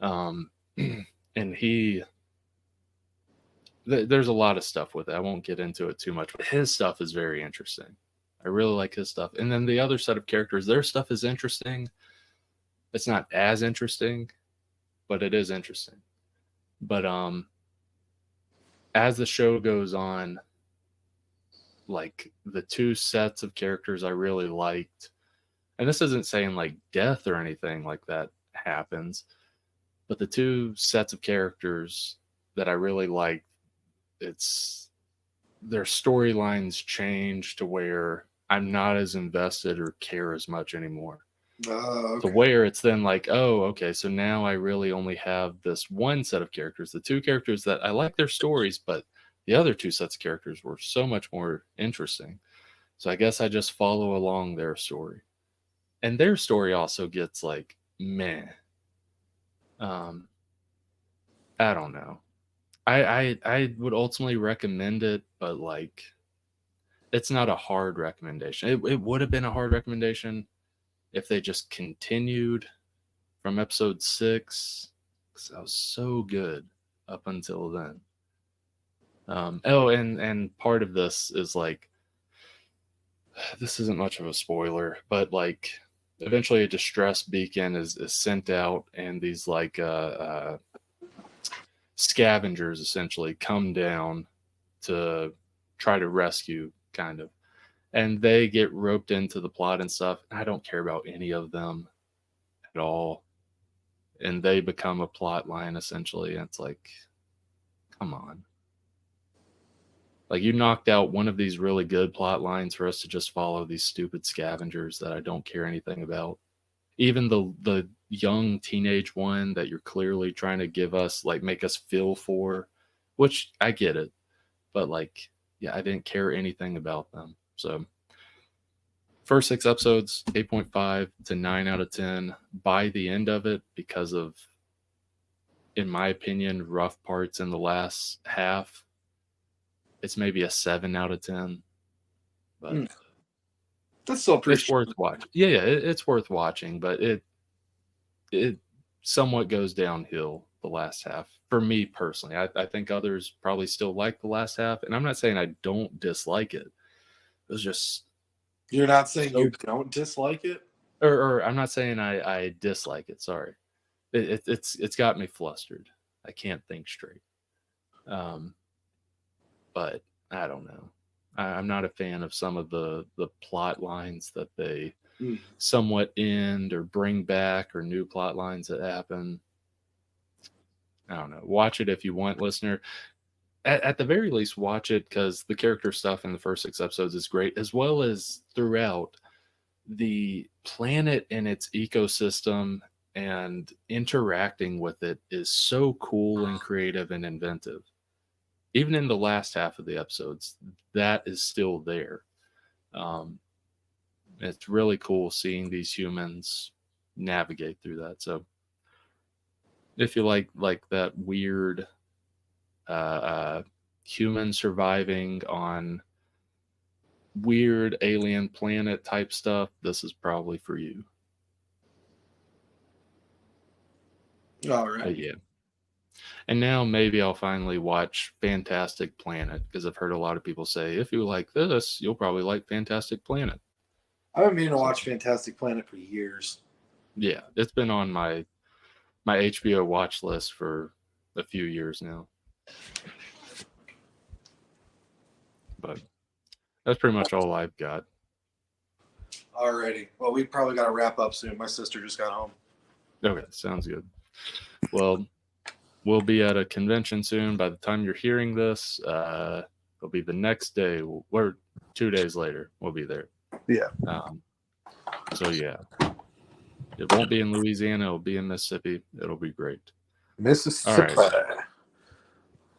And there's a lot of stuff with it. I won't get into it too much, but his stuff is very interesting. I really like his stuff. And then the other set of characters, their stuff is interesting. It's not as interesting, but it is interesting. But as the show goes on, like the 2 sets of characters I really liked, and this isn't saying like death or anything like that happens, but the 2 sets of characters that I really liked, it's their storylines change to where I'm not as invested or care as much anymore. Okay. To where it's then like, oh, okay, so now I really only have this one set of characters, the 2 characters that I like their stories, but the other 2 sets of characters were so much more interesting. So I guess I just follow along their story. and their story also gets like meh. I don't know. I would ultimately recommend it, but like it's not a hard recommendation. It would have been a hard recommendation if they just continued from episode 6, because that was so good up until then. And part of this is like, this isn't much of a spoiler, but like eventually a distress beacon is sent out, and these like scavengers essentially come down to try to rescue, kind of, and they get roped into the plot and stuff. I don't care about any of them at all, and they become a plot line essentially, and it's like, come on. Like, you knocked out one of these really good plot lines for us to just follow these stupid scavengers that I don't care anything about. Even the young teenage one that you're clearly trying to give us, like, make us feel for, which I get it, but like, yeah, I didn't care anything about them. So first 6 episodes, 8.5 to 9 out of 10. By the end of it, because of, in my opinion, rough parts in the last half, it's maybe a 7 out of 10. But that's still pretty. It's worth watching. Yeah, it's worth watching, but it somewhat goes downhill the last half for me personally. I think others probably still like the last half, and I'm not saying I don't dislike it. It was just, You're not saying you don't dislike it, or I'm not saying I dislike it. Sorry, it's got me flustered. I can't think straight. But I don't know. I'm not a fan of some of the plot lines that they somewhat end or bring back, or new plot lines that happen. I don't know. Watch it if you want, listener. At the very least, watch it because the character stuff in the first 6 episodes is great, as well as throughout. The planet and its ecosystem and interacting with it is so cool and creative and inventive. Even in the last half of the episodes, that is still there. It's really cool seeing these humans navigate through that. So if you like that weird human surviving on weird alien planet type stuff, this is probably for you. all right. But yeah. And now maybe I'll finally watch Fantastic Planet, because I've heard a lot of people say, if you like this, you'll probably like Fantastic Planet. I've been meaning to watch Fantastic Planet for years. Yeah, it's been on my HBO watch list for a few years now. But that's pretty much all I've got. Alrighty. Well, we probably got to wrap up soon. My sister just got home. Okay, sounds good. Well, we'll be at a convention soon. By the time you're hearing this, it'll be the next day, or 2 days later, we'll be there. Yeah. So yeah, it won't be in Louisiana. It'll be in Mississippi. It'll be great. Mississippi. All right.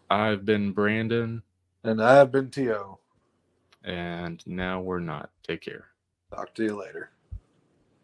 I've been Brandon. And I've been Teo. And now we're not. Take care. Talk to you later.